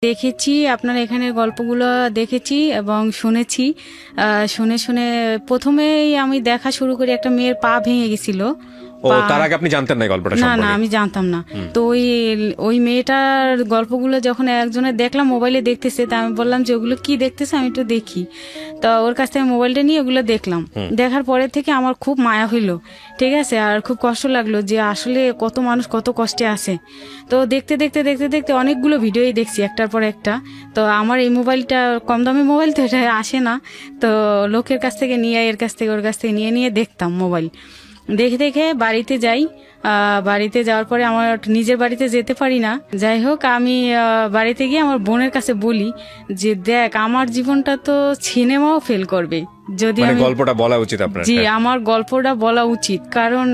দেখেছি আপনার এখানের গল্পগুলো দেখেছি এবং শুনেছি। শুনে শুনে প্রথমেই আমি দেখা শুরু করি, একটা মেয়ের পা ভেঙে গেছিল। ও, পা তার আগে আপনি জানতেন না এই গল্পটা না না, সম্পর্কে? আমি জানতাম না। তো ওই ওই মেয়েটার গল্পগুলো যখন একজনের দেখলাম মোবাইলে দেখতেছে, তা আমি বললাম যে ওগুলো কি দেখতেছে, আমি একটু দেখি। তো ওর কাছ থেকে মোবাইলটা নিয়ে ওগুলো দেখলাম। দেখার পরে থেকে আমার খুব মায়া হইলো, ঠিক আছে, আর খুব কষ্ট লাগলো যে আসলে কত মানুষ কত কষ্টে আছে। তো দেখতে দেখতে দেখতে দেখতে অনেকগুলো ভিডিওই দেখছি একটার পর একটা। তো আমার এই মোবাইলটা কম দামি মোবাইল, তো এটা আসে না। তো লোকের কাছ থেকে নিয়ে, এর কাছ থেকে ওর কাছ থেকে নিয়ে নিয়ে দেখতাম মোবাইল। দেখে দেখে বাড়িতে যাই। বাড়িতে যাওয়ার পরে আমার নিজের বাড়িতে যেতে পারি না। যাই হোক, আমি বাড়িতে গিয়ে আমার বোনের কাছে বলি যে দেখ, আমার জীবনটা তো সিনেমাও ফেল করবে যদি মানে আমি গল্পটা বলা উচিত আপনার। জি, হ্যাঁ। আমার গল্পটা বলা উচিত, কারণ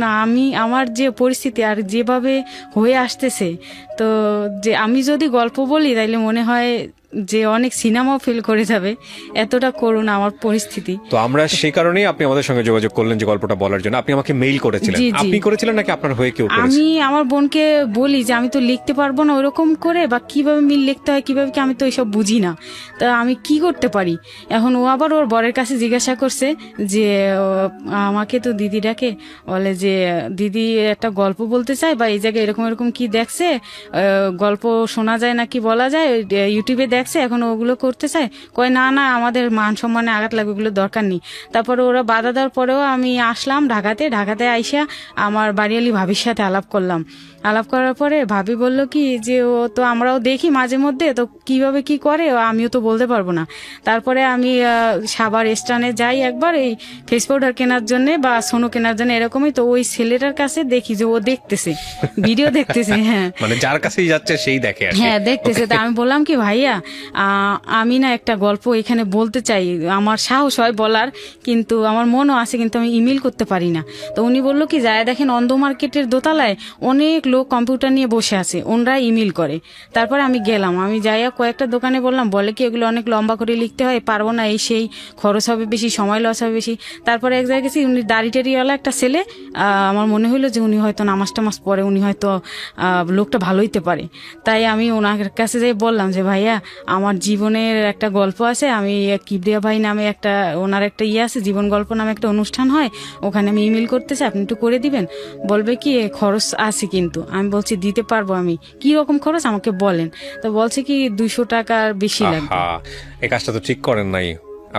আমার যে পরিস্থিতি আর যেভাবে হয়ে আসতেছে, তো যে আমি যদি গল্প বলি তাইলে মনে হয় যে অনেক সিনেমাও ফেল করে যাবে, এতটা করুণ আমার পরিস্থিতি। তো আমরা সেই কারণেই আপনি আমাদের সঙ্গে যোগাযোগ করলেন যে গল্পটা বলার জন্য। আপনি আমাকে মেইল করেছিলেন। জি জি, আপনি করেছিলেন নাকি আপনার হয়ে কেউ করেছে? আমি আমার বোনকে বলি যে আমি তো লিখতে পারবো না ওরকম করে, বা কিভাবে মিল লিখতে হয় কিভাবে কি, আমি তো এইসব বুঝি না, তা আমি কি করতে পারি। এখন ও আবার ওর বরের কাছে জিজ্ঞাসা করছে যে আমাকে তো দিদি ডাকে, বলে যে দিদি একটা গল্প বলতে চায়, বা এই জায়গায় এরকম এরকম কি দেখছে, গল্প শোনা যায় নাকি বলা যায়, ইউটিউবে দেখছে, এখন ওগুলো করতে চায়। কয় না না, আমাদের মান সম্মানে আঘাত লাগবে, ওগুলো দরকার নেই। তারপরে ওরা বাধা দেওয়ার পরেও আমি আসলাম ঢাকাতে আইসা আমার বাড়িয়ালি ভাবির সাথে আলাপ করলাম। আলাপ করার পরে ভাবি বলল কি যে ও তো আমরাও দেখি মাঝে মধ্যে, তো কিভাবে কি করে আমিও তো বলতে পারবো না। তারপরে আমি সাভার স্টানে যাই একবার এই ফেস পাউডার কেনার জন্য বা সোনো কেনার জন্য, এরকমই। তো ওই ছেলেটার কাছে দেখি যে ও দেখতেছে, ভিডিও দেখতেছে। হ্যাঁ মানে যার কাছেই যাচ্ছে সেই দেখে আর কি। হ্যাঁ, দেখতেছে। তা আমি বললাম কি ভাইয়া, আমি না একটা গল্প এখানে বলতে চাই, আমার সাহস হয় বলার, কিন্তু আমার মনও আছে, কিন্তু আমি ইমেল করতে পারি না। তো উনি বললো কি যায় দেখেন, অন্ধ মার্কেটের দোতলায় অনেক লোক কম্পিউটার নিয়ে বসে আছে, ওনরা ইমেল করে। তারপরে আমি গেলাম, আমি যাইয়া কয়েকটা দোকানে বললাম, বলে কি এগুলো অনেক লম্বা করে লিখতে হয়, পারবো না, এই সেই খরচ হবে বেশি, সময় লস হবে বেশি। তারপরে এক জায়গায় গেছি, উনি দাড়ি টাড়িওয়ালা একটা ছেলে, আমার মনে হইলো যে উনি হয়তো নামাজ টামাজ পড়ে, উনি হয়তো লোকটা ভালো হইতে পারে। তাই আমি ওনার কাছে যাই বললাম যে ভাইয়া, আমার জীবনের একটা গল্প আছে, আমি কিবরিয়া ভাই নামে একটা, ওনার একটা আছে, জীবন গল্প নামে একটা অনুষ্ঠান হয়, ওখানে আমি ইমেল করতে চাই, আপনি একটু করে দিবেন। বলবে কি খরচ আছে, কিন্তু আমি বলছি দিতে পারবো। আমি কি রকম খরচ আমাকে বলেন। তো বলছে কি 200 টাকার বেশি লাগবে। আহা, এই কাজটা তো ঠিক করেন নাই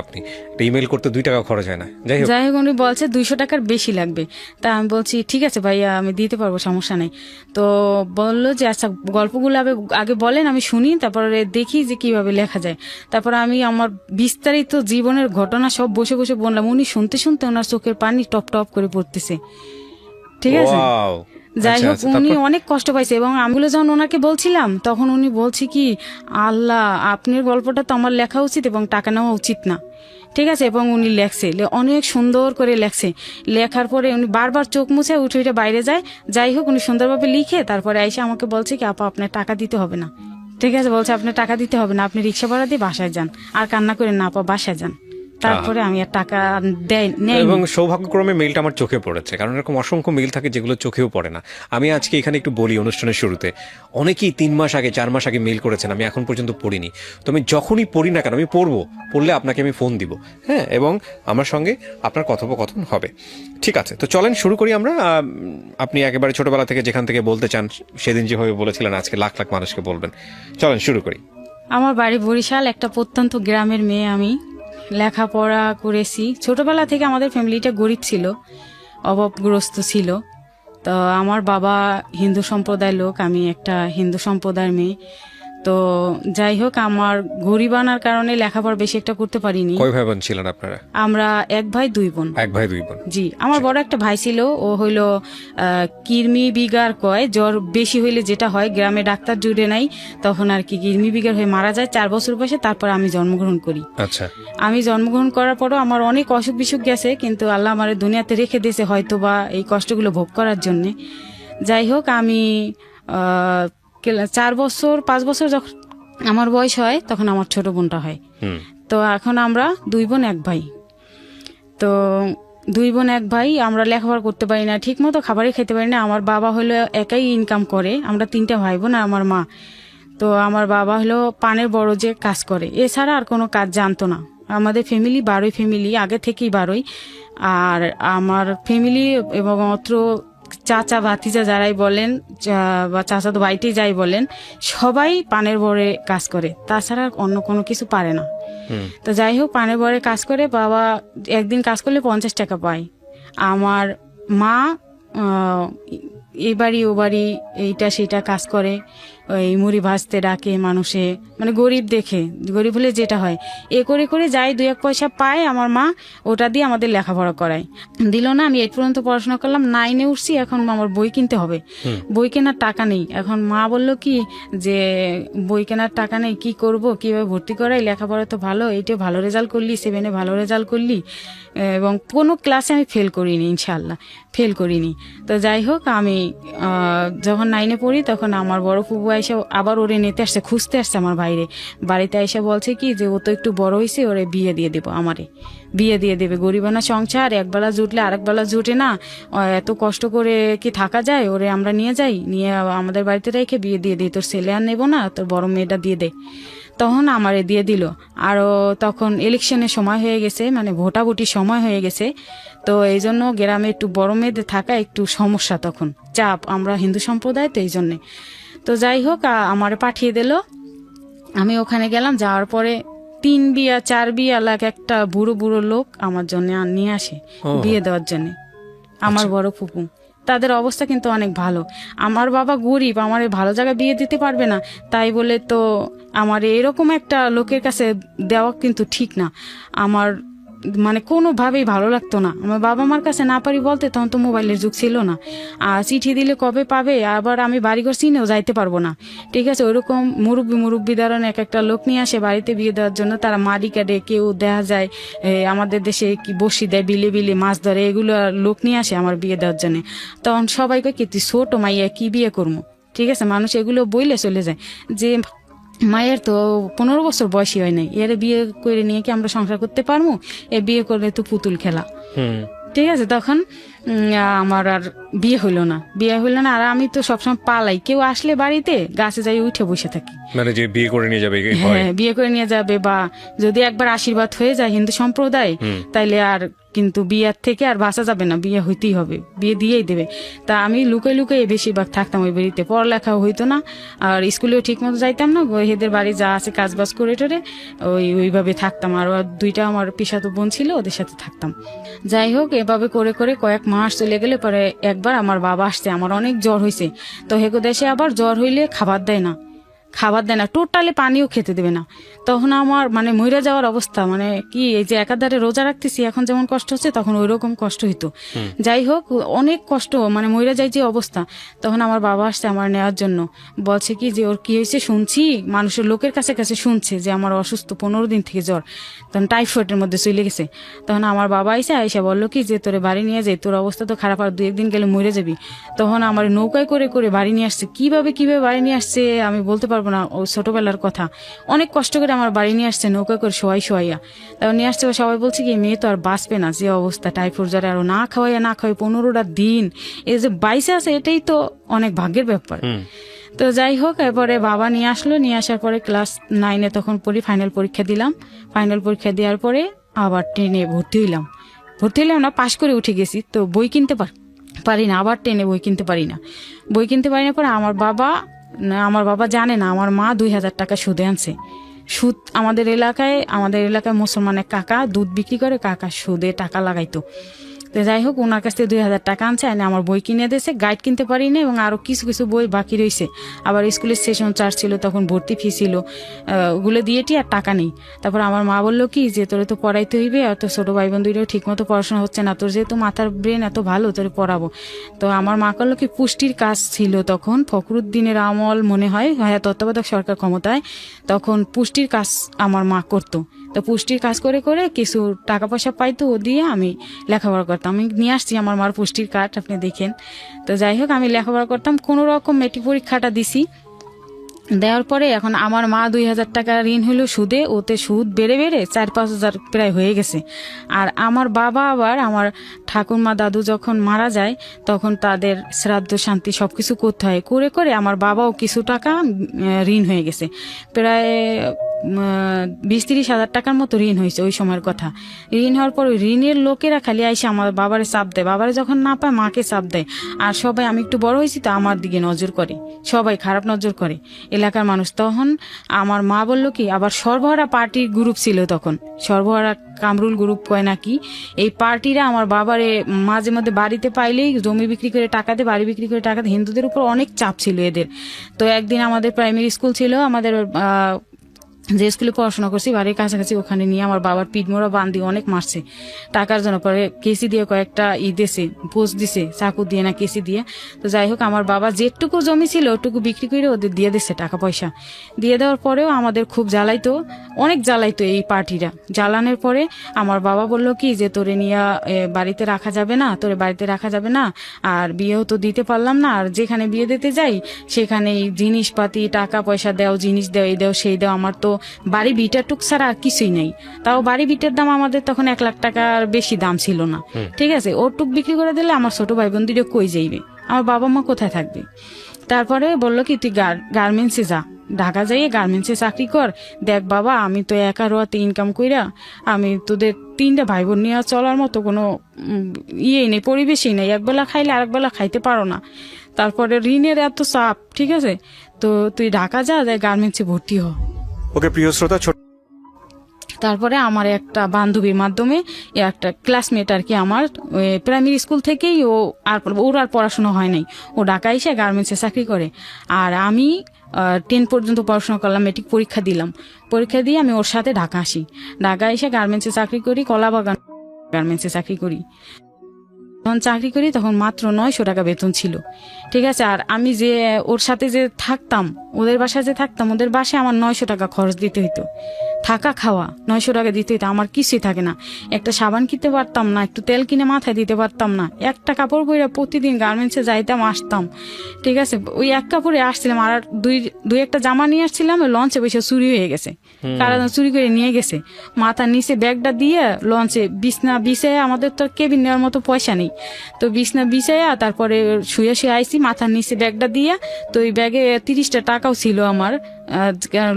আপনি। ইমেল করতে 2 টাকা খরচ হয় না। যাই হোক, যাই হোক, উনি বলছে 200 টাকার বেশি লাগবে। তা আমি বলছি ঠিক আছে ভাইয়া, আমি দিতে পারবো, সমস্যা নেই। তো বললো যে আচ্ছা, গল্পগুলো আগে বলেন, আমি শুনি, তারপরে দেখি যে কিভাবে লেখা যায়। তারপর আমি আমার বিস্তারিত জীবনের ঘটনা সব বসে বসে বললাম। উনি শুনতে শুনতে ওনার চোখের পানি টপ টপ করে পড়তেছে, ঠিক আছে। ওয়াও। যাই আচ্ছা হোক, আচ্ছা, উনি তারপর? অনেক কষ্ট পাইছে, এবং আমিগুলো যখন ওনাকে বলছিলাম তখন উনি বলছে কি, আল্লাহ, আপনার গল্পটা তো আমার লেখা উচিত এবং টাকা নেওয়া উচিত না, ঠিক আছে। এবং উনি লেখছে, অনেক সুন্দর করে লেখছে। লেখার পরে উনি বারবার চোখ মুছে উঠে উঠে বাইরে যায়। যাই হোক, উনি সুন্দরভাবে লিখে তারপরে আইসা আমাকে বলছে কি, আপা আপনার টাকা দিতে হবে না, ঠিক আছে। বলছে আপনার টাকা দিতে হবে না, আপনি রিক্সা ভাড়া দিয়ে বাসায় যান, আর কান্না করেন না আপা, বাসায় যান। তারপরে আমি আর টাকা নেই। এবং সৌভাগ্যক্রমে মেইলটা আমার চোখে পড়েছে, কারণ এরকম অসংখ্য মেইল থাকে যেগুলো চোখেও পড়ে না। আমি আজকে এখানে একটু বলি অনুষ্ঠানের শুরুতে, অনেকেই 3 মাস আগে 4 মাস আগে মেইল করেছেন, আমি এখন পর্যন্ত পড়িনি। তো আমি যখনই পড়ি না কেন, আমি পড়লে আপনাকে আমি ফোন দিব, হ্যাঁ, এবং আমার সঙ্গে আপনার কথোপকথন হবে। ঠিক আছে, তো চলেন শুরু করি আমরা। আপনি একেবারে ছোটবেলা থেকে যেখান থেকে বলতে চান, সেদিন যেভাবে বলেছিলেন আজকে লাখ লাখ মানুষকে বলবেন। চলেন শুরু করি। আমার বাড়ি বরিশাল, একটা প্রত্যন্ত গ্রামের মেয়ে আমি। লেখাপড়া করেছি ছোটবেলা থেকে। আমাদের ফ্যামিলিটা গরিব ছিল, অভাবগ্রস্ত ছিল। তো আমার বাবা হিন্দু সম্প্রদায়ের লোক, আমি একটা হিন্দু সম্প্রদায়ের মেয়ে। তো যাই হোক, আমার গরিব আনার কারণে লেখাপড়া বেশি একটা করতে পারিনি। কয় ভাই বোন ছিলেন আপনারা? আমরা 1 ভাই 2 বোন। 1 ভাই 2 বোন। জি, আমার বড় একটা ভাই ছিল, ও হইল কিরমি বিগার কয়, জ্বর বেশি হইলে যেটা হয়, গ্রামে ডাক্তার জুড়ে নাই, তখন আর কি কিরমি বিগার হয়ে মারা যায় 4 বছর বয়সে। তারপর আমি জন্মগ্রহণ করি। আচ্ছা। আমি জন্মগ্রহণ করার পরও আমার অনেক অসুখ বিসুখ গেছে, কিন্তু আল্লাহ আমার দুনিয়াতে রেখে দিয়েছে হয়তো বা এই কষ্টগুলো ভোগ করার জন্যে। যাই হোক, আমি 4 বছর 5 বছর যখন আমার বয়স হয়, তখন আমার ছোট বোনটা হয়। তো এখন আমরা 2 বোন 1 ভাই। তো 2 বোন 1 ভাই, আমরা লেখাপড়া করতে পারি না, ঠিক মতো খাবারই খেতে পারি না। আমার বাবা হলো একাই ইনকাম করে, আমরা 3টা ভাই বোন আর আমার মা। তো আমার বাবা হলো পানের বড় যে কাজ করে, এছাড়া আর কোনো কাজ জানতো না। আমাদের ফ্যামিলি 12 ফ্যামিলি, আগে থেকেই 12। আর আমার ফ্যামিলি এবং অত্র চাচা ভাতিজা যারাই বলেন বা চাচাতো ভাইটি যাই বলেন, সবাই পানের বরে কাজ করে, তাছাড়া আর অন্য কোনো কিছু পারে না। তো যাই হোক, পানের বরে কাজ করে বাবা একদিন কাজ করলে 50 টাকা পায়। আমার মা এ বাড়ি ও বাড়ি এইটা সেটা কাজ করে, ওই মুড়ি ভাজতে ডাকে মানুষে, মানে গরিব দেখে, গরিব হলে যেটা হয় এ করে করে যাই 2-1 পয়সা পায় আমার মা, ওটা দিয়ে আমাদের লেখাপড়া করায়। দিল না, আমি 8 পর্যন্ত পড়াশোনা করলাম, 9-এ উঠছি, এখন আমার বই কিনতে হবে, বই কেনার টাকা নেই। এখন মা বলল কি যে বই কেনার টাকা নেই, কি করব, কিভাবে ভর্তি করাই, লেখাপড়া তো ভালো, এইটা ভালো রেজাল্ট করলি, 7-এ ভালো রেজাল্ট করলি, এবং কোনো ক্লাসে আমি ফেল করিনি, ইনশাল্লাহ ফেল করিনি। তো যাই হোক, আমি যখন 9-এ পড়ি তখন আমার বড় ফুবু এসে আবার ওরে নিতে আসছে, খুঁজতে আসছে আমার বাইরে বাড়িতে, এসে বলছে কি যে ও তো একটু বড় হয়েছে, ওরে বিয়ে দিয়ে দেবো, আমারে বিয়ে দিয়ে দেবে, গরিবানা সংসার, একবেলা জুটলে আরেক বেলা জুটে না, এত কষ্ট করে কি থাকা যায়, ওরে আমরা নিয়ে যাই, নিয়ে আমাদের বাড়িতে রেখে বিয়ে দিয়ে দিই, তোর ছেলে আর নেবো না, তোর বড় মেয়েটা দিয়ে দে। তখন আমারে দিয়ে দিল। আরও তখন ইলেকশনের সময় হয়ে গেছে, মানে ভোটাভুটির সময় হয়ে গেছে, তো এই জন্য গ্রামে একটু বড় মেয়েদের থাকা একটু সমস্যা, তখন চাপ, আমরা হিন্দু সম্প্রদায় তো এই জন্যে। তো যাই হোক, আমারে পাঠিয়ে দিল, আমি ওখানে গেলাম, যাওয়ার পরে 3 বিয়া 4 বিয়া লাখ একটা বুড়ো বুড়ো লোক আমার জন্য নিয়ে আসে বিয়ে দেওয়ার জন্য, আমার বড় ফুপু। তাদের অবস্থা কিন্তু অনেক ভালো। আমার বাবা গরিব, আমার ভালো জায়গায় বিয়ে দিতে পারবে না, তাই বলে তো আমার এরকম একটা লোকের কাছে দেওয়া কিন্তু ঠিক না। আমার মানে কোনোভাবেই ভালো লাগতো না। আমার বাবা মার কাছে না পারি বলতে, তখন তো মোবাইলের যুগ ছিল না, আর চিঠি দিলে কবে পাবে, আবার আমি বাড়িঘর চিনেও যাইতে পারবো না। ঠিক আছে, ওইরকম মুরব্বী ধরনের এক একটা লোক নিয়ে আসে বাড়িতে বিয়ে দেওয়ার জন্য, তারা মারি কাটে, কেউ দেখা যায় আমাদের দেশে কি বসি দেয়, বিলে বিলে মাছ ধরে, এগুলো লোক নিয়ে আসে আমার বিয়ে দেওয়ার জন্য। তখন সবাইকে কি তুই ছোট মাইয়া কি বিয়ে করবো, ঠিক আছে, মানুষ এগুলো বইলে চলে যায় যে মায়ের তো 15 বছর বয়সী হয় নাই, এর বিয়ে করে নিয়ে কি আমরা সংসার করতে পারবো, এ বিয়ে করলে তো পুতুল খেলা। ঠিক আছে, তখন আমার আর বিয়ে হইলো না, আর আমি তো সবসময় পালাই, কেউ আসলে বাড়িতে গাছে যাই উঠে বসে থাকি, মানে যে বিয়ে করে নিয়ে যাবে, হ্যাঁ বিয়ে করে নিয়ে যাবে, বা যদি একবার আশীর্বাদ হয়ে যায় হিন্দু সম্প্রদায়, তাইলে আর কিন্তু বিয়ের থেকে আর বাঁচা যাবে না, বিয়ে হইতেই হবে, বিয়ে দিয়েই দেবে। তা আমি লুকাই লুকাই বেশিরভাগ থাকতাম ওই বাড়িতে, পড়ালেখাও হইতো না, আর স্কুলেও ঠিক মতো যাইতাম না, এদের বাড়ি যা আছে কাজবাজ করে টোরে ওইভাবে থাকতাম। আর 2টা আমার পিসাতো বোন ছিল, ওদের সাথে থাকতাম। যাই হোক, এভাবে করে করে কয়েক মাস চলে গেলে পরে একবার আমার বাবা আসছে, আমার অনেক জ্বর হয়েছে, তো হেগো দেশে আবার জ্বর হইলে খাবার দেয় না, টোটালি পানিও খেতে দেবে না। তখন আমার মানে মইরা যাওয়ার অবস্থা, মানে কি এই যে একাধারে রোজা রাখতেছি, এখন যেমন কষ্ট হচ্ছে তখন ওই রকম কষ্ট হইতো। যাই হোক, অনেক কষ্ট, মানে মইরা যায় যে অবস্থা। তখন আমার বাবা আসছে আমার নেওয়ার জন্য, বলছে কি যে ওর কি হয়েছে শুনছি, মানুষের লোকের কাছে কাছে শুনছে যে আমার অসুস্থ, 15 দিন থেকে জ্বর, তখন টাইফয়েডের মধ্যে চলে গেছে। তখন আমার বাবা আইসা বললো কি যে তোরে বাড়ি নিয়ে যাই, তোর অবস্থা তো খারাপ, আর 2-1 দিন গেলে মরে যাবি। তখন আমার নৌকায় করে করে বাড়ি নিয়ে আসছে, কিভাবে বাড়ি নিয়ে আসছে আমি বলতে পারবো না, ও ছোটবেলার কথা, অনেক কষ্ট করে আমার বাড়ি নিয়ে আসছে নৌকা করে শোয়াইয়া। তারপর নিয়ে আসছে, সবাই বলছে কি মেয়ে তো আর বাঁচবে না, যে অবস্থা টাইফয়েড জ্বরে, আরো না খাওয়াই 15টা দিন, এই যে বাইসে আছে, এটাই তো অনেক ভাগ্যের ব্যাপার। তো যাই হোক, এরপরে বাবা নিয়ে আসলো, নিয়ে আসার পরে ক্লাস 9-এ তখন পড়ি, ফাইনাল পরীক্ষা দিলাম। ফাইনাল পরীক্ষা দেওয়ার পরে আবার 10-এ ভর্তি হইলাম না, পাশ করে উঠে গেছি, তো বই কিনতে পারি না, আবার 10-এ বই কিনতে পারি না পরে আমার বাবা জানে না আমার মা 2000 টাকা সুদে আনছে। সুদ আমাদের এলাকায় মুসলমান এক কাকা দুধ বিক্রি করে, কাকা সুদে টাকা লাগাইতো। তো যাই হোক, ওনার কাছ থেকে 2000 টাকা আনছে, এনে আমার বই কিনে দিয়েছে, গাইড কিনতে পারিনি, এবং আরো কিছু কিছু বই বাকি রয়েছে। আবার স্কুলের সেশন চার্জ ছিল, তখন ভর্তি ফি ছিল, ওগুলো দিয়েটি আর টাকা নেই। তারপর আমার মা বললো কি যে তোরে তো পড়াইতে হইবে, আর তোর ছোট ভাই বোন দুইটাও ঠিক মতো পড়াশোনা হচ্ছে না, তোর যেহেতু মাথার ব্রেন এত ভালো, তোরে পড়াবো। তো আমার মা করলো কি, পুষ্টির কাজ ছিল তখন, ফখরুদ্দিনের আমল মনে হয়, হ্যাঁ তত্ত্বাবধায়ক সরকার ক্ষমতায়, তখন পুষ্টির কাজ আমার মা করতো। তো পুষ্টির কাজ করে করে কিছু টাকা পয়সা পাইতো, ও দিয়ে আমি লেখাপড়া করতাম। আমি নিয়ে আসছি আমার মার পুষ্টির কার্ড, আপনি দেখেন। তো যাই হোক, আমি লেখাপড়া করতাম, কোনো রকম মেট্রিক পরীক্ষাটা দিছি, দেওয়ার পরে এখন আমার মা 2,000 টাকা ঋণ হলো সুদে, ওতে সুদ বেড়ে বেড়ে 4-5 হাজার প্রায় হয়ে গেছে। আর আমার বাবা আবার আমার ঠাকুরমা দাদু যখন মারা যায় তখন তাদের শ্রাদ্ধ শান্তি সবকিছু করতে হয়, করে করে আমার বাবাও কিছু টাকা ঋণ হয়ে গেছে, প্রায় 20-30 হাজার টাকার মতো ঋণ হয়েছে ওই সময়ের কথা। ঋণ হওয়ার পর ওই ঋণের লোকেরা খালি আইসে আমার বাবারে চাপ দেয়, বাবারে যখন না পায় মাকে চাপ দেয়। আর সবাই, আমি একটু বড় হয়েছি তো আমার দিকে নজর করে, সবাই খারাপ নজর করে এলাকার মানুষ। তখন আমার মা বলল কি, আবার সর্বহারা পার্টির গ্রুপ ছিল তখন, সর্বহারা কামরুল গ্রুপ কয় নাকি, এই পার্টিরা আমার বাবারে মাঝে মধ্যে বাড়িতে পাইলেই জমি বিক্রি করে টাকা দেয়, বাড়ি বিক্রি করে টাকা দেয়। হিন্দুদের উপর অনেক চাপ ছিল এদের। তো একদিন আমাদের প্রাইমারি স্কুল ছিল, আমাদের যে স্কুলে পড়াশোনা করছি বাড়ির কাছাকাছি, ওখানে নিয়ে আমার বাবার পিঠমোড়া বান্ধি অনেক মারছে টাকার জন্য। পরে কেসি দিয়ে কয়েকটা দিছে, পোস্ট দিছে, চাকু দিয়ে না কেসি দিয়ে। তো যাই হোক, আমার বাবা যেটুকু জমি ছিল ওটুকু বিক্রি করে ওদের দিয়ে দিচ্ছে টাকা পয়সা। দিয়ে দেওয়ার পরেও আমাদের খুব জ্বালাইতো, অনেক জ্বালাইতো এই পার্টিরা। জ্বালানোর পরে আমার বাবা বলল কি যে তোরে নিয়ে বাড়িতে রাখা যাবে না, তোরে বাড়িতে রাখা যাবে না, আর বিয়েও তো দিতে পারলাম না, আর যেখানে বিয়ে দিতে যাই সেখানে জিনিসপাতি টাকা পয়সা দেও, জিনিস দেও, এই দেও সেই দেও, আমার তো বাড়ি ভিটা টুক ছাড়া আর কিছুই নাই। তাও বাড়ি ভিটার দাম আমাদের তখন 1 লাখ টাকার বেশি দাম ছিল না, ঠিক আছে। ওর টুক বিক্রি করে দিলে আমার ছোট ভাই বোন দুটো কই যাইবে, আমার বাবা মা কোথায় থাকবে। তারপরে বললো কি তুই গার্মেন্টসে যা, ঢাকা যাইয়ে গার্মেন্টসে চাকরি কর। দেখ বাবা, আমি তো একা রোয়াতে ইনকাম কইরা আমি তোদের 3টা ভাই বোন নিয়ে চলার মতো কোনো নেই, পরিবেশই নেই, একবেলা খাইলে আরেকবেলা খাইতে পারো না। তারপরে ঋণের এত চাপ, ঠিক আছে, তো তুই ঢাকা যা, গার্মেন্টসে ভর্তি হ। ওকে প্রিয় শ্রোতা, তারপরে আমার একটা বান্ধবীর মাধ্যমে, একটা ক্লাসমেট আর কি, আমার প্রাইমারি স্কুল থেকেই ওর আর পড়াশোনা হয় নাই, ও ঢাকায় এসে গার্মেন্টসে চাকরি করে। আর আমি 10 পর্যন্ত পড়াশোনা করলাম, মেট্রিক পরীক্ষা দিলাম, পরীক্ষা দিয়ে আমি ওর সাথে ঢাকা আসি। ঢাকা এসে গার্মেন্টসে চাকরি করি, কলাবাগান গার্মেন্টসে চাকরি করি। যখন চাকরি করি তখন মাত্র 900 টাকা বেতন ছিল, ঠিক আছে। আর আমি যে ওর সাথে যে থাকতাম, ওদের বাসায় যে থাকতাম, ওদের বাসায় আমার 900 টাকা খরচ দিতে হইতো, থাকা খাওয়া 900 টাকা দিতে হইতো, আমার কিছুই থাকে না। একটা সাবান কিনতে পারতাম না, একটু তেল কিনে মাথায় দিতে পারতাম না, একটা কাপড় পরে প্রতিদিন গার্মেন্টসে যাইতাম আসতাম, ঠিক আছে। ওই এক কাপড়ে আসছিলাম, আর দুই একটা জামা নিয়ে আসছিলাম, লঞ্চে বসে চুরি হয়ে গেছে, কারা চুরি করে নিয়ে গেছে। মাথার নিচে ব্যাগটা দিয়ে লঞ্চে বিছনা বিছাইয়া, আমাদের তো কেবিন নেওয়ার মতো পয়সা নেই, তো বিছনা বিছাইয়া তারপরে শুয়ে শুয়ে আইসি, মাথার নিচে ব্যাগটা দিয়া। তো ওই ব্যাগে 30টা টাকাও ছিল আমার,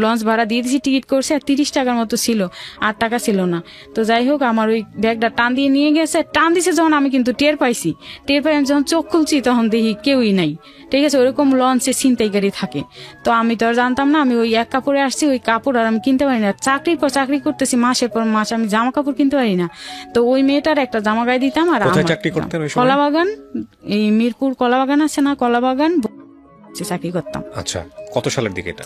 লঞ্চ ভাড়া দিয়ে দিয়েছি, টিকিট করছে, আর 30 টাকার মতো ছিল, 8 টাকা ছিল না। তো যাই হোক, আমার ওই ব্যাগটা টান দিয়ে নিয়ে গেছে, টান দিছে যখন আমি কিন্তু টের পাই, আমি যখন চোখ খুলছি তখন দেখি কেউই নাই, ঠিক আছে। ওরকম লঞ্চে ছিনতাইকারী থাকে, তো আমি তো আর জানতাম না। আমি ওই এক কাপড়ে আসছি, ওই কাপড় আর আমি কিনতে পারি না, চাকরির পর চাকরি করতেছি, মাসের পর মাস আমি জামা কাপড় কিনতে পারি না। তো ওই মেয়েটার একটা জামা গায়ে দিতাম। আর কলাবাগান, এই মিরপুর কলাবাগান আছে না, কলাবাগান চাকরি করতাম। আচ্ছা, কত সালের দিকে এটা?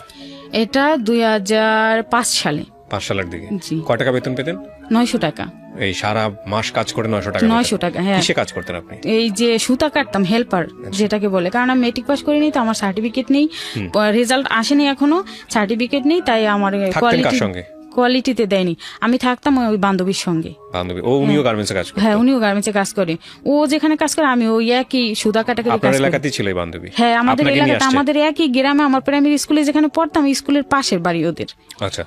এটা 2005 সালে। 5 সালের দিকে। কয় টাকা বেতন পেতেন? 900 টাকা। এই সারা মাস কাজ করে 900 টাকা? 900 টাকা, হ্যাঁ। কিসে কাজ করতেন আপনি? এই যে সুতা কাটতাম, হেল্পার যেটাকে বলে, কারণ আমি মেট্রিক পাস করিনি, তো আমার সার্টিফিকেট নেই, রেজাল্ট আসেনি এখনো, সার্টিফিকেট নেই, তাই আমার কোয়ালিটিতে দেয়নি। আমি থাকতাম ওই বান্ধবীর সঙ্গে। উনিও গার্মেন্টসে কাজ করে? হ্যাঁ, উনিও গার্মেন্টসে কাজ করে। ও যেখানে কাজ করে আমি ওই একই সুতা কাটাকাটি কাজ করি। আপনার এলাকাতেই ছিল এই বান্ধবী? হ্যাঁ, আমাদের এলাকাতে, আমাদের একই গ্রামে, আমার প্রাইমারি স্কুলে যেখানে পড়তাম স্কুলের পাশের বাড়ি ওদের। আচ্ছা,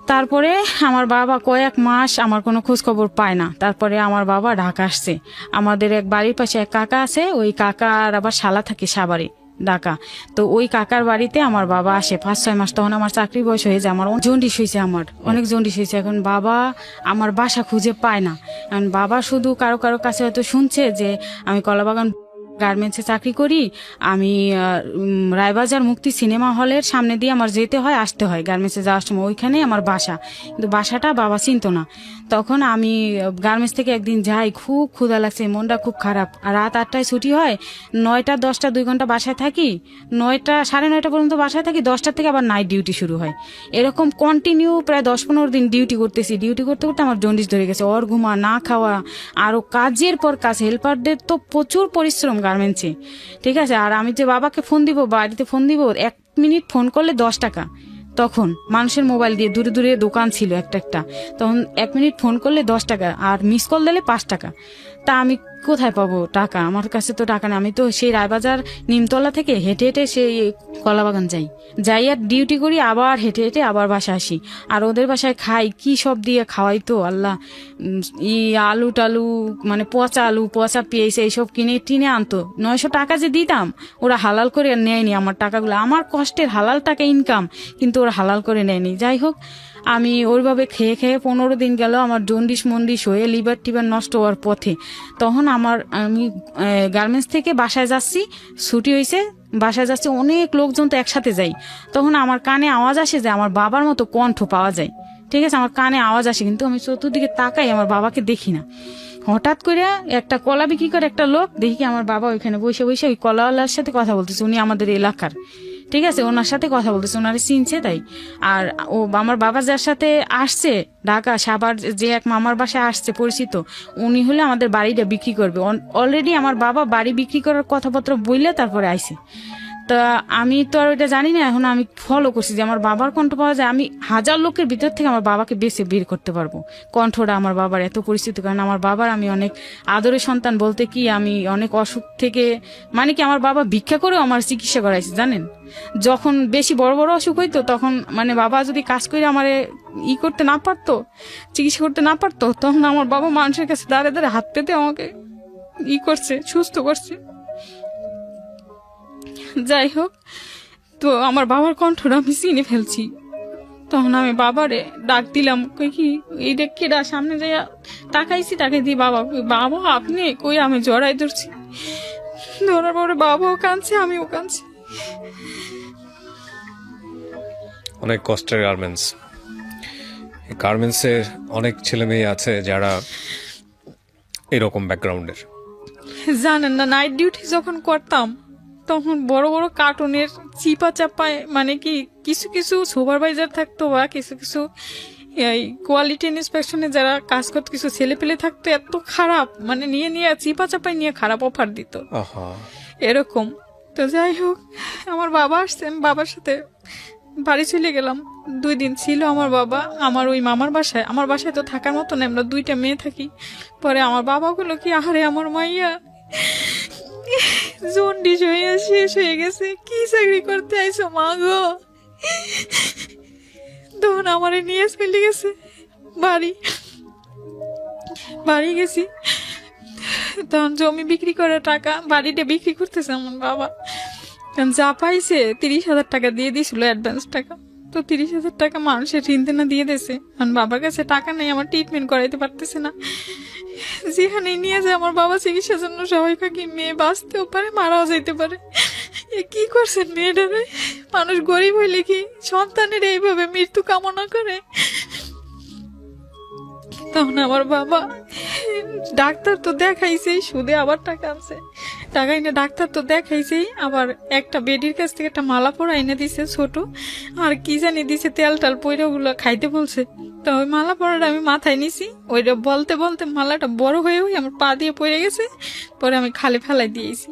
তারপরে আমার বাবা কয়েক মাস আমার কোনো খোঁজ খবর পায় না। তারপরে আমার বাবা ঢাকা আসছে। আমাদের এক বাড়ির পাশে এক কাকা আছে, ওই কাকার আবার শালা থাকে সাভারে, ঢাকা। তো ওই কাকার বাড়িতে আমার বাবা আসে 5-6 মাস। তখন আমার চাকরি বয়স হয়ে যায়, আমার জন্ডিস হয়েছে, আমার অনেক জন্ডিস হয়েছে। এখন বাবা আমার বাসা খুঁজে পায় না। এখন বাবা শুধু কারো কারো কাছে হয়তো শুনছে যে আমি কলাবাগান গার্মেন্টসে চাকরি করি, আমি রায়বাজার মুক্তি সিনেমা হলের সামনে দিয়ে আমার যেতে হয়, আসতে হয় গার্মেন্টসে যাওয়ার সময়, ওইখানে আমার বাসা। কিন্তু বাসাটা বাবা চিনত না। তখন আমি গার্মেন্টস থেকে একদিন যাই, খুব ক্ষুধা লাগছে, মনটা খুব খারাপ। আর রাত 8টায় ছুটি হয়, 9টা 10টা 2 ঘন্টা বাসায় থাকি, 9টা 9:30 পর্যন্ত বাসায় থাকি, 10টার থেকে আবার নাইট ডিউটি শুরু হয়। এরকম কন্টিনিউ প্রায় 10-15 দিন ডিউটি করতেছি। ডিউটি করতে করতে আমার জন্ডিস ধরে গেছে, ওর ঘুমা না খাওয়া, আরো কাজের পর কাজ। হেল্পারদের তো প্রচুর পরিশ্রম গার্মেন্টসে, ঠিক আছে। আর আমি যে বাবাকে ফোন দিব, বাড়িতে ফোন দিব, 1 মিনিট ফোন করলে 10 টাকা। তখন মানুষের মোবাইল দিয়ে, দূরে দূরে দোকান ছিল একটা একটা, তখন 1 মিনিট ফোন করলে 10 টাকা, আর মিস কল দিলে 5 টাকা। তা আমি কোথায় পাবো টাকা? আমার কাছে তো টাকা নেই। আমি তো সেই রায়বাজার নিমতলা থেকে হেঁটে হেঁটে সেই কলাবাগান যাই আর ডিউটি করি, আবার হেঁটে হেঁটে আবার বাসা আসি। আর ওদের বাসায় খাই কি সব দিয়ে খাওয়াই তো আল্লাহ। আলু টালু মানে পচা আলু, পচা পেঁয়াজ এইসব কিনে টিনে আনতো। 900 টাকা যে দিতাম, ওরা হালাল করে আর নেয়নি আমার টাকাগুলো। আমার কষ্টের হালাল টাকা ইনকাম, কিন্তু ওরা হালাল করে নেয়নি। যাই হোক, আমি ওইভাবে খেয়ে খেয়ে 15 দিন গেল আমার জন্ডিস মন্ডিস হয়ে লিভার টিভার নষ্ট হওয়ার পথে। তখন আমি গার্মেন্টস থেকে বাসায় যাচ্ছি, ছুটি হয়েছে, বাসায় যাচ্ছি, অনেক লোকজন তো একসাথে যাই। তখন আমার কানে আওয়াজ আসে যে আমার বাবার মতো কণ্ঠ পাওয়া যায়। ঠিক আছে, আমার কানে আওয়াজ আসে, কিন্তু আমি চতুর্দিকে তাকাই, আমার বাবাকে দেখি না। হঠাৎ করে একটা কলা বিক্রি করে একটা লোক দেখি কি আমার বাবা ওইখানে বসে বসে ওই কলাওয়ালার সাথে কথা বলতেছে। উনি আমাদের এলাকার, ঠিক আছে, ওনার সাথে কথা বলতেছে, ওনারে চিনছে তাই। আর ও আমার বাবা যার সাথে আসছে ঢাকা সাভার, যে এক মামার বাসায় আসছে পরিচিত, উনি হলে আমাদের বাড়িটা বিক্রি করবে। অলরেডি আমার বাবা বাড়ি বিক্রি করার কথাপত্র বললে তারপরে আইছে। তা আমি তো আর ওইটা জানি না, এখন আমি ফলো করছি যে আমার বাবার কণ্ঠ পাওয়া যায়। আমি 1000 লোকের ভিতর থেকে আমার বাবাকে বেছে বের করতে পারবো। কণ্ঠটা আমার বাবার এত পরিচিত, কারণ আমার বাবার আমি অনেক আদরের সন্তান। বলতে কি, আমি অনেক অসুখ থেকে, মানে কি, আমার বাবা ভিক্ষা করেও আমার চিকিৎসা করাইছে জানেন। যখন বেশি বড় বড় অসুখ হইতো, তখন মানে বাবা যদি কাজ করে আমারে করতে না পারতো, চিকিৎসা করতে না পারতো, তখন আমার বাবা মানুষের কাছে দাঁড়ে দাঁড়ে হাত পেতে আমাকে করছে, সুস্থ করছে। যাই হোক, তো আমার বাবার কণ্ঠটা আমি চিনে ফেলছি। তখন আমি বাবারে ডাক দিলাম, কই কি এইটা কেডা? সামনে যাইয়া তাকাইছি, তাকাই দিই বাবা। বাবা আপনি কই? আমি জড়াই ধরছি, ধরার পরে বাবাও কাঁদছে, আমিও কাঁদছি। অনেক কষ্টের গার্মেন্টস। গার্মেন্টসের অনেক ছেলে মেয়ে আছে যারা এরকম ব্যাকগ্রাউন্ডের। জানেন না, নাইট ডিউটি যখন করতাম তখন বড় বড় কার্টুনের চিপা চাপায়, মানে কি, কিছু কিছু সুপারভাইজার থাকতো বা কিছু কিছু এই কোয়ালিটি ইন্সপেকশনে যারা কাজ করতো, কিছু ছেলে পেলে থাকতো এত খারাপ, মানে নিয়ে নিয়ে চিপা চাপায় নিয়ে খারাপ অফার দিত এরকম। তো যাই হোক, আমার বাবা আসছে, আমি বাবার সাথে বাড়ি চলে গেলাম। 2 দিন ছিল আমার বাবা আমার ওই মামার বাসায়। আমার বাসায় তো থাকার মতো না, আমরা 2টা মেয়ে থাকি। পরে আমার বাবা বললো কি, আরে আমার মাইয়া জন্ডিস হয়ে শেষ হয়ে গেছে, কি চাকরি করতে আইসো মা গো? তখন আমারে নিয়ে চলে গেছে বাড়ি গেছি। তখন জমি বিক্রি করার টাকা, বাড়িটা বিক্রি করতেছে আমার বাবা। যা পাইছে 30,000 টাকা দিয়ে দিয়েছিল অ্যাডভান্স টাকা। তো 30,000 টাকা মানুষের ঋণ দেনা দিয়ে দিয়েছে। কারণ বাবার কাছে টাকা নেই, আমার ট্রিটমেন্ট করাইতে পারতেছে না। যেখানে নিয়ে যায় আমার বাবা চিকিৎসার জন্য, সবাই কাকি মেয়ে বাঁচতেও পারে, মারাও যাইতে পারে। কি করছেন মেয়েটারে? মানুষ গরিব হইলে কি সন্তানের এইভাবে মৃত্যু কামনা করে? তখন আমার বাবা ডাক্তার তো দেখাইছেই, সুদে আবার টাকা আনছে, টাকা এনে ডাক্তার তো দেখাইছেই, আবার একটা বেডির কাছ থেকে একটা মালা পরা এনে দিছে ছোট, আর কি জানি দিছে তেল টাল পয়রা, ওগুলো খাইতে বলছে। তো ওই মালা পরাটা আমি মাথায় নিছি, ওইটা বলতে বলতে মালাটা বড় হয়ে আমার পা দিয়ে পড়ে গেছে। পরে আমি খালে ফেলাই দিয়েছি।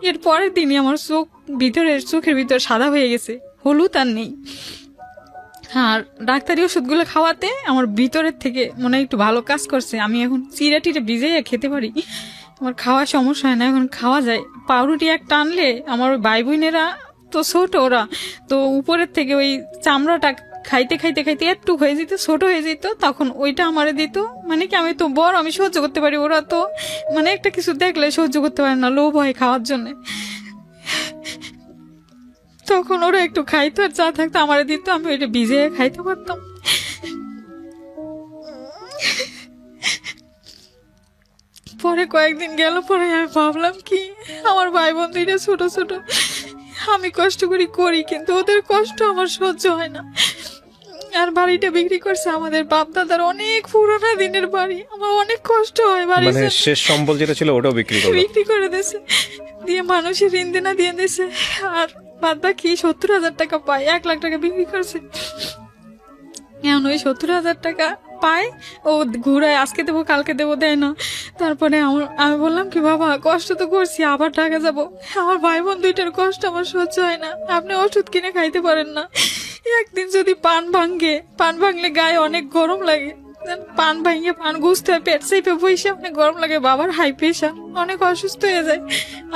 এর পরের দিনই আমার চোখের ভিতর সাদা হয়ে গেছে, হলুদ আর নেই। আর ডাক্তারি ওষুধগুলো খাওয়াতে আমার ভিতরের থেকে মনে হয় একটু ভালো কাজ করছে। আমি এখন চিড়া টিড়ে ভিজাইয়া খেতে পারি, আমার খাওয়ার সমস্যা হয় না, এখন খাওয়া যায়। পাউরুটি একটা আনলে আমার ওই ভাই বোনেরা তো ছোট, ওরা তো উপরের থেকে ওই চামড়াটা খাইতে খাইতে খাইতে একটু হয়ে যেত, ছোট হয়ে যেত, তখন ওইটা আমারে দিত। মানে কি, আমি তো বড়, আমি সহ্য করতে পারি, ওরা তো মানে একটা কিছু দেখলে সহ্য করতে পারে না, লোভ হয় খাওয়ার জন্য। তখন ওরা একটু খাইতো আর চা থাকতো আমারে দিত, আমি ওইটা ভিজে খাইতে পারতাম। পরে কয়েকদিন গেল, পরে আমি ভাবলাম কি, আমার ভাই বোন 2টা ছোট ছোট, আমি কষ্ট করি কিন্তু ওদের কষ্ট আমার সহ্য হয় না। আর বাড়িটা বিক্রি করছে, আমাদের বাপ দাদার অনেক পুরোনো দিনের বাড়ি, আমার অনেক কষ্ট হয়। বাড়ি মানে শেষ সম্বল যেটা ছিল ওটাও বিক্রি করে দিয়েছে, দিয়ে মানুষের ঋণ দেনা দিয়ে দিয়েছে। আর বাদ বাকি 70,000 টাকা পায়, 1 লাখ টাকা বিক্রি করছে। এখন ওই 70,000 টাকা পায়, ও ঘুরায়, আজকে দেবো কালকে দেবো, দেয় না। তারপরে আমি বললাম কি, বাবা কষ্ট তো করছি, আবার টাকা যাবো, আমার ভাই বোন 2টার কষ্ট আমার সহ্য হয় না, আপনি ওষুধ কিনে খাইতে পারেন না। একদিন যদি পান ভাঙলে গায়ে অনেক গরম লাগে, পান ভাঙে পান গুছতে হয়, পেট চেপে বসে অনেক গরম লাগে, বাবার হাই প্রেশার, অনেক অসুস্থ হয়ে যায়,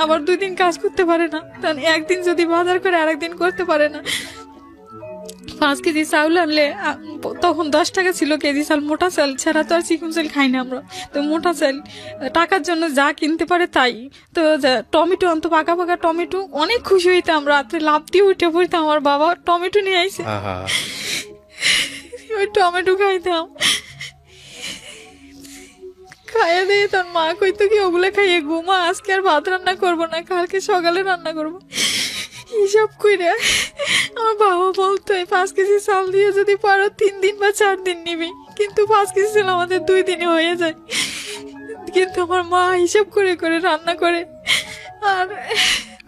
আবার 2 দিন কাজ করতে পারে না, কারণ একদিন যদি বাজার করে আরেকদিন করতে পারে না। 5 কেজি চাউল আনলে তখন 10 টাকা ছিল কেজি চাল, মোটা চাল ছাড়া তো আর চিকন চাল খাই না আমরা, তো মোটা চাল টাকার জন্য যা কিনতে পারে তাই। তো টমেটো আনতো, পাকা পাকা টমেটো, অনেক খুশি হইতাম, রাত্রে লাফ দিয়ে উঠে পড়তাম, আমার বাবা টমেটো নিয়ে আইছে, আহা, ওই টমেটো খাইতাম, খাইয়া দিয়ে তোর মা কইতো কি ওগুলো খাইয়ে ঘুমা, আজকে আর ভাত রান্না করবো না, কালকে সকালে রান্না করবো। হিসাব করে আমার বাবা বলতো 5 কেজি চাল দিয়ে যদি পারো 3 দিন বা 4 দিন নিবি, কিন্তু 5 কেজি চাল আমাদের 2 দিনে হয়ে যায়। কিন্তু আমার মা হিসাব করে করে রান্না করে। আর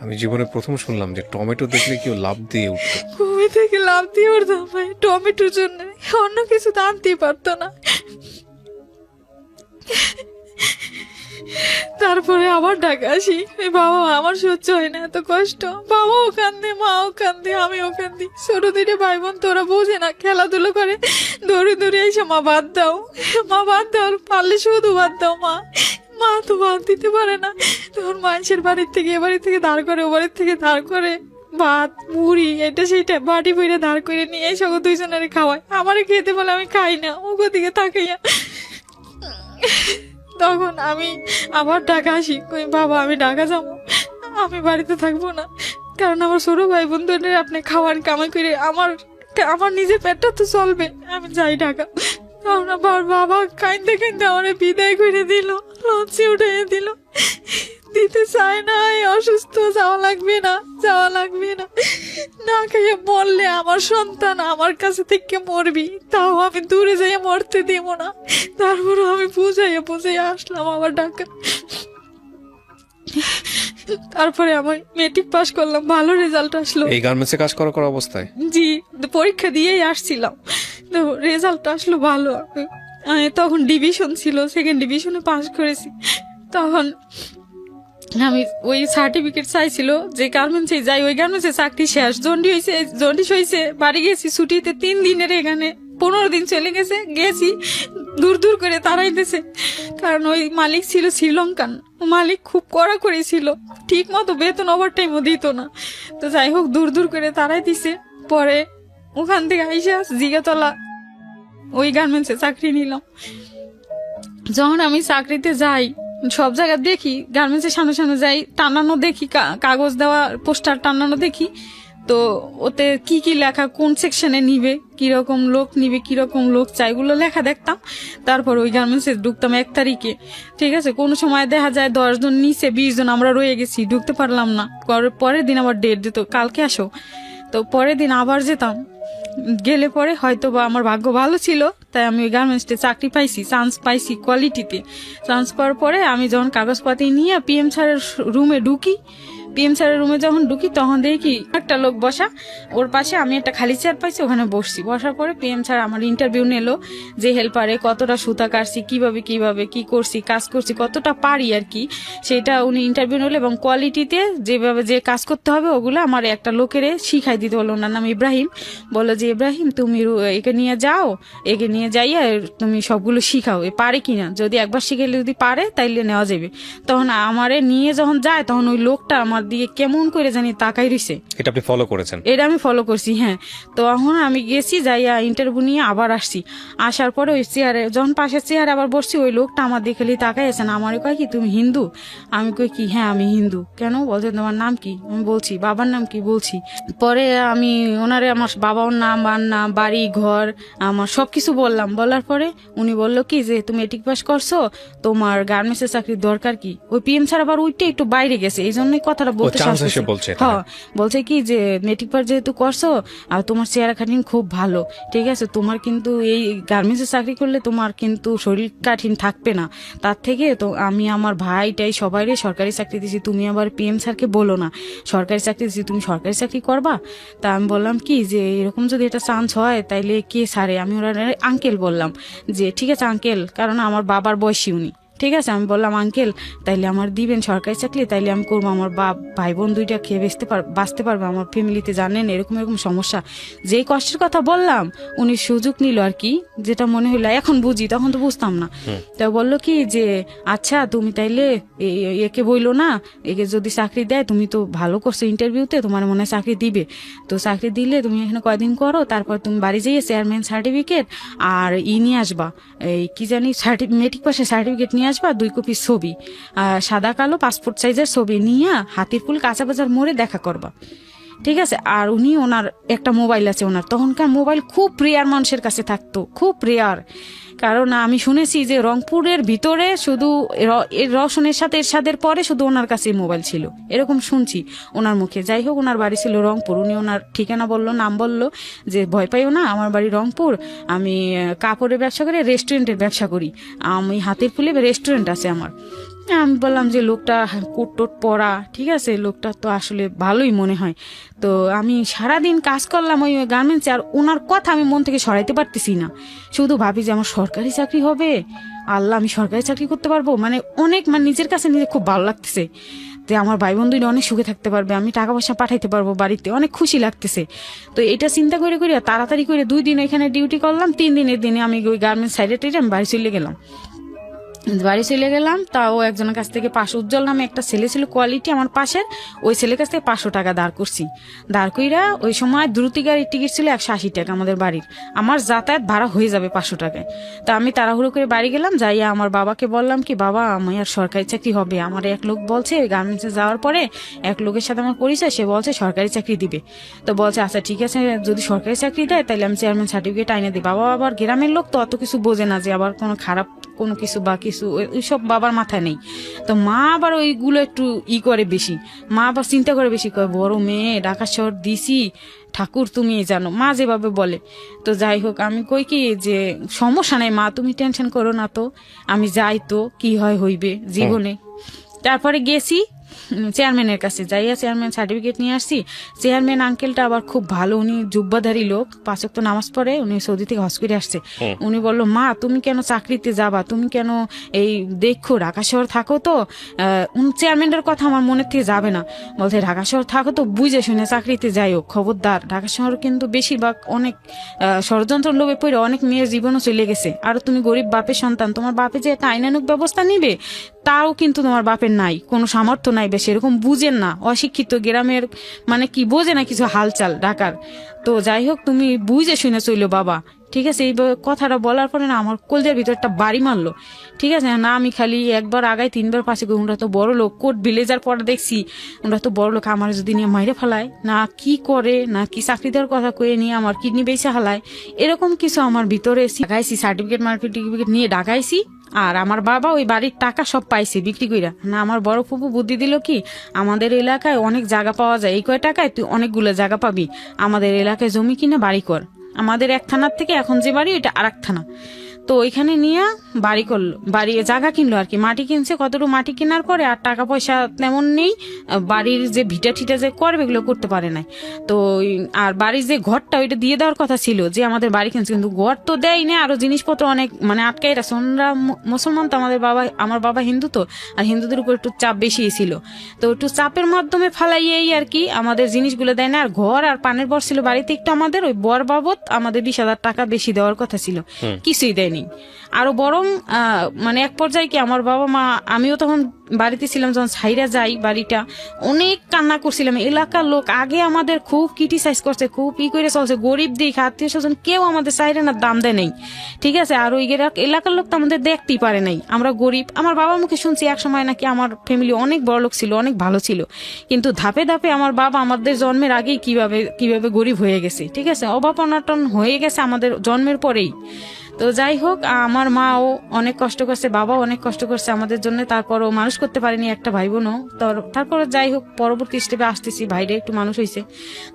আমি জীবনে প্রথম শুনলাম যে টমেটো দেখলে কেউ লাভ দিয়ে উঠতো। ঘুমি থেকে লাভ দিয়ে উঠতাম ভাই টমেটোর জন্য, অন্য কিছু তো আনতেই পারতো না। তারপরে আবার ঢাকা আসি, বাবা আমার সহ্য হয় না এত কষ্ট, বাবাও কান্দে, মাও কান্দে, আমিও কান্দি, ছোট 2 ভাই বোন তোরা বোঝে না, খেলাধুলো করে, দৌড়ে দৌড়ে এসে মা ভাত দাও, মা ভাত দাও, পারলে শুধু ভাত দাও মা, মা তো ভাত দিতে পারে না, তখন মানুষের বাড়ির থেকে এ বাড়ির থেকে ধার করে ও বাড়ির থেকে ধার করে ভাত মুড়ি এটা সেটা বাটি বইরে ধার করে নিয়ে এসে 2 জনের খাওয়ায়, আমারে খেতে বলে আমি খাই না, ওগো দিকে তাকাইয়া। তখন আমি আবার ঢাকা আসি, কই বাবা আমি ঢাকা যাবো, আমি বাড়িতে থাকবো না, কারণ আমার ছোট ভাই বোনদের আপনি খাওয়ান কামাই করে আমার আমার নিজের পেটটা তো চলবে, আমি যাই ঢাকা। তখন আবার বাবা কাইন্দে কাইন্দে আমার বিদায় করে দিল, লঞ্চে উঠে দিল, দিতে চায় না, এই অসুস্থ, যাওয়া লাগবে না, যাওয়া লাগবে না, না খাইয়ে মরলে আমার সন্তান আমার কাছে থেকে মরবি, তাও আমি দূরে যাইয়ে মরতে দিব না। তারপর আমি বুঝাইয়া আসলাম আবার ঢাকা। তারপরে আমার মেট্রিক পাস করলাম, ভালো রেজাল্ট আসলো। এই গার্মেন্টসে কাজ করা অবস্থায়? জি, পরীক্ষা দিয়েই আসছিলাম, তো রেজাল্ট আসলো ভালো। তখন ডিভিশন ছিল, 2nd ডিভিশনে পাস করেছি। তখন আমি ওই সার্টিফিকেট চাইছিল যে গার্মেন্টসে যাই, ওই গার্মেন্টসে চাকরি শেষ, জন্ডিস হয়েছে, বাড়ি গেছি ছুটিতে 3 দিনের, এখানে 15 দিন চলে গেছি দূর দূর করে তাড়াইতেছে, কারণ ওই মালিক ছিল শ্রীলঙ্কান, মালিক খুব কড়া করেছিল, ঠিক মতো বেতন ওভারটাইমও দিত না, তো যাই হোক দূর দূর করে তাড়াই দিছে। পরে ওখান থেকে আইসা জিগাতলা ওই গার্মেন্টসে চাকরি নিলাম। যখন আমি চাকরিতে যাই, সব জায়গায় দেখি গার্মেন্টসের সামনে সামনে যাই, টানানো দেখি, কাগজ দেওয়া পোস্টার টানানো দেখি, তো ওতে কি কি লেখা, কোন সেকশনে নিবে, কিরকম লোক নিবে, কিরকম লোক চাই, এগুলো লেখা দেখতাম। তারপর ওই গার্মেন্টসে ঢুকতাম 1 তারিখে, ঠিক আছে, কোনো সময় দেখা যায় 10 জন নিচে 20 জন আমরা রয়ে গেছি, ঢুকতে পারলাম না, পরের দিন আবার ডেট দিত, কালকে আসো, তো পরের দিন আবার যেতাম, গেলে পরে হয়তো বা আমার ভাগ্য ভালো ছিল, তাই আমি ওই গার্মেন্টসে চাকরি পাইছি, চান্স পাইছি কোয়ালিটিতে। চান্স পাওয়ার পরে আমি যখন কাগজপাতি নিয়ে PM স্যারের রুমে ঢুকি, PM স্যারের রুমে যখন ঢুকি তখন দেখি একটা লোক বসা, ওর পাশে আমি একটা খালি চেয়ার পাইছি, ওখানে বসছি। বসার পরে PM স্যার আমার ইন্টারভিউ নিলো, যে হেল্পারে কতটা সুতা কাটছি, কিভাবে কি করছি, কাজ করছি, কতটা পারি আর কি, সেটা উনি ইন্টারভিউ নিলো, এবং কোয়ালিটিতে যেভাবে যে কাজ করতে হবে ওগুলো আমার একটা লোকেরে শিখাই দিতে হলো। ওনার নাম ইব্রাহিম। বললো যে ইব্রাহিম তুমি একে নিয়ে যাও, একে নিয়ে যাইয়া তুমি সবগুলো শিখাও, এ পারে কিনা, যদি একবার শিখাইলে যদি পারে তাইলে নেওয়া যাবে। তখন আমারে নিয়ে যখন যায়, তখন ওই লোকটা আমার দিকে কেমন করে জানি তাকাই রইছে। এটা আপনি ফলো করেছেন? এটা আমি ফলো করছি, হ্যাঁ। তো এখন আমি গেছি, যাইয়া ইন্টারভিউ নিয়ে আবার আসছি। আসার পরে ওই চেয়ারে যখন পাশের চেয়ারে আবার বসছি, ওই লোকটা আমার দিকে তাকাই আছে না, আমারে কয় কি তুমি হিন্দু? আমি কই কি হ্যাঁ আমি হিন্দু। কেন? বলছে তোমার নাম কি? আমি বলছি বাবার নাম কি বলছি। পরে আমি ওনারে আমার বাবার নাম, বাড়ি ঘর, আমার সবকিছু বললাম। বলার পরে উনি বললো কি যে তুমি মেট্রিক পাস করছো, তোমার গার্মেন্টসের চাকরির দরকার কি? ওই PM স্যার আবার উইটে একটু বাইরে গেছে, এই জন্যই কথাটা বলতে হ্যাঁ, বলছে কি যে মেট্রিক পাস যেহেতু করছো আর তোমার চেহারা কাঠিন খুব ভালো, ঠিক আছে, তোমার কিন্তু এই গার্মেন্টসের চাকরি করলে তোমার কিন্তু শরীর কাঠিন থাকবে না, তার থেকে তো আমি আমার ভাইটাই সবাই সরকারি চাকরি দিয়েছি, তুমি আবার PM স্যারকে বলো না সরকারি চাকরি দিয়েছি, তুমি সরকারি চাকরি করবা। তা আমি বললাম কি যে এরকম যদি এটা চান্স হয় তাইলে কে সারে, আমি ওরা আঙ্কেল বললাম যে ঠিক আছে আঙ্কেল, কারণ আমার বাবার বয়সী উনি, ঠিক আছে, আমি বললাম আঙ্কেল তাইলে আমার দিবেন সরকারি চাকরি, তাইলে আমি করবো, আমার ভাই বোন দুইটা খেয়ে বাঁচতে পারবে, আমার ফ্যামিলিতে জানেন এরকম এরকম সমস্যা। যেই কষ্টের কথা বললাম উনি সুযোগ নিল আর কি, যেটা মনে হইলো এখন বুঝি, তখন তো বুঝতাম না। তো বললো কি যে আচ্ছা তুমি তাইলে একে বইলো না, একে যদি চাকরি দেয়, তুমি তো ভালো করছো ইন্টারভিউতে, তোমার মনে হয় চাকরি দিবে, তো চাকরি দিলে তুমি এখানে কয়দিন করো, তারপর তুমি বাড়ি যেয়ে চেয়ারম্যান সার্টিফিকেট আর নিয়ে আসবা, এই কি জানি মেট্রিক পাশের সার্টিফিকেট নিয়ে আসবা, 2 কপি ছবি, সাদা কালো পাসপোর্ট সাইজের ছবি নিয়ে হাতিরপুল কাঁচা বাজার মোড়ে দেখা করবা। ঠিক আছে, আর উনি ওনার একটা মোবাইল আছে, ওনার তখনকার মোবাইল খুব রেয়ার মানুষের কাছে থাকতো, খুব রেয়ার। কারণ আমি শুনেছি যে রংপুরের ভিতরে শুধু রওশনের সাথে এরশাদের পরে শুধু ওনার কাছে মোবাইল ছিল, এরকম শুনছি ওনার মুখে। যাই হোক, ওনার বাড়ি ছিল রংপুর, উনি ওনার ঠিকানা বললো, নাম বললো যে ভয় পাইও না, আমার বাড়ি রংপুর, আমি কাপড়ের ব্যবসা করি, রেস্টুরেন্টের ব্যবসা করি, আমি হাতের ফুলে রেস্টুরেন্ট আছে আমার। আমি বললাম যে লোকটা কোট টোট পরা, ঠিক আছে, লোকটা তো আসলে ভালোই মনে হয়। তো আমি সারাদিন কাজ করলাম ওই গার্মেন্টসে, আর ওনার কথা আমি মন থেকে সরাইতে পারতেছি না, শুধু ভাবি যে আমার সরকারি চাকরি হবে, আল্লাহ আমি সরকারি চাকরি করতে পারবো, মানে অনেক, মানে নিজের কাছে নিজে খুব ভালো লাগতেছে যে আমার ভাই বোন দুইটা অনেক সুখে থাকতে পারবে, আমি টাকা পয়সা পাঠাইতে পারবো বাড়িতে, অনেক খুশি লাগতেছে। তো এটা চিন্তা করে তাড়াতাড়ি করে 2 দিন এখানে ডিউটি করলাম, 3 দিনের দিনে আমি ওই গার্মেন্টস সাইডে আমি বাড়ি চলে গেলাম। তাও একজনের কাছ থেকে 500, উজ্জ্বল নামে একটা ছেলে ছিল কোয়ালিটি আমার পাশের, ওই ছেলের কাছ থেকে 500 টাকা ধার করছি। ধার কইরা ওই সময় দ্রুতি গাড়ির টিকিট ছিল 180 টাকা আমাদের বাড়ির, আমার যাতায়াত ভাড়া হয়ে যাবে 500 টাকায়। তো আমি তাড়াহুড়ো করে বাড়ি গেলাম, যাইয়া আমার বাবাকে বললাম কি বাবা আমার আর সরকারি চাকরি হবে, আমার এক লোক বলছে গার্মেন্টসে যাওয়ার পরে এক লোকের সাথে আমার পরিচয়, সে বলছে সরকারি চাকরি দিবে। তো বলছে আচ্ছা ঠিক আছে, যদি সরকারি চাকরি দেয় তাহলে আমি চেয়ারম্যান সার্টিফিকেট আইনে দিই। বাবা আবার গ্রামের লোক তো অত কিছু বোঝে না যে আবার কোনো খারাপ কোনো কিছু বা কিছু, ওইসব বাবার মাথায় নেই। তো মা আবার ওইগুলো একটু করে বেশি, মা আবার চিন্তা করে বেশি, কয় বড় মেয়ে ঢাকা শহর দিছি, ঠাকুর তুমি জানো, মা যেভাবে বলে। তো যাই হোক, আমি কই কি যে সমস্যা নাই মা, তুমি টেনশন করো না, তো আমি যাই, তো কি হয় হইবে জীবনে। তারপরে গেছি চেয়ারম্যানের কাছে, যাইয়া চেয়ারম্যান সার্টিফিকেট নিয়ে আসছি। চেয়ারম্যান আঙ্কেলটা আবার খুব ভালো, উনি জুব্বাধারী লোক, 5 ওয়াক্ত নামাজ পড়ে, উনি সৌদি থেকে হজ করে আসছে। উনি বললো মা তুমি কেন চাকরিতে যাবা, তুমি কেন এই দেখো ঢাকা শহর থাকো, তো চেয়ারম্যানের কথা আমার মনের থেকে যাবে না, বলছে ঢাকা শহর থাকো তো বুঝে শুনে চাকরিতে যাইও, খবরদার, ঢাকা শহর কিন্তু বেশিরভাগ অনেক ষড়যন্ত্র লোভে পড়ে অনেক মেয়ের জীবনও চলে গেছে, আর তুমি গরিব বাপের সন্তান, তোমার বাপে যে একটা আইনানুক ব্যবস্থা নিবে তাও কিন্তু তোমার বাপের নাই, কোনো সামর্থ্য নাই, বেশি এরকম বুঝেন না, অশিক্ষিত গ্রামের, মানে কি বোঝে না কিছু হালচাল ঢাকার। তো যাই হোক, তুমি বুঝে শুনে চইলো বাবা, ঠিক আছে। এই কথাটা বলার পরে না আমার কলজের ভিতর একটা বাড়ি মারলো, ঠিক আছে না, আমি খালি একবার আগায় 3বার পাশে, ওরা তো বড় লোক, কোট ভিলেজার পরে দেখছি ওরা তো বড় লোক, আমার যদি নিয়ে মাইরে ফেলায় না, কি করে না কি চাকরি দেওয়ার কথা কয়ে নিয়ে আমার কিডনি বেঁচে হালায়, এরকম কিছু আমার ভিতরে ঢাকাইছি, সার্টিফিকেট নিয়ে ঢাকাইছি। আর আমার বাবা ওই বাড়ির টাকা সব পাইছে বিক্রি কইরা না। আমার বড় ফুপু বুদ্ধি দিল কি, আমাদের এলাকায় অনেক জায়গা পাওয়া যায়, এই কয় টাকায় তুই অনেকগুলো জায়গা পাবি, আমাদের এলাকায় জমি কিনে বাড়ি কর। আমাদের এক থানার থেকে এখন যে বাড়ি ওইটা আর এক থানা, তো ওইখানে নিয়ে বাড়ি করলো, বাড়ি জায়গা কিনলো আর কি, মাটি কিনছে, কতটুকু মাটি কেনার পরে আর টাকা পয়সা তেমন নেই, বাড়ির যে ভিটা ঠিটা যে করবে এগুলো করতে পারে নাই। তো আর বাড়ির যে ঘরটা ওইটা দিয়ে দেওয়ার কথা ছিল, যে আমাদের বাড়ি কিনছে, কিন্তু ঘর তো দেয় না, আরো জিনিসপত্র অনেক মানে আটকাই রাখছে। ওনারা মুসলমান তো, আমার বাবা হিন্দু তো, আর হিন্দুদের উপর একটু চাপ বেশি ছিল, তো একটু চাপের মাধ্যমে ফালাইয়েই আর কি আমাদের জিনিসগুলো দেয় না। আর ঘর আর পানের বর ছিল বাড়িতে একটু, আমাদের ওই বর বাবদ আমাদের 20,000 টাকা বেশি দেওয়ার কথা ছিল, কিছুই দেয়নি। আরো বরং মানে এক পর্যায়ে কি আমার বাবা মা, আমিও তখন বাড়িতে ছিলাম, যখন ছাইরা যাই বাড়িটা, অনেক কান্না করছিলাম। এলাকার লোক আগে আমাদের খুব ক্রিটিসাইজ করছে, খুব করে চলছে, গরিব দিক আত্মীয় স্বজন কেউ আমাদের চাইরে না, দাম দেয় নাই, ঠিক আছে। আর ওই এলাকার লোক তো আমাদের দেখতেই পারে নাই, আমরা গরিব। আমার বাবার মুখে শুনছি এক সময় নাকি আমার ফ্যামিলি অনেক বড় লোক ছিল, অনেক ভালো ছিল, কিন্তু ধাপে ধাপে আমার বাবা আমাদের জন্মের আগেই কিভাবে গরিব হয়ে গেছে, ঠিক আছে, অভাব অনটন হয়ে গেছে আমাদের জন্মের পরেই। তো যাই হোক, আমার মাও অনেক কষ্ট করছে, বাবাও অনেক কষ্ট করছে আমাদের জন্য, তারপরও মানুষ করতে পারেনি একটা ভাই বোনও। তারপর যাই হোক, পরবর্তী স্টেপে আসতেছি, ভাইরে একটু মানুষ হয়েছে।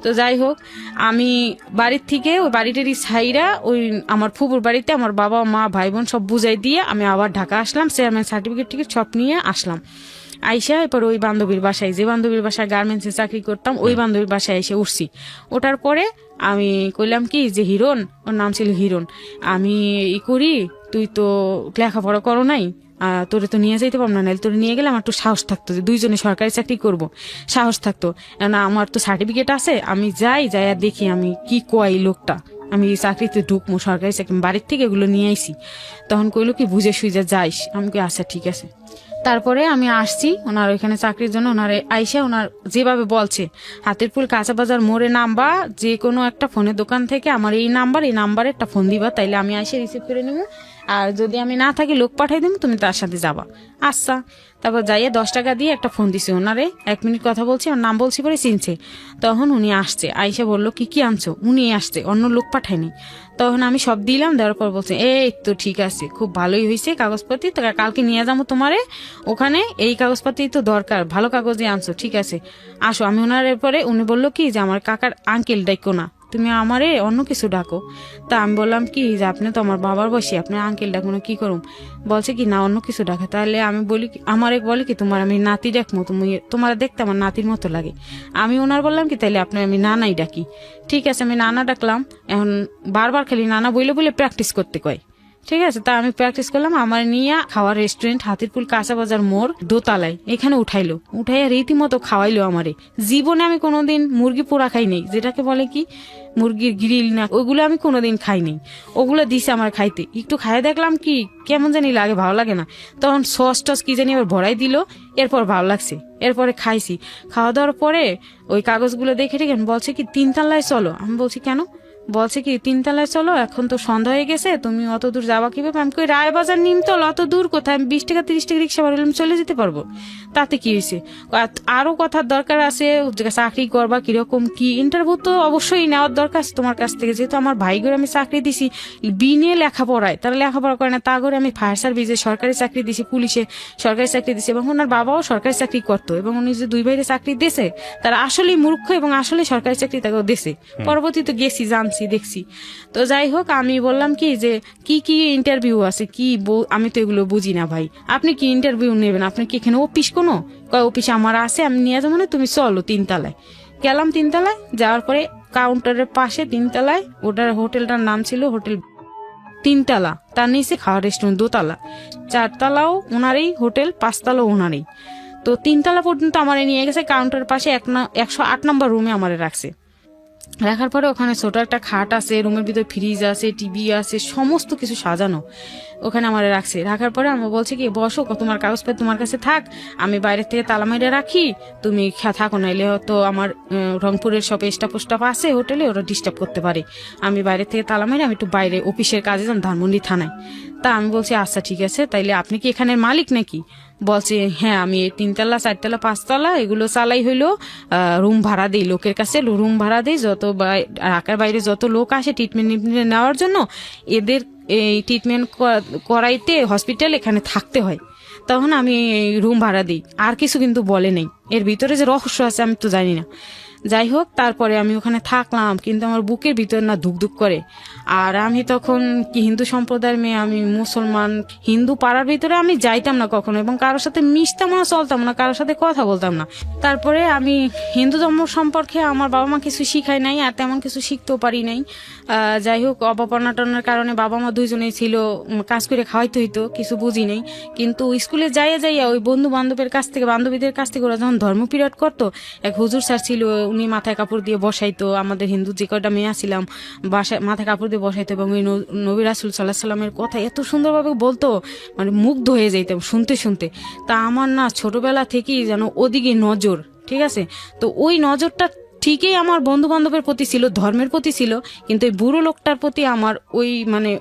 তো যাই হোক, আমি বাড়ির থেকে ওই বাড়িটারই ছাইরা ওই আমার ফুপুর বাড়িতে আমার বাবা মা ভাই বোন সব বুঝাই দিয়ে আমি আবার ঢাকা আসলাম, চেয়ারম্যান সার্টিফিকেট টিকিট সব নিয়ে আসলাম। আইসা এরপর ওই বান্ধবীর বাসায়, যে বান্ধবীর বাসায় গার্মেন্টসে চাকরি করতাম, ওই বান্ধবীর বাসায় এসে উঠছি। ওঠার পরে আমি কইলাম কি যে হিরণ, ওর নাম ছিল হিরণ, আমি করি, তুই তো লেখাপড়া করো নাই, তোরে তো নিয়ে যাইতে পারবো না, নাহলে তোরে নিয়ে গেলে আমার একটু সাহস থাকতো যে দুইজনে সরকারি চাকরি করব, সাহস থাকতো। না আমার তো সার্টিফিকেট আছে, আমি যাই আর দেখি আমি কি কয় লোকটা, আমি চাকরিতে ঢুকবো, সরকারি চাকরি বাড়ির থেকে এগুলো নিয়ে আইসি। তখন কইলো কি বুঝে সুইজা যাইস, আমি কই আচ্ছা ঠিক আছে। তারপরে আমি আসছি ওনার ওইখানে চাকরির জন্য। ওনার আইসা ওনার যেভাবে বলছে, হাতের পুল কাঁচা বাজার মোড়ে নামবা, যে কোনো একটা ফোনের দোকান থেকে আমার এই নাম্বারে একটা ফোন দিবা, তাইলে আমি আইসে রিসিভ করে নেবো, আর যদি আমি না থাকি লোক পাঠাই দেবো, তুমি তার সাথে যাবা। আচ্ছা। তারপর যাইয়ে 10 টাকা দিয়ে একটা ফোন দিছে ওনারে, 1 মিনিট কথা বলছি, আমার নাম বলছি পরে চিনছে। তখন উনি আসছে, আইসা বললো কি কি আনছো, উনি আসছে, অন্য লোক পাঠায়নি। তখন আমি সব দিলাম, দেওয়ার পর বলছে এই তো ঠিক আছে, খুব ভালোই হয়েছে কাগজপাতি, তো কালকে নিয়ে যাবো তোমারে ওখানে, এই কাগজপাতি তো দরকার, ভালো কাগজই আনছো, ঠিক আছে আসো। আমি ওনার পরে উনি বললো কি যে আমার কাকার আঙ্কেল ডাইকো না, তুমি আমারে অন্য কিছু ডাকো। তা আমি বললাম কি যে আপনি তো আমার বাবার বয়সী, আপনার আঙ্কেল ডাকবো না কি করুম? বলছে কি না অন্য কিছু ডাকা। তাহলে আমি বলি আমার এক বলে কি তোমার আমি নাতি ডাকবো, তুমি তোমার দেখতে আমার নাতির মতো লাগে। আমি ওনার বললাম কি তাইলে আপনি আমি নানাই ডাকি। ঠিক আছে আমি নানা ডাকলাম। এখন বারবার খালি নানা বলে বলে প্র্যাকটিস করতে কয়। ঠিক আছে, তা আমি প্র্যাকটিস করলাম। আমার নিয়ে খাওয়ার রেস্টুরেন্ট হাতিরপুল কাঁচা বাজার মোড় দোতলায়, এখানে উঠাইলো, উঠাইয়া রীতিমতো খাওয়াইলো আমারে। জীবনে আমি কোনোদিন মুরগি পোড়া খাই নেই, যেটাকে বলে কি মুরগির গ্রিল না, ওগুলো আমি কোনোদিন খাই নেই। ওগুলো দিছে আমার খাইতে, একটু খাই দেখলাম কি কেমন জানি লাগে, ভালো লাগে না। তখন সস টস কি জানি আবার ভরাই দিল, এরপর ভালো লাগছে, এরপরে খাইছি। খাওয়া দাওয়ার পরে ওই কাগজগুলো দেখে রেখেন, বলছে কি 3 তলায় চলো। আমি বলছি কেন? বলছে কি 3 তলায় চলো, এখন তো সন্ধ্যা হয়ে গেছে, তুমি অত দূর যাবা কিভাবে? আমি কই রায়বাজার নিমতল, অত দূর কোথায়, আমি 20 টাকা 30 টাকা রিক্সা ভাড়া চলে যেতে পারবো, তাতে কি হয়েছে? আরো কথার দরকার আছে, চাকরি করবা কিরকম কি, ইন্টারভিউ তো অবশ্যই নেওয়ার দরকার আছে তোমার কাছ থেকে, যেহেতু আমার ভাই করে আমি চাকরি দিছি বিনে লেখাপড়ায়, তারা লেখাপড়া করে না, তা করে আমি ফায়ার সার্ভিসে সরকারি চাকরি দিছি, পুলিশে সরকারি চাকরি দিছি, এবং ওনার বাবাও সরকারি চাকরি করতো, এবং উনি যে 2 ভাইরে চাকরি দিয়েছে তারা আসলেই মূর্খ, এবং আসলে সরকারি চাকরি তাকেও দিয়েছে। পরবর্তীতে গেছি জানছি দেখছি। তো যাই হোক, আমি বললাম কি যে কি কি ইন্টারভিউ আছে কি, আমি তো এগুলো বুঝি না ভাই, আপনি কি ইন্টারভিউ নেবেন? আপনি কি এখানে অফিস কোনো? কয় অফিস আমার আছে, আমি নিয়ে যাবো না, তুমি চলো 3 তলায়। গেলাম 3 তলায়, যাওয়ার পরে কাউন্টারের পাশে 3 তলায়, ওটার হোটেলটার নাম ছিল হোটেল 3 তলা, তার নিচে খাওয়ার রেস্টুরেন্ট 2 তলা, 4 তলাও ওনারই হোটেল, 5 তলাও ওনারই। তো 3 তলা পর্যন্ত আমারে নিয়ে গেছে, কাউন্টারের পাশে 108 নম্বর রুমে আমারে রাখছে। রাখার পরে ওখানে ছোট একটা খাট আছে, রুমের ভিতরে ফ্রিজ আছে, টিভি আছে, সমস্ত কিছু সাজানো, ওখানে আমার রাখছে। রাখার পরে আমি বলছি কি বসো, তোমার কাগজপত্র তোমার কাছে থাক, আমি বাইরের থেকে তালা মাইরে রাখি, তুমি থাকো, নাইলে হয়তো আমার রংপুরের সব স্টাফ আছে হোটেলে, ওরা ডিস্টার্ব করতে পারে, আমি বাইরে থেকে তালা মাইরে আমি একটু বাইরে অফিসের কাজে যান ধানমন্ডি থানায়। তা আমি বলছি আচ্ছা ঠিক আছে, তাইলে আপনি কি এখানের মালিক নাকি? বলছে হ্যাঁ, আমি এই 3 তলা 4 তলা 5 তলা এগুলো চালাই হইলো রুম ভাড়া দিই লোকের কাছে, রুম ভাড়া দিই, যত ঢাকার বাইরে যত লোক আসে ট্রিটমেন্ট নেওয়ার জন্য, এদের এই ট্রিটমেন্ট করাইতে হসপিটাল এখানে থাকতে হয়, তখন আমি রুম ভাড়া দিই। আর কিছু কিন্তু বলে নেই, এর ভিতরে যে রহস্য আছে আমি তো জানি না। যাই হোক, তারপরে আমি ওখানে থাকলাম, কিন্তু আমার বুকের ভিতর না ধুকধুক করে। আর আমি তখন কি হিন্দু সম্প্রদায়ের মেয়ে, আমি মুসলমান, হিন্দু পাড়ার ভিতরে আমি যাইতাম না কখনো, এবং কারোর সাথে মিশতাম না, চলতাম না, কারোর সাথে কথা বলতাম না। তারপরে আমি হিন্দু ধর্ম সম্পর্কে আমার বাবা মা কিছু শিখাই নাই, আর তেমন কিছু শিখতেও পারি নাই। যাই হোক, অভাব অনাটনের কারণে বাবা মা দুইজনেই ছিল, কাজ করে খাওয়াইতে হইতো, কিছু বুঝি নেই। কিন্তু স্কুলে যাইয়া ওই বন্ধু বান্ধবের কাছ থেকে, বান্ধবীদের কাছ থেকে ওরা যখন ধর্ম পিরিয়ড করতো, এক হুজুর স্যার ছিল, উনি মাথায় কাপড় দিয়ে বসাইতো, আমাদের হিন্দু যে কয়টা মেয়ে ছিলাম বাসায় মাথায় কাপড় দিয়ে বসাইতো, এবং ওই নবী রাসূল সাল্লাল্লাহু আলাইহি সাল্লামের কথা এত সুন্দরভাবে বলতো, মানে মুগ্ধ হয়ে যাইতাম শুনতে শুনতে। তা আমার না ছোটবেলা থেকেই যেন ওদিকে নজর, ঠিক আছে? তো ওই নজরটা ঠিকই আমার বন্ধু বান্ধবের প্রতি ছিল, ধর্মের প্রতি ছিল, কিন্তু ওই বুড়ো লোকটার প্রতি আমার ওই মানে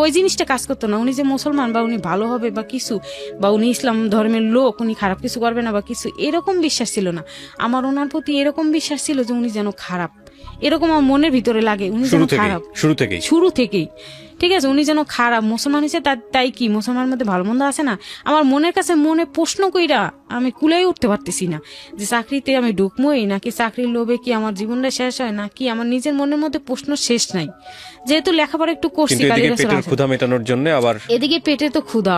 ওই জিনিসটা কাজ করতো না। উনি যে মুসলমান, বা উনি ভালো হবে বা কিছু, বা উনি ইসলাম ধর্মের লোক, উনি খারাপ কিছু করবে না বা কিছু, এরকম বিশ্বাস ছিল না আমার। ওনার প্রতি এরকম বিশ্বাস ছিল যে উনি যেন খারাপ, এরকম আমার মনের ভিতরে লাগে, উনি যেন খারাপ শুরু থেকেই। ঠিক আছে, উনি যেন খারাপ, মুসলমান হিসেবে তাই কি মুসলমানের মধ্যে ভালো মন্দ আছে না? আমার মনের কাছে মনে প্রশ্ন কইরা আমি কুলাই উঠতে পারতেছি না, যে চাকরিতে আমি ঢুকমই নাকি চাকরির লোভে কি আমার জীবনটা শেষ হয়, নাকি আমার নিজের মনের মধ্যে প্রশ্ন শেষ নাই। যেহেতু লেখাপড়া একটু করছি, ক্ষুধা মেটানোর জন্য, আবার এদিকে পেটে তো ক্ষুধা,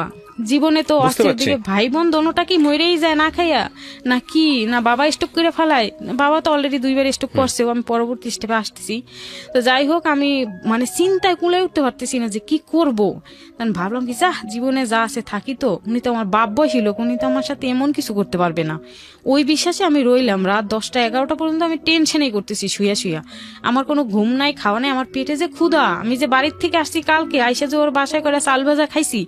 জীবনে তো বুঝতে অস্ত্রের পারছি। দিকে ভাই বোন দোনোটা কি মরেই যায় না খাইয়া, না কি না বাবা স্টক করে ফেলায়, বাবা তো অলরেডি 2বার স্টক করছে, আমি পরবর্তী স্টেপে আসতেছি। তো যাই হোক, আমি মানে চিন্তায় কুলে উঠতে পারতেছি না যে কি করব। তখন ভাবলাম কি যা জীবনে যা আছে থাকি, তো উনি তো আমার বাপ বয়সী লোক, উনি তো আমার সাথে এমন কিছু করতে পারবে না। ওই বিশ্বাসে আমি রইলাম। রাত 10টা 11টা পর্যন্ত আমি টেনশনেই করতেছি শুয়া শুয়া। আমার কোনো ঘুম নাই, খাওয়া নাই, আমার পেটে যে ক্ষুধা। আমি যে বাড়ির থেকে আসছি কালকে, আইসা যে ওর বাসায় করে চাল ভাজা খাইছি,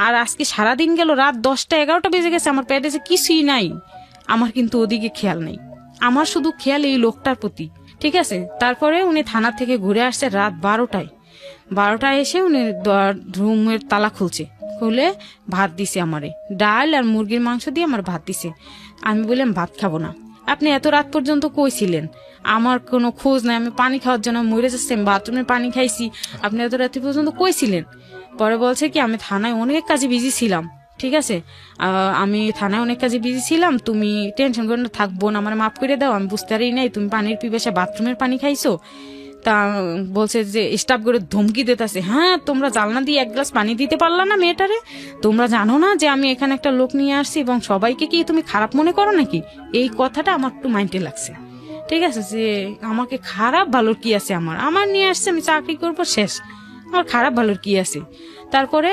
আর আজকে সারাদিন গেল, রাত 10টা 11টা বেজে গেছে, আমার পেটে যে কিছুই নাই। আমার কিন্তু ওদিকে খেয়াল নেই, আমার শুধু খেয়াল এই লোকটার প্রতি। ঠিক আছে, তারপরে উনি থানা থেকে ঘুরে আসছে রাত 12টায় এসে উনি রুমের তালা খুলে ভাত দিছে আমারে, ডাল আর মুরগির মাংস দিয়ে আমার ভাত দিছে। আমি বললাম ভাত খাবো না। আপনি এত রাত পর্যন্ত কইছিলেন, আমার কোনো খোঁজ নাই, আমি পানি খাওয়ার জন্য মরে যাচ্ছি, বাথরুমের পানি খাইছি, আপনি এত রাত্রি পর্যন্ত কইছিলেন। পরে বলছে কি আমি থানায় অনেক কাজে বিজি ছিলাম, ঠিক আছে, আমি থানায় অনেক কাজে বিজি ছিলাম, তুমি টেনশন করে না, থাকবো না, আমার মাফ করে দাও, আমি বুঝতে পারি নাই তুমি পানির পিপাসা বাথরুমের পানি খাইছো। তা বলছে যে স্টাফ করে ধমকি দিতেছে, হ্যাঁ তোমরা জানলা দিয়ে 1 গ্লাস পানি দিতে পারলা না মেয়েটারে, তোমরা জানো না যে আমি এখানে একটা লোক নিয়ে আসছি এবং সবাইকে কি তুমি খারাপ মনে করো নাকি। এই কথাটা আমার একটু মাইন্ডে লাগছে। ঠিক আছে, যে আমাকে খারাপ ভালোর কি আছে, আমার নিয়ে আসছে, আমি চাকরি করবো, শেষ, আমার খারাপ ভালোর কি আছে। তারপরে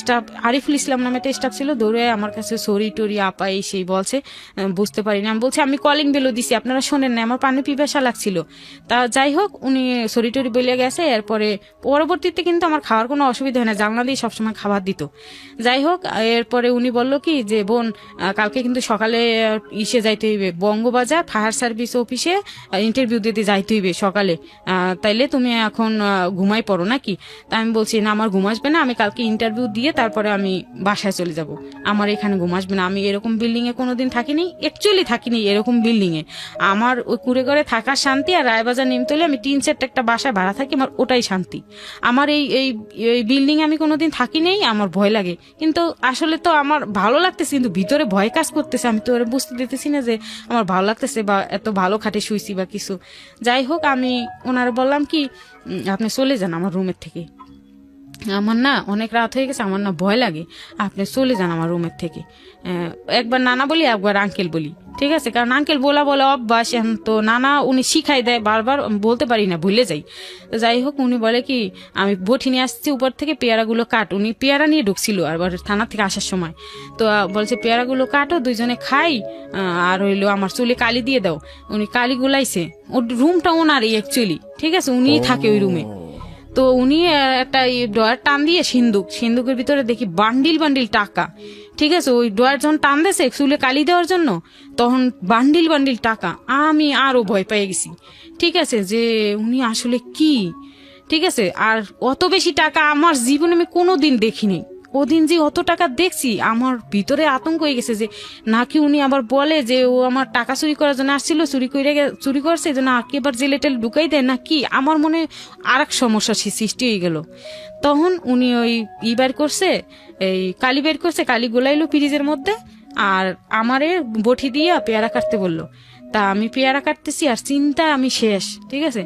স্টাফ আরিফুল ইসলাম নামে একটা স্টাফ ছিল, দৌড়ে আমার কাছে সরি টরি আপা এই সেই বলছে, বুঝতে পারিনি। আমি বলছি আমি কলিং বেলও দিছি, আপনারা শোনেন না, আমার পানি পিপাসা লাগছিল। তা যাই হোক, উনি সরি টরি বলে গেছে। এরপরে পরবর্তীতে কিন্তু আমার খাওয়ার কোনো অসুবিধা হয় না, জানলা দিয়ে সবসময় খাবার দিত। যাই হোক, এরপরে উনি বলল কি যে বোন কালকে কিন্তু সকালে ইসে যাইতে হইবে, বঙ্গবাজার ফায়ার সার্ভিস অফিসে ইন্টারভিউ দিতে যাইতে হইবে সকালে, তাইলে তুমি এখন ঘুমাই পড়ো নাকি। তা আমি বলছি না, আমার ঘুম আসবে না, আমি কালকে ইন্টারভিউ দিয়ে তারপরে আমি বাসায় চলে যাব, আমার এখানে ঘুম আসবে না। আমি এরকম বিল্ডিং এ কোনোদিন থাকিনি, অ্যাকচুয়ালি থাকিনি এরকম বিল্ডিং এ। আমার ওই কুড়ে ঘরে থাকার শান্তি, আর রায়বাজার নিমতলে আমি 3 সেট একটা বাসায় ভাড়া থাকি, আমার ওটাই শান্তি। আমার এই বিল্ডিং এ আমি কোনোদিন থাকি নেই, আমার ভয় লাগে। কিন্তু আসলে তো আমার ভালো লাগতেছে, কিন্তু ভিতরে ভয় কাজ করতেছে, আমি তো ওরা বুঝতে দিতেছি না যে আমার ভালো লাগতেছে বা এত ভালো খাটে শুইছি বা কিছু। যাই হোক, আমি ওনারা বললাম কি আপনি চলে যান আমার রুমের থেকে, আমার না অনেক রাত হয়ে গেছে, আমার না ভয় লাগে, আপনি চলে যান আমার রুমের থেকে। একবার নানা বলি, একবার আঙ্কেল বলি, ঠিক আছে, কারণ আঙ্কেল বলা অভ্যাস, এখন তো নানা উনি শিখাই দেয়, বারবার বলতে পারি না, ভুলে যাই। তো যাই হোক, উনি বলে কি আমি বটি নিয়ে আসছি উপর থেকে, পেয়ারাগুলো কাট। উনি পেয়ারা নিয়ে ঢুকছিল আর থানা থেকে আসার সময়, তো বলছে পেয়ারাগুলো কাটো, দুইজনে খাই, আর হইলো আমার চুলে কালি দিয়ে দাও। উনি কালি গুলাইছে, ওর রুমটা ওনারই অ্যাকচুয়ালি, ঠিক আছে, উনিই থাকে ওই রুমে। তো উনি একটা ড্রয়ার টান দিয়ে সিন্দুকের ভিতরে দেখি বান্ডিল টাকা, ঠিক আছে। ওই ড্রয়ার যখন টান দিয়েছে চুলে কালি দেওয়ার জন্য, তখন বান্ডিল টাকা। আমি আরো ভয় পেয়ে গেছি, ঠিক আছে, যে উনি আসলে কি, ঠিক আছে। আর অত বেশি টাকা আমার জীবনে আমি কোনোদিন দেখিনি। ওদিন যে অত টাকা দেখছি, আমার ভিতরে আতঙ্ক হয়ে গেছে যে নাকি উনি আবার বলে যে ও আমার টাকা চুরি করার জন্য আসছিল, চুরি করছে এই জন্য আগে এবার জেলে টেলে ঢুকাই দেয় নাকি। আমার মনে আর এক সমস্যা সৃষ্টি হয়ে গেল। তখন উনি ওই বের করছে, এই কালি বের করছে, কালি গোলাইলো ফ্রিজের মধ্যে, আর আমারে বটি দিয়ে পেয়ারা কাটতে বললো। তা আমি পেয়ারা কাটতেছি আর চিন্তা আমি শেষ, ঠিক আছে,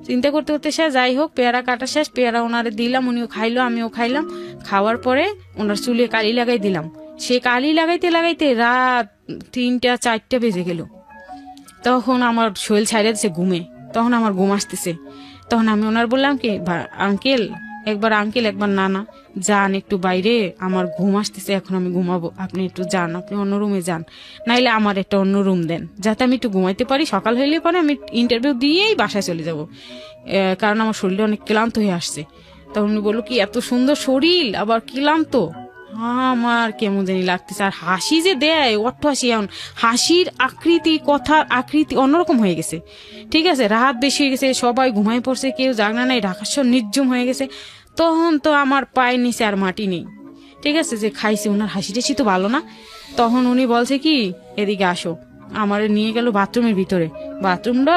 চিন্তা করতে করতে শেষ। যাই হোক, পেয়ারা কাটা শেষ, পেয়ারা ওনারে দিলাম, উনিও খাইলো, আমিও খাইলাম। খাওয়ার পরে ওনার চুলে কালি লাগাই দিলাম। সে কালি লাগাইতে লাগাইতে রাত 3টা 4টা বেজে গেল। তখন আমার শরীর ছাইড়ে দিচ্ছে ঘুমে, তখন আমার ঘুম আসতেছে। তখন আমি ওনার বললাম কি আঙ্কেল, একবার নানা যান একটু বাইরে, আমার ঘুম আসতেছে, এখন আমি ঘুমাবো, আপনি একটু যান, আপনি অন্য রুমে যান, নাইলে আমার একটা অন্য রুম দেন, যাতে আমি একটু ঘুমাইতে পারি, সকাল হইলে পরে আমি ইন্টারভিউ দিয়েই বাসায় চলে যাব, কারণ আমার শরীরটা অনেক ক্লান্ত হয়ে আসছে। তখন উনি বললো কি এত সুন্দর শরীর আবার ক্লান্ত, আমার কেমন জানি লাগতেছে। আর হাসি যে দেয় অট্টহাসি, এখন হাসির আকৃতি, কথার আকৃতি অন্যরকম হয়ে গেছে, ঠিক আছে। রাত বেশি হয়ে গেছে, সবাই ঘুমাই পড়ছে, কেউ জাগনা নাই, ঢাকা শহর নির্জম হয়ে গেছে। তখন তো আমার পায়ের নিচে আর মাটি নেই, ঠিক আছে, যে খাইছে। ওনার হাসি টাসি তো ভালো না। তখন উনি বলছে কি এদিকে আসো, আমার নিয়ে গেল বাথরুমের ভিতরে। বাথরুমটা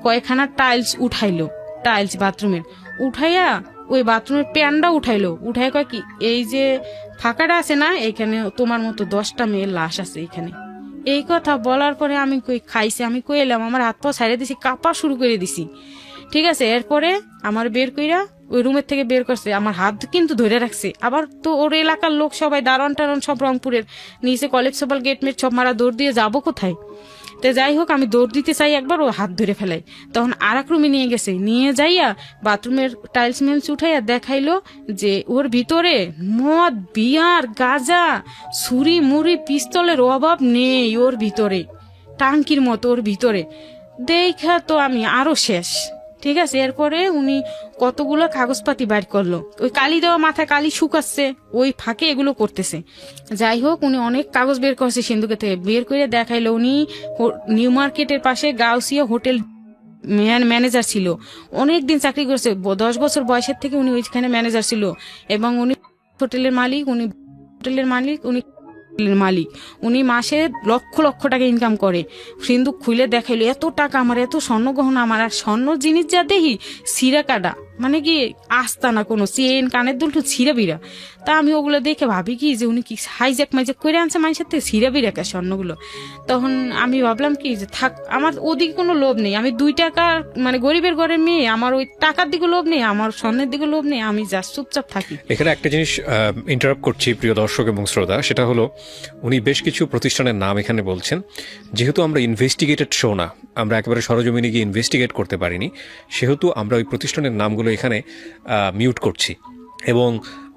কয়েকখানা টাইলস বাথরুমের উঠাইয়া, ওই বাথরুমের প্যানটা উঠাই কয় কি এই যে ফাঁকাটা আছে না, এখানে তোমার মতো 10টা মেয়ের লাশ আছে এখানে। এই কথা বলার পরে আমি কই খাইছি, আমি কই এলাম, আমার হাত পা ছাড়িয়ে দিছি, কাঁপা শুরু করে দিছি, ঠিক আছে। এরপরে আমার বের কইরা ওই রুমের থেকে বের করছে, আমার হাত কিন্তু ধরে রাখছে। আবার তো ওর এলাকার লোক সবাই দারোয়ান টারন সব রংপুরের, নিচে কলেপসেবল গেট মেট সব মারা, দৌড় দিয়ে যাবো কোথায়? তো যাই হোক, আমি দৌড় দিতে চাই একবার, ও হাত ধরে ফেলাই। তখন আর এক রুমে নিয়ে গেছে, নিয়ে যাইয়া বাথরুমের টাইলস মেলস উঠাইয়া দেখাইলো যে ওর ভিতরে মদ, বিয়ার, গাঁজা, ছুরি মুড়ি পিস্তলের অভাব নেই ওর ভিতরে, টাঙ্কির মতো ওর ভিতরে। দেখা তো আমি আরো শেষ। ঠিক আছে, এরপরে উনি কতগুলো কাগজপাতি বাইর করলো, ওই কালি দেওয়া মাথায় কালি শুকাচ্ছে, ওই ফাঁকে এগুলো করতেছে। যাই হোক, উনি অনেক কাগজ বের করছে সিন্ধুকে থেকে, বের করে দেখাইলো উনি নিউ মার্কেটের পাশে গাউসিয়া হোটেল ম্যানেজার ছিল, অনেক দিন চাকরি করেছে, 10 বছর বয়সের থেকে উনি ওইখানে ম্যানেজার ছিল। এবং উনি হোটেলের মালিক, উনি মাসে লক্ষ লক্ষ টাকা ইনকাম করে। সিন্ধুক খুলে দেখাইলো এত টাকা আমার, এত স্বর্ণ গহনা আমার, আর স্বর্ণ জিনিস যা দেখি সিরা কাটা, মানে কি আস্তা না, কোনো চেন কানের দুলটু ছিঁড়া বিরা। তা আমি ওগুলো দেখে ভাবি কি যে উনি কি হাইজ্যাক মাইজ্যাক করে আনছে মানুষের থেকে ছিঁড়া বিরা কে স্বর্ণগুলো। তখন আমি ভাবলাম কি যে থাক, আমার ওদিকে কোনো লোভ নেই, আমি 2 টাকা মানে গরিবের ঘরের মেয়ে, আমার ওই টাকার দিকে লোভ নেই, আমার স্বর্ণের দিকে লোভ নেই, আমি যা চুপচাপ থাকি। এখানে একটা জিনিস ইন্টারাপ্ট করছি প্রিয় দর্শক এবং শ্রোতা, সেটা হলো উনি বেশ কিছু প্রতিষ্ঠানের নাম এখানে বলছেন। যেহেতু আমরা ইনভেস্টিগেটেড শো না, আমরা একেবারে সরজমিনে গিয়ে ইনভেস্টিগেট করতে পারিনি, সেহেতু আমরা ওই প্রতিষ্ঠানের নামগুলো এখানে মিউট করছি। এবং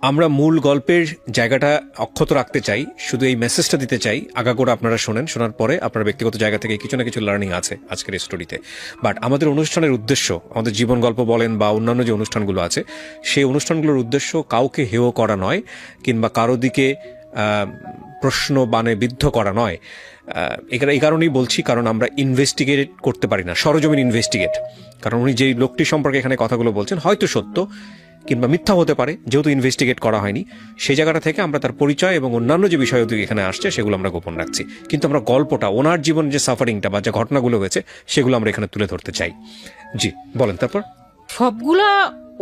আমরা মূল গল্পের জায়গাটা অক্ষত রাখতে চাই, শুধু এই মেসেজটা দিতে চাই, আগাগোড়া আপনারা শোনেন, শোনার পরে আপনার ব্যক্তিগত জায়গা থেকে কিছু না কিছু লার্নিং আছে আজকের এই স্টোরিতে। বাট আমাদের অনুষ্ঠানের উদ্দেশ্য, আমাদের জীবন গল্প বলেন বা অন্যান্য যে অনুষ্ঠানগুলো আছে, সেই অনুষ্ঠানগুলোর উদ্দেশ্য কাউকে হেয় করা নয়, কিংবা কারো দিকে প্রশ্ন বানে বিদ্ধ করা নয়। এই কারণেই বলছি, কারণ আমরা ইনভেস্টিগেট করতে পারি না, সরজমিন ইনভেস্টিগেট। কারণ উনি যেই লোকটি সম্পর্কে এখানে কথাগুলো বলছেন হয়তো সত্য কিংবা মিথ্যা হতে পারে, যেহেতু ইনভেস্টিগেট করা হয়নি, সেই জায়গাটা থেকে আমরা তার পরিচয় এবং অন্যান্য যে বিষয় এখানে আসছে সেগুলো আমরা গোপন রাখছি। কিন্তু আমরা গল্পটা, ওনার জীবনের যে সাফারিংটা বা যে ঘটনাগুলো হয়েছে সেগুলো আমরা এখানে তুলে ধরতে চাই। জি বলেন। তারপর সবগুলা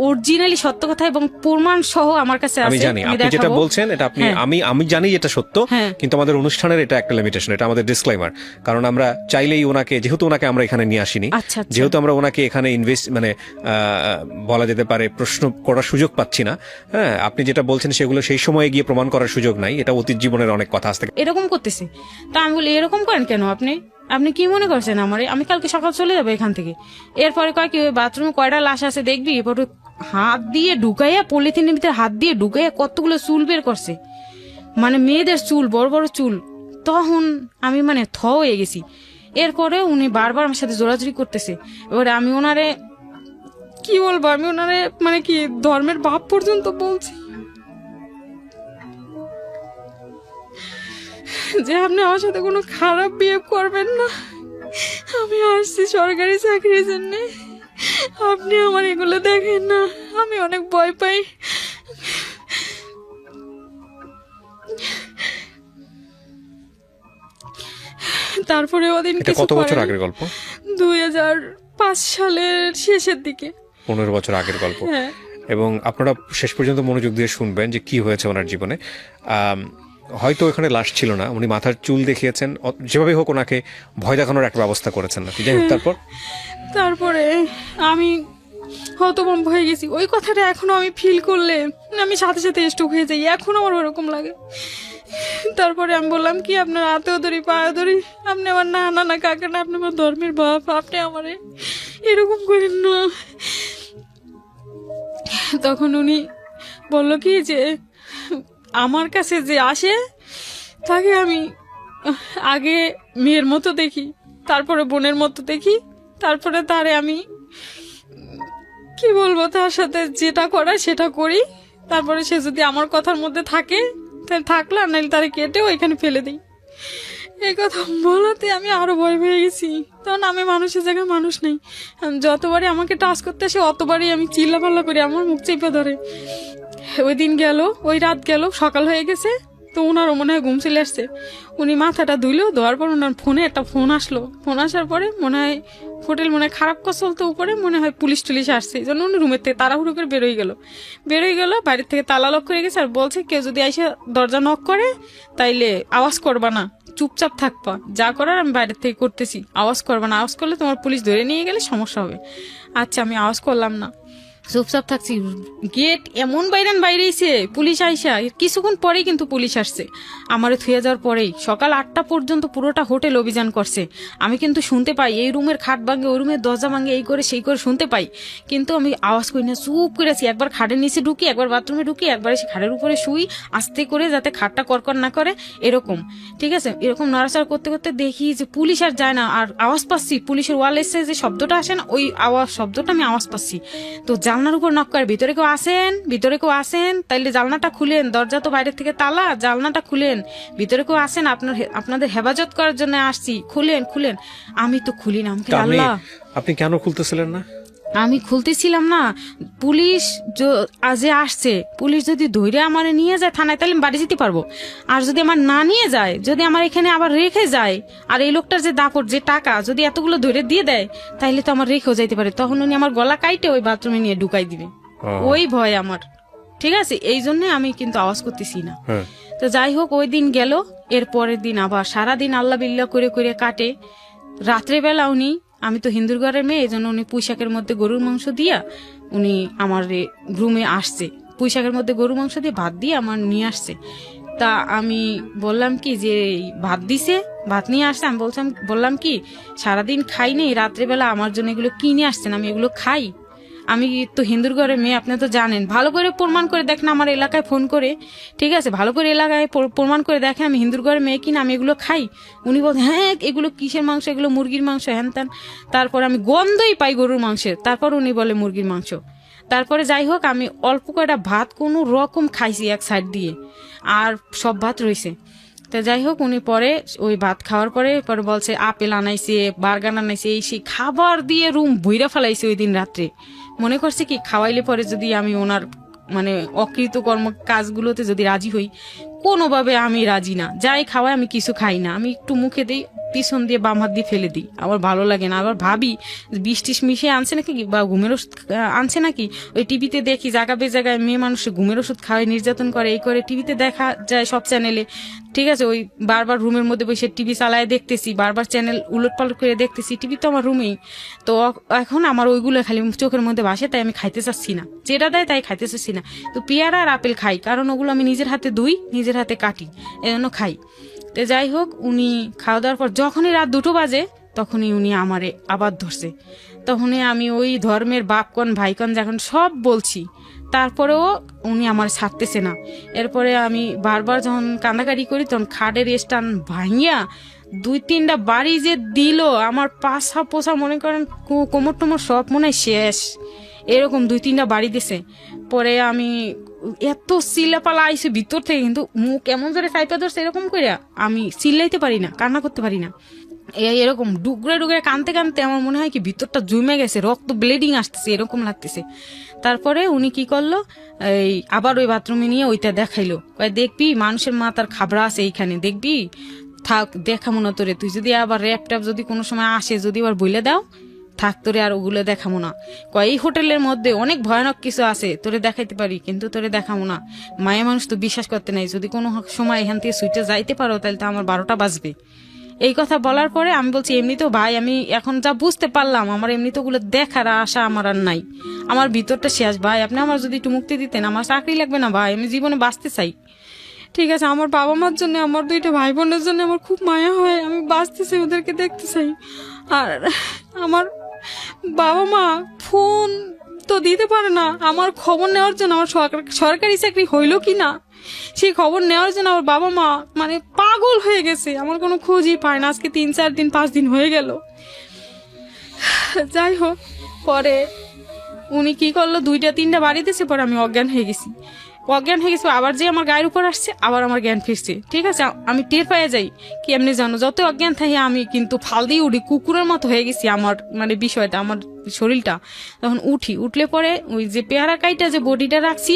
অরিজিনালি সত্য কথা এবং প্রমাণ সহ আমার কাছে আছে। আমি জানি আপনি যেটা বলছেন এটা আপনি, আমি জানি এটা সত্য, কিন্তু আমাদের অনুষ্ঠানের এটা একটা লিমিটেশন, এটা আমাদের ডিসক্লেমার। কারণ আমরা চাইলেই ওনাকে, যেহেতু ওনাকে আমরা এখানে নিয়ে আসিনি, যেহেতু আমরা ওনাকে এখানে বলা যেতে পারে প্রশ্ন করার সুযোগ পাচ্ছি না, হ্যাঁ, আপনি যেটা বলছেন সেগুলো সেই সময়ে গিয়ে প্রমাণ করার সুযোগ নাই, এটা অতীত জীবনের অনেক কথা আসতে এরকম করতেছে। তা আমি বলি এরকম করেন কেন আপনি কি মনে করছেন আমার, আমি কালকে সকাল চলে যাবো এখান থেকে। এরপরে কয় কি বাথরুমে কয়টা লাশ আছে দেখবি, এরপরে হাত দিয়ে ঢুকাইয়া, পলিথিনের ভিতরে হাত দিয়ে ঢুকাইয়া কতগুলো চুল বের করছে, মানে মেয়েদের চুল, বড় বড় চুল। তখন আমি মানে হয়ে গেছি। এরপরে উনি বারবার আমার সাথে জোরাজুরি করতেছে। এবারে আমি ওনারে কি বলবো, আমি ওনারে মানে কি ধর্মের বাপ পর্যন্ত বলছি যে আপনি আমার সাথে কোনো খারাপ বিহেভ করবেন না, আমি আসছি সরকারি চাকরির জন্য, আপনি আমার এগুলো দেখেন না, আমি অনেক ভয় পাই। তারপরে ওদিন কত বছর আগের গল্প? 2005 সালের শেষের দিকে, 15 বছর আগের গল্প। এবং আপনারা শেষ পর্যন্ত মনোযোগ দিয়ে শুনবেন যে কি হয়েছে ওনার জীবনে। হয়তো এখানে লাশ ছিল না, উনি মাথার চুল দেখিয়েছেন, যেভাবে হোক ওনাকে ভয় দেখানোর একটা ব্যবস্থা করেছেন নাকি, যাই হোক। তারপরে আমি হতভম্ব হয়ে গেছি। ওই কথাটা এখনো আমি ফিল করলে আমি সাথে সাথে স্ট্রোক হয়ে যাই, এখনো আমার ওরকম লাগে। তারপরে আমি বললাম কি, আপনার হাতেও ধরি, পায়ে ধরি, আপনি আমার না কাকা না, আপনি আমার ধর্মের বাপ, আপনি আমারে এরকম করেন না। তখন উনি বলল কি যে আমার কাছে যে আসে তাকে আমি আগে মেয়ের মতো দেখি, তারপরে বোনের মতো দেখি, তারপরে তারে আমি কি বলবো, তার সাথে যেটা করার সেটা করি, তারপরে সে যদি আমার কথার মধ্যে থাকে তাহলে থাকলো, আর নাহলে তারে কেটে ওইখানে ফেলে দিই। এই কথা বলাতে আমি আরো ভয় পেয়ে গেছি। তখন আমি মানুষের জায়গায় মানুষ নেই, যতবারই আমাকে টাচ করতে আসে অতবারই আমি চিল্লাপাল্লা করি, আমার মুখ চেপে ধরে। ওই দিন গেল, ওই রাত গেল, সকাল হয়ে গেছে, তো ওনারও মনে হয় ঘুম চলে আসছে। উনি মাথাটা ধুইলো, ধোয়ার পর ওনার ফোনে একটা ফোন আসলো। ফোন আসার পরে মনে হয় হোটেল মনে হয় খারাপ কাজ চলতো, উপরে মনে হয় পুলিশ টুলিশ আসছে, এই জন্য উনি রুমের থেকে তাড়াহুড়ো করে বেরোই গেল, বাড়ির থেকে তালা লক করে গেছে। আর বলছে কেউ যদি এসে দরজা নক করে তাইলে আওয়াজ করবা না, চুপচাপ থাকবা, যা করার আমি বাইরের থেকে করতেছি, আওয়াজ করবা না, আওয়াজ করলে তোমার পুলিশ ধরে নিয়ে গেলে সমস্যা হবে। আচ্ছা, আমি আওয়াজ করলাম না। চুপচাপ থাকছি। গেট এমন বাইরেছে, পুলিশ আইসা কিছুক্ষণ পরেই কিন্তু পুলিশ আসছে আমারে থুয়ে যাওয়ার পরেই। সকাল 8টা পর্যন্ত পুরোটা হোটেল অভিযান করছে। আমি কিন্তু শুনতে পাই এই রুমের খাট ভাঙে, ওই রুমের দরজা ভাঙে, এই করে সেই করে শুনতে পাই, কিন্তু আমি আওয়াজ করি না, চুপ করেছি। একবার খাটের নিচে ঢুকি, একবার বাথরুমে ঢুকি, একবার এসে খাটের উপরে শুই আস্তে করে, যাতে খাটটা করকর না করে এরকম। ঠিক আছে, এরকম নড়াচড়া করতে করতে দেখি যে পুলিশ আর যায় না, আর আওয়াজ পাচ্ছি পুলিশের ওয়াল এসে যে শব্দটা আসে না, ওই শব্দটা আমি আওয়াজ পাচ্ছি। তো জানলার উপর নক করে, ভিতরে কেউ আসেন, ভিতরে কেউ আসেন, তাইলে জানলাটা খুলেন, দরজা তো বাইরের থেকে তালা, জানলাটা খুলেন, ভিতরে কেউ আসেন, আপনাদের হেফাজত করার জন্য আসছি, খুলেন খুলেন। আমি তো খুলি না, আমি তা আল্লাহ, আপনি কেন খুলতেছিলেন না? আমি খুলতেছিলাম না। পুলিশ যে আসছে, পুলিশ যদি ধৈর্য আমার নিয়ে যায় থানায়, তাহলে আমি বাড়ি যেতে পারবো। আর যদি আমার না নিয়ে যায়, যদি আমার এখানে আবার রেখে যায়, আর এই লোকটার যে দাপট, যে টাকা যদি এতগুলো ধৈর্য দিয়ে দেয়, তাইলে তো আমার রেখেও যাইতে পারে। তখন উনি আমার গলা কাইটে ওই বাথরুমে নিয়ে ঢুকাই দিবে। ওই ভয় আমার। ঠিক আছে, এই জন্য আমি কিন্তু আওয়াজ করতেছি না। তো যাই হোক, ওই দিন গেল। এর পরের দিন আবার সারাদিন আল্লাহ বিল্লাহ করে করে কাটে। রাত্রেবেলা উনি, আমি তো হিন্দুর ঘরের মেয়ে, এই জন্য উনি পুঁইশাকের মধ্যে গরুর মাংস দিয়া উনি আমার রুমে আসছে, পুঁইশাকের মধ্যে গরুর মাংস দিয়ে ভাত দিয়ে আমার নিয়ে আসছে। তা আমি বললাম কি যে ভাত দিছে, ভাত নিয়ে আসছে, আমি বললাম কি সারাদিন খাই নেই, রাত্রেবেলা আমার জন্য এগুলো কিনে আসছেন, আমি এগুলো খাই? আমি তো হিন্দুর ঘরের মেয়ে, আপনি তো জানেন। ভালো করে প্রমাণ করে দেখেন আমার এলাকায় ফোন করে, ঠিক আছে, ভালো করে এলাকায় প্রমাণ করে দেখেন আমি হিন্দুর ঘরের মেয়ে কিনা, আমি এগুলো খাই? উনি বলেন হ্যাঁ এগুলো কিসের মাংস, এগুলো মুরগির মাংস, হ্যান ত্যান। তারপর আমি গন্ধই পাই গরুর মাংসের, তারপর উনি বলে মুরগির মাংস। তারপরে যাই হোক, আমি অল্প কয়টা ভাত কোনো রকম খাইছি এক সাইড দিয়ে, আর সব ভাত রয়েছে। তো যাই হোক, উনি পরে ওই ভাত খাওয়ার পরে বলছে আপেল আনাইছে, বার্গার আনাইছে, এই সেই খাবার দিয়ে রুম ভুইরা ফেলাইছে ওই দিন রাত্রে। মনে করছে কি খাওয়াইলে পরে যদি আমি ওনার মানে অকৃতকর্ম কাজগুলোতে যদি রাজি হই, কোনোভাবে আমি রাজি না। যাই খাওয়াই আমি কিছু খাই না, আমি একটু মুখে দিই, পিছন দিয়ে বাম হাত দিয়ে ফেলে দিই, আমার ভালো লাগে না। আবার ভাবি বিষ টিস মিশিয়ে আনছে নাকি, বা ঘুমের ওষুধ আনছে নাকি। ওই টিভিতে দেখি জায়গা বে জায়গায় মেয়ে মানুষের ঘুমের ওষুধ খাওয়াই, নির্যাতন করে, এই করে টিভিতে দেখা যায় সব চ্যানেলে। ঠিক আছে, ওই বারবার রুমের মধ্যে বসে টিভি চালায় দেখতেছি, বারবার চ্যানেল উলট পালট করে দেখতেছি, টিভি তো আমার রুমেই। তো এখন আমার ওইগুলো খালি চোখের মধ্যে ভাসে, তাই আমি খাইতে চাচ্ছি না, যেটা দেয় তাই খাইতে চাচ্ছি না। তো পেয়ারা আর আপেল খাই, কারণ ওগুলো আমি নিজের হাতে ধুই, নিজের হাতে কাটি, এজন্য খাই। তো যাই হোক, উনি খাওয়া দাওয়ার পর যখনই রাত 2টো বাজে, তখনই উনি আমারে আবার ধরছে। তখনই আমি ওই ধর্মের বাপকন ভাইকন যখন সব বলছি, তারপরেও উনি আমার ছাড়তেছে না। এরপরে আমি বারবার যখন কান্দাকাটি করি, তখন খাটের স্টান ভাঙিয়া 2-3টা বাড়ি যে দিল, আমার পাশা পোষা মনে করেন কোমর টোমর সব মনে হয় শেষ, এরকম 2-3টা বাড়ি দিছে। পরে আমি এত চিল্লাপালা আইসে ভিতর থেকে, কিন্তু মুখ এমন জোরে চাইপা ধরছে এরকম করে, আমি চিল্লাইতে পারি না, কান্না করতে পারি না, এরকম ডুগরে ডুগরে কানতে কানতে আমার মনে হয় কি ভিতরটা জমে গেছে, রক্ত ব্লিডিং আসতেছে, এরকম লাগতেছে। তারপরে উনি কি করলো, এই আবার ওই বাথরুমে নিয়ে ওইটা দেখাইলো, দেখবি মানুষের মাথার খাবরা আছে এইখানে, দেখবি, থাক দেখামো না তোরে, তুই যদি আবার র্যাপ ট্যাপ যদি কোনো সময় আসে, যদি আবার বইলে দাও, থাক তোরে আর ওগুলো দেখামো না। এই হোটেলের মধ্যে অনেক ভয়ানক কিছু আছে, তোরে দেখাইতে পারি, কিন্তু তোরে দেখামো না। মায়া মানুষ তো বিশ্বাস করতে নাই, যদি কোনো সময় এখান থেকে সুইটে যাইতে পারো, তাহলে তো আমার 12টা বাজবে। এই কথা বলার পরে আমি বলছি, এমনিতেও ভাই আমি এখন যা বুঝতে পারলাম, আমার এমনিতে ওগুলো দেখার আশা আমার আর নাই, আমার ভিতরটা শেষ ভাই, আপনি আমার যদি একটু মুক্তি দিতেন, আমার চাকরি লাগবে না ভাই, আমি জীবনে বাঁচতে চাই। ঠিক আছে, আমার বাবা মার জন্য, আমার 2টা ভাই বোনের জন্য আমার খুব মায়া হয়, আমি বাঁচতে চাই, ওদেরকে দেখতে চাই। আর আমার বাবা মা ফোন তো দিতে পারে না, আমার খবর নেওয়ার জন্য, আমার সরকারি চাকরি হইল কি না সেই খবর নেওয়ার জন্য আমার বাবা মা মানে পাগল হয়ে গেছে, আমার কোনো খোঁজই পায় না। আজকে 3-4 দিন 5 দিন হয়ে গেল। যাই হোক, পরে উনি কি করলো, 2-3টা বাড়ি দিয়েছে, পরে আমি অজ্ঞান হয়ে গেছি। আবার যে আমার গায়ের উপর আসছে, আবার আমার জ্ঞান ফিরছে। ঠিক আছে, আমি টের পেয়ে যাই কি এমনি জানো, যত অজ্ঞান থাকি আমি কিন্তু ফাল দিয়ে উঠি, কুকুরের মতো হয়ে গেছি আমার মানে বিষয়টা, আমার শরীরটা। তখন উঠলে পরে ওই যে পেয়ারা কাইটা যে বডিটা রাখছি,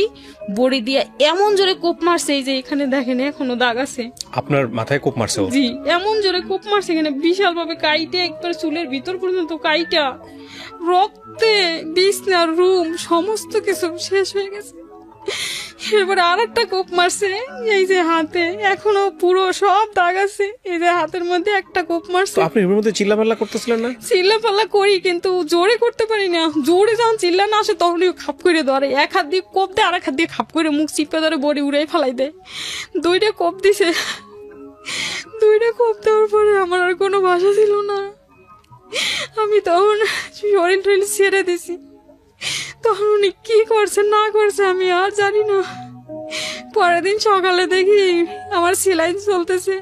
বডি দিয়ে এমন জোরে কোপ মারছে, এই যে এখানে দেখেন এখনো দাগ আছে। আপনার মাথায় কোপ মারছে? জি, এমন জোরে কোপ মারছে, এখানে বিশাল ভাবে কাইটে একবার চুলের ভিতর পর্যন্ত কাইটা, রক্তে বিছনা রুম সমস্ত কিছু শেষ হয়ে গেছে। এরপরে আর একটা কোপ মারছে এই যে হাতে, এখনো পুরো সব দাগ আছে, এই যে হাতের মধ্যে একটা কোপ তো মারছে। আপনি এর মধ্যে চিল্লাপাল্লা করতেছিলেন না? চিল্লাপাল্লা করি কিন্তু জোরে করতে পারি না, জোরে যখন চিল্লা না আসে তখনই খাপ করে ধরে, এক হাত দিয়ে কোপ দেয় আর এক হাত দিয়ে খাপ করে মুখ চিপে ধরে বড়ি উড়াই ফেলাই দেয়। 2টা কোপ দিছে, 2টা কোপ দেওয়ার পরে আমার আর কোনো ভাষা ছিল না। আমি তখন শরীর টরীর ছেড়ে দিছি। তখন উনি কি করছে না করছে আমি আর জানি না। পরের দিন সকালে দেখি আমার সেলাইন চলতেছে,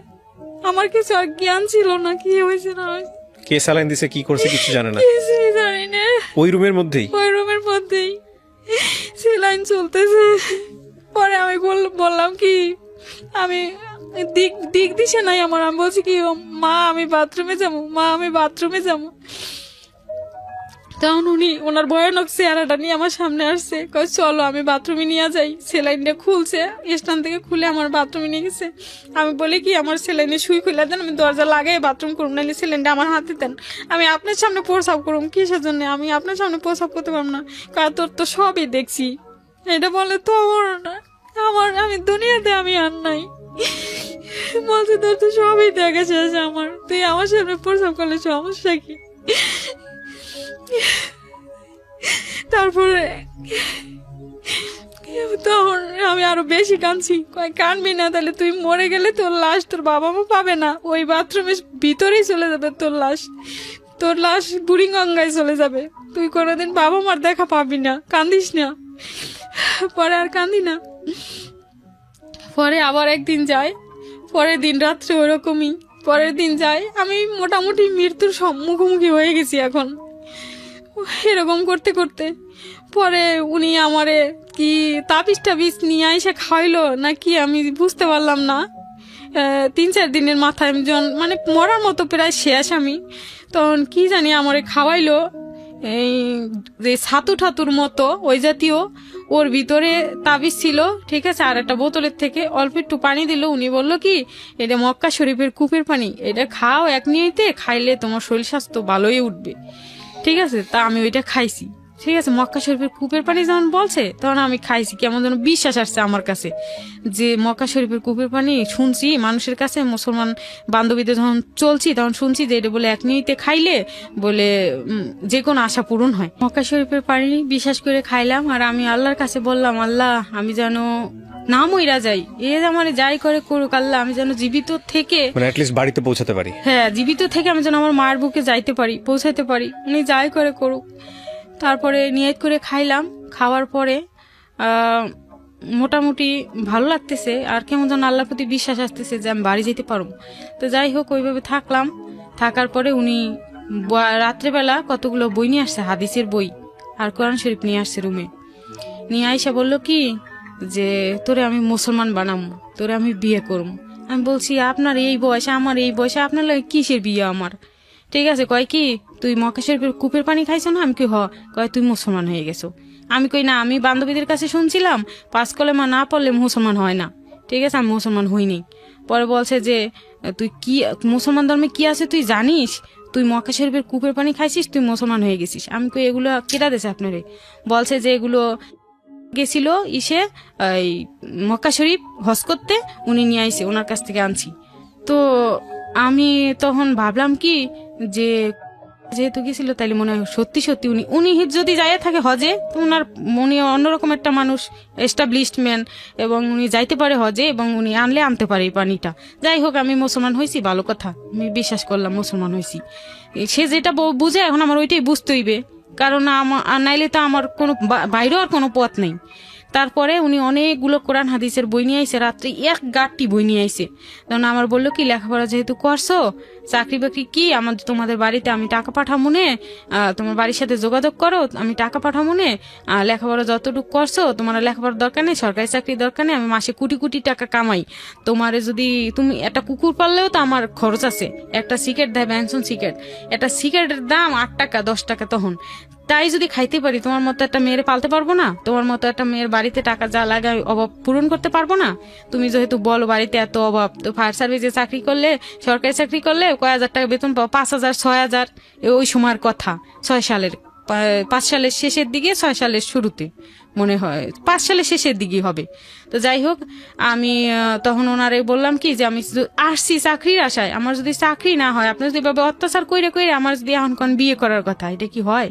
আমার কিছু আর জ্ঞান ছিল না কি হয়েছে না হয়েছে। কে স্যালাইন দিছে, কি করছে কিছু জানে না? কিছুই জানি না। ওই রুমের মধ্যেই? ওই রুমের মধ্যেই সেলাইন চলতেছে। পরে আমি বললাম কি আমি দিক দিক দিছে নাই আমার, আমি বলছি কি মা আমি বাথরুমে যাবো, মা আমি বাথরুমে যাবো। তখন উনি ওনার ভয়ানক চেহারাটা নিয়ে আমার সামনে আসছে, কয় চলো আমি বাথরুমে নিয়ে যাই। সেলাইনটা খুলছে, স্ট্যান্ড থেকে খুলে আমার বাথরুমে নিয়ে গেছে। আমি বলি কি আমার সেলাইনে সুই খুলে দেন, আমি দরজা লাগাই বাথরুম করুম, নাহলে সেলাইনটা আমার হাতে দেন, আমি আপনার সামনে প্রসাব করুম। কিসের জন্য আমি আপনার সামনে প্রসাব করতে পারবো না? কয় তোর তো সবই দেখছি। এটা বলে তো আমার আমি দুনিয়াতে আমি আর নাই। বলছে তোর তো সবই দেখা শেষ, আমার তুই আমার সামনে প্রসাব করলে সমস্যা কি? তারপরে তখন আমি আরো বেশি কাঁদছি। কয় কানবি না, তাহলে তুই মরে গেলে তোর লাশ তোর বাবা মা পাবে না, ওই বাথরুমের ভিতরেই চলে যাবে তোর লাশ, তোর লাশ বুড়িগঙ্গায় চলে যাবে, তুই কোনোদিন বাবা মার দেখা পাবি না, কান্দিস না। পরে আর কান্দি না। পরে আবার একদিন যাই, পরের দিন রাত্রে ওরকমই, পরের দিন যাই, আমি মোটামুটি মৃত্যুর মুখোমুখি হয়ে গেছি এখন এরকম করতে করতে। পরে উনি আমারে কি তাবিজ টাবিজ নিয়ে এসে খাইলো নাকি আমি বুঝতে পারলাম না। 3-4 দিনের মাথায় আমি যখন মানে মরার মতো প্রায় শেষ আমি, তখন কি জানি আমারে খাওয়াইলো এই যে ছাতু ঠাতুর মতো ওই জাতীয়, ওর ভিতরে তাবিজ ছিল, ঠিক আছে, আর একটা বোতলের থেকে অল্প একটু পানি দিল। উনি বললো কি এটা মক্কা শরীফের কূপের পানি, এটা খাও এক নিয়েতে, খাইলে তোমার শরীর স্বাস্থ্য ভালোই উঠবে, ঠিক আছে। তা আমি ওইটা খাইছি, ঠিক আছে। মক্কা শরীফের কূপের পানি যখন বলছে তখন আমি খাইছি, কেমন যেন বিশ্বাস আসছে আমার কাছে যে মক্কা শরীফের কূপের পানি। শুনছি মানুষের কাছে, মুসলমান বান্ধবীদের যখন চলছি তখন শুনছি যে এটা বলে এক নিতে খাইলে বলে যে কোনো আশা পূরণ হয়। মক্কা শরীফের পানি বিশ্বাস করে খাইলাম, আর আমি আল্লাহর কাছে বললাম আল্লাহ আমি যেন না মইরা যাই, এ আমার যাই করে করুক আল্লাহ, আমি যেন জীবিত থেকে মানে অ্যাটলিস্ট বাড়িতে পৌঁছাতে পারি। হ্যাঁ, জীবিত থেকে আমি যেন আমার মায়ের বুকে যাইতে পারি, পৌঁছাইতে পারি, উনি যাই করে করুক। তারপরে নিয়ত করে খাইলাম, খাওয়ার পরে মোটামুটি ভালো লাগতেছে, আর কেমন যেন আল্লাহর প্রতি বিশ্বাস আসতেছে যে আমি বাড়ি যেতে পারবো। তো যাই হোক ওইভাবে থাকলাম। থাকার পরে উনি রাত্রেবেলা কতগুলো বই নিয়ে আসছে, হাদিসের বই আর কোরআন শরীফ নিয়ে আসছে রুমে। নিয়ে আইসা বললো কি যে তোরে আমি মুসলমান বানাবো, তোরে আমি বিয়ে করবো। আমি বলছি আপনার এই বয়সে আমার এই বয়সে আপনার লাগে কিসের বিয়ে আমার, ঠিক আছে। কয় কি তুই মক্কা শরীফের কূপের পানি খাইছো না? আমি কি কয় তুই মুসলমান হয়ে গেছো। আমি কই না, আমি বান্ধবীদের কাছে শুনছিলাম 5 কলেমা না পড়লে মুসলমান হয় না, ঠিক আছে, আমি মুসলমান হইনি। পরে বলছে যে তুই কি মুসলমান ধর্মে কি আছে তুই জানিস, তুই মক্কা শরীফের কূপের পানি খাইছিস, তুই মুসলমান হয়ে গেছিস। আমি কই এগুলো কেটা দিয়েছে আপনারে? বলছে যে এগুলো গেছিল ইসে এই মক্কা শরীফ হজ করতে, উনি নিয়ে আইছে, ওনার কাছ থেকে আনছি। তো আমি তখন ভাবলাম কি যে যেহেতু গেছিল তাইলে মনে হয় সত্যি সত্যি উনি যদি যাইয়া থাকে হজে, তো উনার উনি অন্যরকম একটা মানুষ, এস্টাবলিশড ম্যান, এবং উনি যাইতে পারে হজে, এবং উনি আনতে পারে এই পানিটা। যাই হোক আমি মুসলমান হয়েছি, ভালো কথা, আমি বিশ্বাস করলাম মুসলমান হয়েছি। সে যেটা বুঝে এখন আমার ওইটাই বুঝতে হইবে, কারণ নাইলে তো আমার কোনো বাইরেও আর কোনো পথ নেই। তারপরে উনি অনেকগুলো কোরআন হাদিসের বই নিয়ে আইসে, রাত্রে 1 গাঁটটি বই নিয়ে আইসে। তখন আমার বললো কি লেখাপড়া যেহেতু করছো, চাকরি বাকরি কি তোমাদের বাড়িতে আমি টাকা পাঠাবো নে, তোমার বাড়ির সাথে যোগাযোগ করো, আমি টাকা পাঠাবো নে, লেখাপড়া যতটুকু করছো তোমার লেখাপড়ার দরকার নেই, সরকারি চাকরির দরকার নেই, আমি মাসে কোটি কোটি টাকা কামাই, তোমারে যদি তুমি একটা কুকুর পাললেও তো আমার খরচ আছে। একটা সিগারেট দেয় ব্যানসন সিগারেট, একটা সিগারেটের দাম 8 টাকা 10 টাকা, তখন তাই যদি খাইতে পারি তোমার মতো একটা মেয়ের পালতে পারবো না, তোমার মতো একটা মেয়ের বাড়িতে টাকা যা লাগে অভাব পূরণ করতে পারবো না। তুমি যেহেতু বলো বাড়িতে এত অভাব, তো ফায়ার সার্ভিসে চাকরি করলে, সরকারি চাকরি করলে কয় হাজার টাকা বেতন পাও, 5,000 6,000, ওই সময়ের কথা, 6 সালের 5 সালের শেষের দিকে 6 সালের শুরুতে মনে হয় 5 সালের শেষের দিকে হবে। তো যাই হোক, আমি তখন ওনারে বললাম কি যে আমি আসছি চাকরির আশায়, আমার যদি চাকরি না হয়, আপনার যদি এভাবে অত্যাচার কইরে কইরে আমার যদি এখন কোন বিয়ে করার কথা, এটা কি হয়?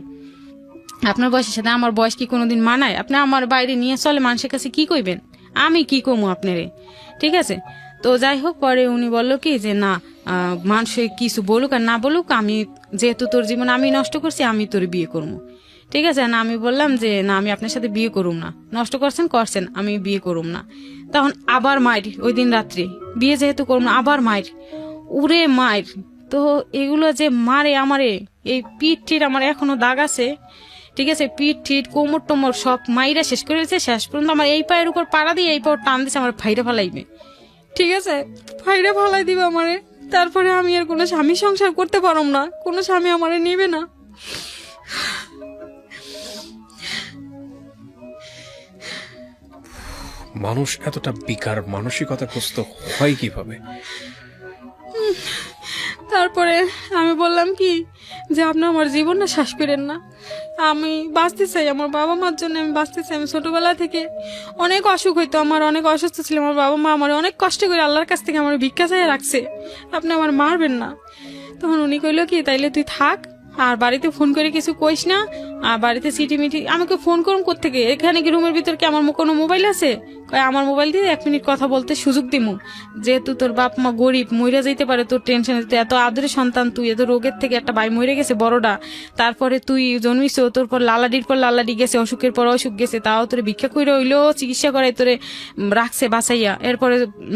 আপনার বয়সের সাথে আমার বয়স কি কোনোদিন মানায়? আপনি আমার বাইরে নিয়ে চলে মানুষের কাছে কি কইবেন? আমি কি কমু আপনারে? ঠিক আছে। তো যাই হোক, পরে উনি বললো কি যে না, মানুষ কিছু বলুক আর না বলুক, আমি যেহেতু তোর জীবন আমি নষ্ট করছি, আমি তোর বিয়ে করবো। ঠিক আছে না, আমি বললাম যে না, আমি আপনার সাথে বিয়ে করুম না, নষ্ট করছেন, আমি বিয়ে করুম না। তখন আবার মায়ের ওই দিন রাত্রে, বিয়ে যেহেতু করুম না, আবার মায়ের, উড়ে মায়ের। তো এগুলো যে মারে আমারে, এই পিঠ টিঠ আমার এখনো দাগ আছে। ঠিক আছে, পিঠ ঠিট কোমর টোমর সব মাইরা শেষ করে দিয়েছে। শেষ পর্যন্ত আমার এই পায়ের উপর পাড়া দিয়ে এই পায়ের টান দিচ্ছে, আমার ফাইরে ফালাইবে। ঠিক আছে, ফাইরে ফালাই দিবে আমারে। তারপরে আমি আর কোনো স্বামী সংসার করতে পারম না, কোনো স্বামী আমারে নিবে না। মানুষ এতটা বিকার মানসিকতাগ্রস্ত হয় কিভাবে? তারপরে আমি বললাম কি যে আপনি আমার জীবনটা শ্বাস করেন না, আমি বাঁচতে চাই, আমার বাবা মার জন্য আমি বাঁচতে চাই। আমি ছোটবেলা থেকে অনেক অসুখ হইতো, আমার অনেক অসুস্থ ছিল, আমার বাবা মা আমার অনেক কষ্ট করে আল্লাহর কাছ থেকে আমার ভিক্ষা চাই রাখছে, আপনি আমার মারবেন না। তখন উনি কইলো কি তাইলে তুই থাক, আর বাড়িতে ফোন করে কিছু কইস না, আর বাড়িতে চিঠি মিঠি আমাকে ফোন করুন কোত্থেকে, এখানে কি রুমের ভিতর কি আমার কোনো মোবাইল আছে? আমার মোবাইল দিয়ে 1 মিনিট কথা বলতে সুযোগ দিমু, যেহেতু তোর বাপ মা গরিব, মইরা যাইতে পারে, তোর টেনশন, এত আদরের সন্তান তুই, এত রোগের থেকে একটা ভাই মরে গেছে বড়টা, তারপরে তুই জন্মিস, তোর পর লালাডির পর লালাডি গেছে, অসুখের পর অসুখ গেছে, তাও তোরে ভিক্ষা কইরা হইলেও চিকিৎসা করাই তোরে রাখছে বাঁচাইয়া। এরপরে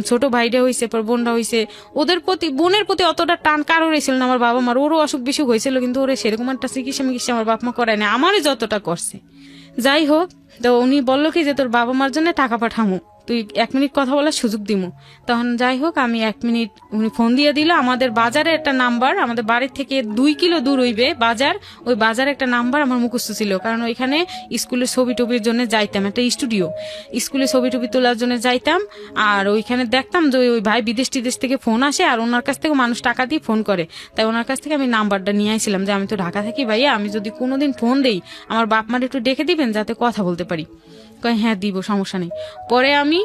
ছোট ভাইটা হইছে, পর বোনটা হইছে, ওদের প্রতি, বোনের প্রতি অতটা টান কারোর হয়েছিল না আমার বাবা মার। ওরও অসুখ বিসুখ হয়েছিল, কিন্তু ওরে সেরকম একটা চিকিৎসা মিকিৎসা আমার বাপ মা করায় না, আমারই যতটা করছে। যাই হোক, তো উনি বললো কি যে তোর বাবা মার জন্য টাকা পাঠামো, তুই 1 মিনিট কথা বলার সুযোগ দিমু। তখন যাই হোক, আমি 1 মিনিট, উনি ফোন দিয়ে দিল। আমাদের বাজারে একটা নাম্বার, আমাদের বাড়ির থেকে 2 কিলো দূর হইবে বাজার, ওই বাজারে একটা নাম্বার আমার মুখস্থ ছিল, কারণ ওইখানে স্কুলের ছবি টবির জন্য যাইতাম, একটা স্টুডিও, স্কুলে ছবি টবি তোলার জন্য যাইতাম। আর ওইখানে দেখতাম যে ওই ভাই বিদেশ টিদেশ থেকে ফোন আসে, আর ওনার কাছ থেকে মানুষ টাকা দিয়ে ফোন করে, তাই ওনার কাছ থেকে আমি নাম্বারটা নিয়ে আইছিলাম যে আমি তো ঢাকা থাকি ভাইয়া, আমি যদি কোনোদিন ফোন দেই আমার বাপ মার একটু ডেকে দিবেন যাতে কথা বলতে পারি। কয় হ্যাঁ দিব, সমস্যা নেই। পরে আমি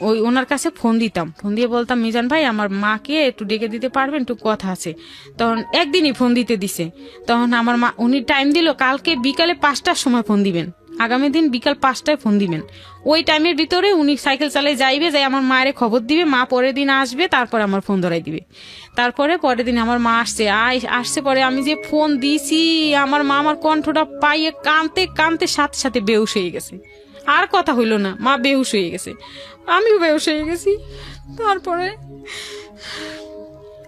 ওই ওনার কাছে ফোন দিতাম, ফোন দিয়ে বলতাম মিজান ভাই আমার মাকে একটু ডেকে দিতে পারবেন, একটু কথা আছে। তখন একদিনই ফোন দিতে দিছে। তখন আমার মা, উনি টাইম দিল কালকে বিকালে 5টার সময় ফোন দিবেন, আগামী দিন বিকাল 5টায় ফোন দিবেন। ওই টাইমের ভিতরে উনি সাইকেল চালাই যাইবে, যাই আমার মায়ের খবর দিবে, মা পরের দিন আসবে, তারপর আমার ফোন ধরাই দিবে। তারপরে পরের দিন আমার মা আসছে পরে আমি যে ফোন দিছি, আমার মা আমার কণ্ঠটা পাইয়ে কানতে কানতে সাথে সাথে বেহুশ হয়ে গেছে, আর কথা হইল না, মা বেহুশ হয়ে গেছে, আমিও বেহুশ হয়ে গেছি। তারপরে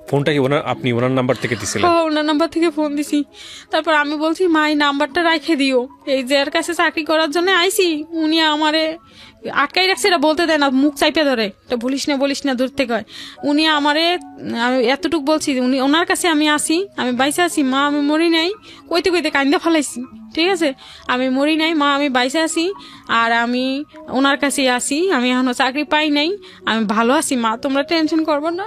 ফোনটা কি আপনি ওনার নাম্বার থেকে দিছিলেন? ওনার নাম্বার থেকে ফোন দিছি। তারপর আমি বলছি মা এই নাম্বারটা রাখে দিও, এই যে এর কাছে চাকরি করার জন্য আইছি, উনি আমারে আটকাই রাখছে, এটা বলতে দেয় না, মুখ চাইপে ধরে, এটা বলিস না দূর থেকে হয়। উনি আমারে, আমি এতটুকু বলছি, উনি ওনার কাছে আমি আসি, আমি বাইসে আছি, মা আমি মরি নাই, কইতে কইতে কান্দা ফালাইছি। ঠিক আছে, আমি মরি নাই মা, আমি বাইসে আছি, আর আমি ওনার কাছে আসি, আমি এখনো চাকরি পাই নাই, আমি ভালো আছি মা, তোমরা টেনশন করবো না।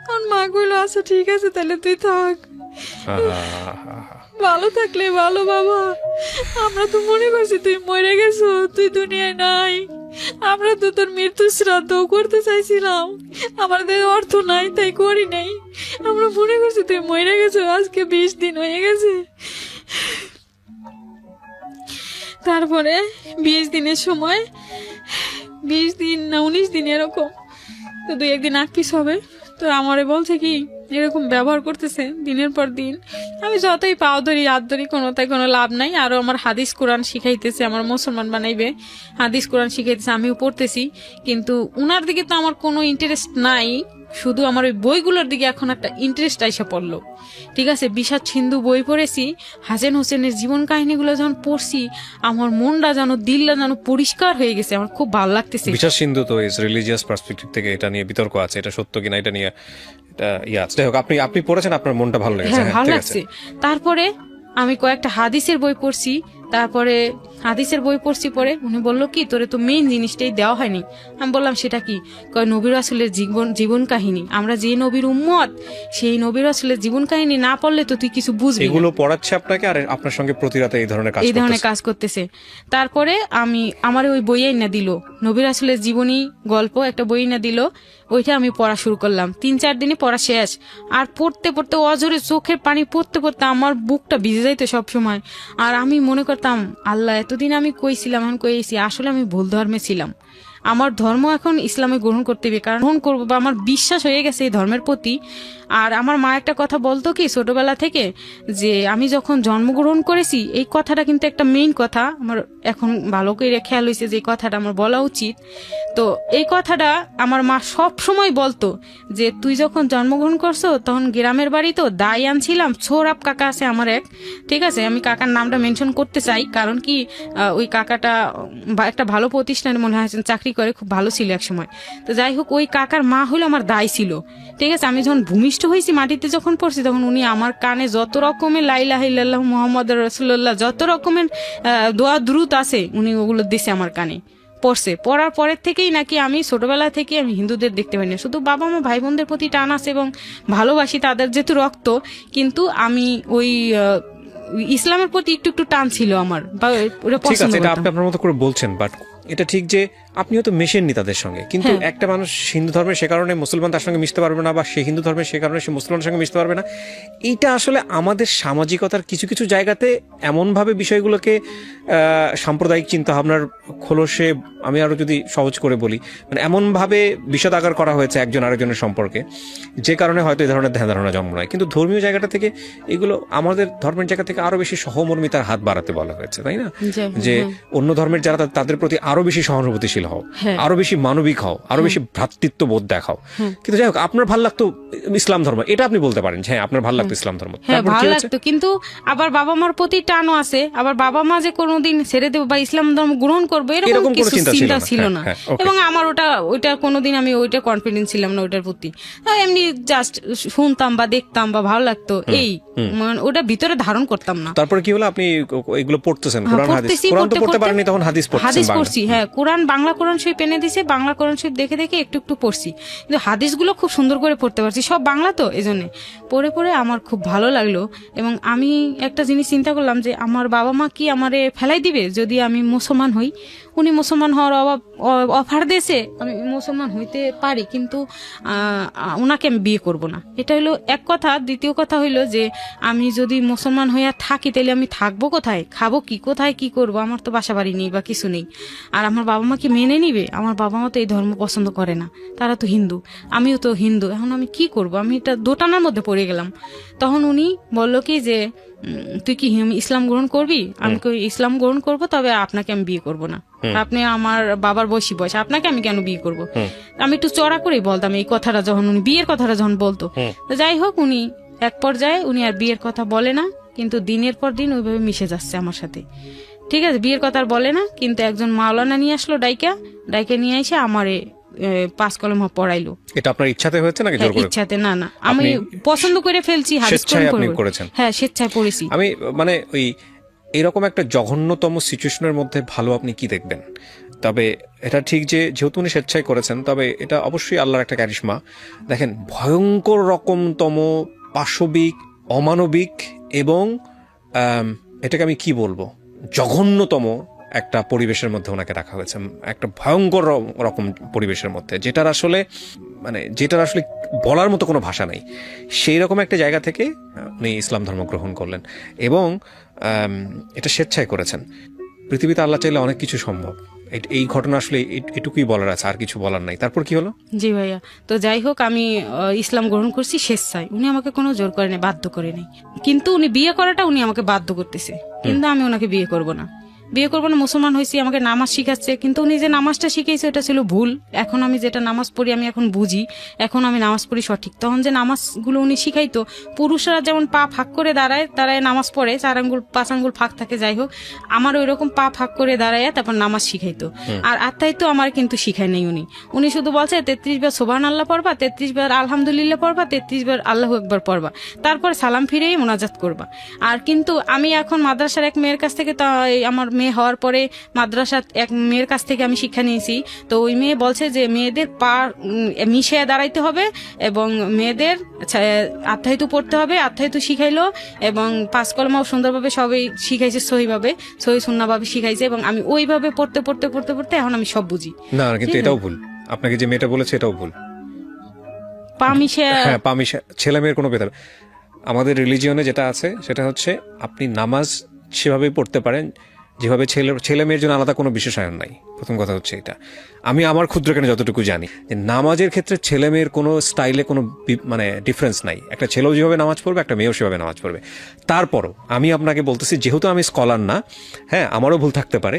তখন মা কইলো আচ্ছা ঠিক আছে তাহলে তুই থাক, ভালো থাকলে ভালো বাবা, আমরা তো মনে করছি তুই মরে গেছো, তুই দুনিয়ায় নাই, আমরা তো তোর মৃত্যু শ্রাদ্ধ করতে চাইছিলাম, আমাদের অর্থ নাই তাই করি নাই, আমরা মনে করছি তুই মরে গেছো, আজকে 20 দিন হয়ে গেছে। তারপরে 20 দিনের সময়, 20 দিন না 19 দিন এরকম, তো 2-1 দিন আগ পিছ হবে। তো আমারে বলছে কি এরকম ব্যবহার করতেছে দিনের পর দিন, আমি যতই পাও ধরি হাত ধরি, কোনোটাই কোনো লাভ নাই। আরো আমার হাদিস কোরআন শিখাইতেছে, আমার মুসলমান বানাইবে, হাদিস কোরআন শিখাইতেছে, আমিও পড়তেছি, কিন্তু উনার দিকে তো আমার কোনো ইন্টারেস্ট নাই, শুধু আমার ওই বইগুলোর দিকে এখন একটা ইন্টারেস্ট আইসা পড়লো। ঠিক আছে, বিষাদ সিন্ধু বই পড়েছি, হাসান হোসেনের জীবন কাহিনীগুলো যখন পড়ছি, আমার মনটা যেন, দিলটা যেন পরিষ্কার হয়ে গেছে, আমার খুব ভালো লাগতেছে। বিষাদ সিন্ধু তো রিলিজিয়াস পার্সপেক্টিভ থেকে এটা নিয়ে বিতর্ক আছে, এটা সত্য কিনা এটা নিয়ে এটা আছে। যাই হোক, আপনি পড়েছেন, আপনার মনটা ভালো লেগেছে, হ্যাঁ ভালো লাগছে। তারপরে আমি কয়েকটা হাদিসের বই পড়ছি, তারপরে হাদিসের বই পড়ছি, পরে উনি বললো কি তোরে তো মেইন জিনিসটাই দেওয়া হয়নি। আমি বললাম সেটা কি? কয় নবীর রাসূলের জীবন কাহিনী, আমরা যে নবীর উম্মত সেই নবীর রাসূলের জীবন কাহিনী না পড়লে তো তুই কিছু বুঝবি না। এগুলো পড়াচ্ছে আপনাকে আর আপনার সঙ্গে প্রতি রাতে এই ধরনের কাজ করতেছে। তারপরে আমার ওই বই না দিল, নবী রাসূলের জীবনী গল্প একটা বই না দিল, ওইটা আমি পড়া শুরু করলাম। 3-4 দিনে পড়া শেষ। আর পড়তে পড়তে অজরে চোখের পানি পড়তে পড়তে আমার বুকটা ভিজে যাইতো সব সময়। আর আমি মনে করতাম আল্লাহ এতদিন আমি কইছিলাম, এখন কইছি আসলে আমি ভুল ধর্মে ছিলাম, আমার ধর্ম এখন ইসলামে গ্রহণ করতে হবে, কারণ গ্রহণ করবো বা আমার বিশ্বাস হয়ে গেছে এই ধর্মের প্রতি। আর আমার মা একটা কথা বলতো কি ছোটবেলা থেকে, যে আমি যখন জন্মগ্রহণ করেছি, এই কথাটা কিন্তু একটা মেইন কথা আমার এখন ভালো করে খেয়াল হয়েছে যে এই কথাটা আমার বলা উচিত। তো এই কথাটা আমার মা সব সময় বলতো যে তুই যখন জন্মগ্রহণ করছো তখন গ্রামের বাড়ি তো দায় আনছিলাম, সোহরাব কাকা আছে আমার এক, ঠিক আছে, আমি কাকার নামটা মেনশন করতে চাই কারণ কি ওই কাকাটা একটা ভালো প্রতিষ্ঠানে মনে হয় চাকরি করে, খুব ভালো ছিল এক সময়। তো যাই হোক, ওই কাকার মা হলো আমার দায় ছিল, ঠিক আছে। আমি যখন ভূমিষ্ঠ হয়েছি, মাটিতে যখন পড়ছি, তখন উনি আমার কানে যত রকমের লা ইলাহা ইল্লাল্লাহু মুহাম্মাদুর রাসূলুল্লাহ যত রকমের দোয়া দুরূদ আছে উনি ওগুলো দিছে আমার কানে, পড়ছে। পড়ার পরের থেকেই নাকি আমি ছোটবেলা থেকে আমি হিন্দুদের দেখতে পাই না, শুধু বাবা মা ভাই বোনদের প্রতি টান আছে এবং ভালোবাসি তাদের যেহেতু রক্ত, কিন্তু আমি ওই ইসলামের প্রতি একটু একটু টান ছিল আমার, বা ওটা ঠিক পছন্দ আছে, এটা করতাম। আপনি আপনার মতো করে বলছেন, বাট এটা ঠিক যে আপনিও তো মেশেননি তাদের সঙ্গে, কিন্তু হ্যাঁ। একটা মানুষ হিন্দু ধর্মের সে কারণে মুসলমান তার সঙ্গে মিশতে পারবে না, বা সে হিন্দু ধর্মের সে কারণে সে মুসলমানের সঙ্গে মিশতে পারবে না। এইটা আসলে আমাদের সামাজিকতার কিছু কিছু জায়গাতে এমনভাবে বিষয়গুলোকে সাম্প্রদায়িক চিন্তা ভাবনার খোলসে, আমি আরো যদি সহজ করে বলি, মানে এমনভাবে বিষদাগার করা হয়েছে একজন আরেকজনের সম্পর্কে, যে কারণে হয়তো এই ধরনের ধ্যান ধারণা জন্ম নেয়। কিন্তু ধর্মীয় জায়গাটা থেকে এগুলো আমাদের ধর্মের জায়গা থেকে আরো বেশি সহমর্মিতার হাত বাড়াতে বলা হয়েছে, তাই না? যে অন্য ধর্মের যারা তাদের প্রতি আরো বেশি সহানুভূতিশীল হও, আরো বেশি মানবিক হও, আরো বেশি ভ্রাতৃত্ব বোধ দেখাও। কিন্তু যাই হোক, আপনার ভালো লাগতো ইসলাম ধর্ম, এটা আপনি বলতে পারেন, হ্যাঁ আপনার ভালো লাগতো ইসলাম ধর্ম। হ্যাঁ ভালো লাগতো, কিন্তু আবার বাবা মার প্রতি টানও আছে, আবার বাবা মা যে কোনোদিন ছেড়ে দেবো বা ইসলাম ধর্ম গ্রহণ করবো এরকম কিছু চিন্তা ছিল না। এবং আমার ওইটা কোনোদিন আমি ওইটা কনফিডেন্স ছিলাম না ওইটার প্রতি। এমনি জাস্ট শুনতাম বা দেখতাম বা ভালো লাগতো, এই ওটা ভিতরে ধারণ করতাম না। তারপরে কি হলো, আপনি এগুলো পড়তেছেন, কোরআন হাদিস, কোরআন তো পড়তে পারেননি তখন, হাদিস পড়ছি। হ্যাঁ, কোরআন বাংলা কোরআন শরীফ এনে দিছে, বাংলা কোরআন শরীফ দেখে দেখে একটু একটু পড়ছি, কিন্তু হাদিসগুলো খুব সুন্দর করে পড়তে পারছি, সব বাংলা তো, এজন্য পড়ে পড়ে আমার খুব ভালো লাগলো। এবং আমি একটা জিনিস চিন্তা করলাম যে আমার বাবা মা কি আমারে ফেলাই দিবে যদি আমি মুসলমান হই। উনি মুসলমান হওয়ার অফার দিয়েছে, আমি মুসলমান হইতে পারি, কিন্তু ওনাকে আমি বিয়ে করব না, এটা হলো এক কথা। দ্বিতীয় কথা হইলো যে আমি যদি মুসলমান হইয়া থাকি তাহলে আমি থাকবো কোথায়, খাবো কি, কোথায় কি করব, আমার তো বাসা বাড়ি নেই বা কিছু নেই। আর আমার বাবা মা কি মেনে নিবে? আমার বাবা মা তো এই ধর্ম পছন্দ করে না, তারা তো হিন্দু, আমিও তো হিন্দু, এখন আমি কি করব? আমি এটা দোটানার মধ্যে পড়ে গেলাম। তখন উনি বলল কি যে তুই কি ইসলাম গ্রহণ করবি? আমি ইসলাম গ্রহণ করব, তবে আপনাকে আমি বিয়ে করব না, আপনি আমার বাবার বয়স, আপনাকে আমি কেন বিয়ে করব? আমি একটু চড়া করেই বলতাম এই কথাটা, যখন উনি বিয়ের কথাটা যখন বলতো। যাই হোক, উনি এক পর্যায়ে উনি আর বিয়ের কথা বলে না, কিন্তু দিনের পর দিন ওইভাবে মিশে যাচ্ছে আমার সাথে, ঠিক আছে। বিয়ের কথা আর বলে না, কিন্তু একজন মাওলানা নিয়ে আসলো, ডাইকা নিয়ে এসে আমারে 5 কলমা পড়াইলো। এটা আপনার ইচ্ছাতে হয়েছে নাকি জোর করে? ইচ্ছাতে না, আমি পছন্দ করে ফেলছি, করেছেন। হ্যাঁ, স্বেচ্ছায় পড়েছি আমি। মানে ওই এরকম একটা জঘন্যতম সিচুয়েশনের মধ্যে ভালো আপনি কি দেখবেন? তবে এটা ঠিক যে যেহেতু উনি স্বেচ্ছায় করেছেন, তবে এটা অবশ্যই আল্লাহর একটা ক্যারিশমা। দেখেন, ভয়ঙ্কর রকমতম পাশবিক, অমানবিক এবং এটাকে আমি কি বলবো, জঘন্যতম একটা পরিবেশের মধ্যে ওনাকে রাখা হয়েছে, একটা ভয়ঙ্কর রকম পরিবেশের মধ্যে, যেটার আসলে বলার মতো কোনো ভাষা নেই। সেই রকম একটা জায়গা থেকে উনি ইসলাম ধর্ম গ্রহণ করলেন এবং এটা স্বেচ্ছায় করেছেন। পৃথিবীতে আল্লাহ চাইলে অনেক কিছু সম্ভব। এই ঘটনা আসলে এটুকুই বলার আছে, আর কিছু বলার নাই। তারপর কি হলো? জি ভাইয়া, তো যাই হোক, আমি ইসলাম গ্রহণ করছি স্বেচ্ছায়, উনি আমাকে কোনো জোর করে নেই, বাধ্য করে নেই। কিন্তু উনি বিয়ে করাটা উনি আমাকে বাধ্য করতেছে, কিন্তু আমি ওনাকে বিয়ে করব না। বিয়ে করবো না, মুসলমান হয়েছি, আমাকে নামাজ শিখাচ্ছে, কিন্তু উনি যে নামাজটা শিখেছে ওটা ছিল ভুল। এখন আমি যেটা নামাজ পড়ি আমি এখন বুঝি, এখন আমি নামাজ পড়ি সঠিক। তখন যে নামাজগুলো উনি শিখাইতো, পুরুষরা যেমন পা ফাঁক করে দাঁড়ায় নামাজ পড়ে, 4 আঙ্গুল 5 আঙ্গুল ফাঁক থাকে, যাই হোক আমার ওই রকম পা ফাঁক করে দাঁড়ায় তারপর নামাজ শিখাইতো। আর আত্মাই তো আমার কিন্তু শিখায় নাই উনি শুধু বলছে 33 বার সুবহান আল্লাহ পড়বা, 33 বার আলহামদুলিল্লাহ পড়বা, 33 বার আল্লাহু আকবার পড়বা, তারপর সালাম ফিরেই মোনাজাত করবা। আর কিন্তু আমি এখন মাদ্রাসার এক মেয়ের কাছ থেকে, আমার মেয়ে হওয়ার পরে মাদ্রাসার এক মেয়ের কাছ থেকে আমি শিক্ষা নিয়েছি। তো ওই মেয়ে বলছে যে মেয়েদের পা মিশে দাঁড়াইতে হবে এবং মেয়েদের আত্মাহিতু পড়তে হবে, আত্মাহিতু শিখাইলো এবং 5 কলমাও সুন্দরভাবে সবই শিখাইছে, সহিভাবে সহি সুন্নাহভাবে শিখাইছে এবং আমি ওইভাবে পড়তে পড়তে পড়তে পড়তে এখন আমি সব বুঝি। না কিন্তু এটাও ভুল, আপনাকে যে মেয়েটা বলেছে এটাও ভুল। পা মিশে, হ্যাঁ পা মিশে ছেলে মেয়ের কোনো ভেদাভেদ। আমাদের রিলিজিয়নে যেটা আছে সেটা হচ্ছে আপনি নামাজ সেভাবেই পড়তে পারেন যেভাবে ছেলে মেয়ের জন্য আলাদা কোনো বিশেষায়ন নাই। প্রথম কথা হচ্ছে এটা। আমি আমার ক্ষুদ্রজ্ঞানে যতটুকু জানি যে নামাজের ক্ষেত্রে ছেলে মেয়ের কোনো স্টাইলে কোনো মানে ডিফারেন্স নাই। একটা ছেলেও যেভাবে নামাজ পড়বে একটা মেয়েও সেভাবে নামাজ পড়বে। তারপরও আমি আপনাকে বলতেছি, যেহেতু আমি স্কলার না, হ্যাঁ আমারও ভুল থাকতে পারে,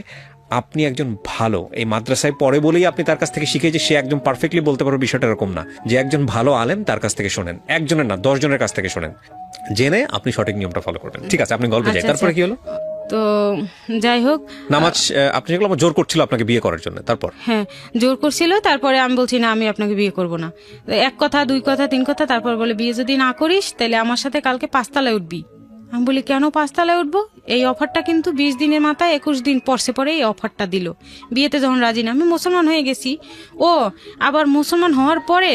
আপনি একজন ভালো এই মাদ্রাসায় পড়ে বলেই আপনি তার কাছ থেকে শিখে যে সে একজন পারফেক্টলি বলতে পারবে, বিষয়টা এরকম না। যে একজন ভালো আলেম তার কাছ থেকে শোনেন, একজনের না 10 জনের কাছ থেকে শোনেন, জেনে আপনি সঠিক নিয়মটা ফলো করবেন। ঠিক আছে, আপনি গল্পে যাই। তারপরে কি হলো? তো যাই হোক, নামাজ আপনি যেগুলো আমার জোর করছিল আপনাকে বিয়ে করার জন্য, তারপর? হ্যাঁ জোর করছিল। তারপরে আমি বলছি না আমি আপনাকে বিয়ে করব না, 1 কথা 2 কথা 3 কথা, তারপর বলে বিয়ে যদি না করিস তাহলে আমার সাথে কালকে 5 তলায় উঠবি। আমি বলি কেন 5 তলায় উঠবো? এই অফারটা কিন্তু 20 দিনের মাথায় 21 দিন পরছে পরে এই অফারটা দিল। বিয়েতে যখন রাজি না, আমি মুসলমান হয়ে গেছি। ও আবার মুসলমান হওয়ার পরে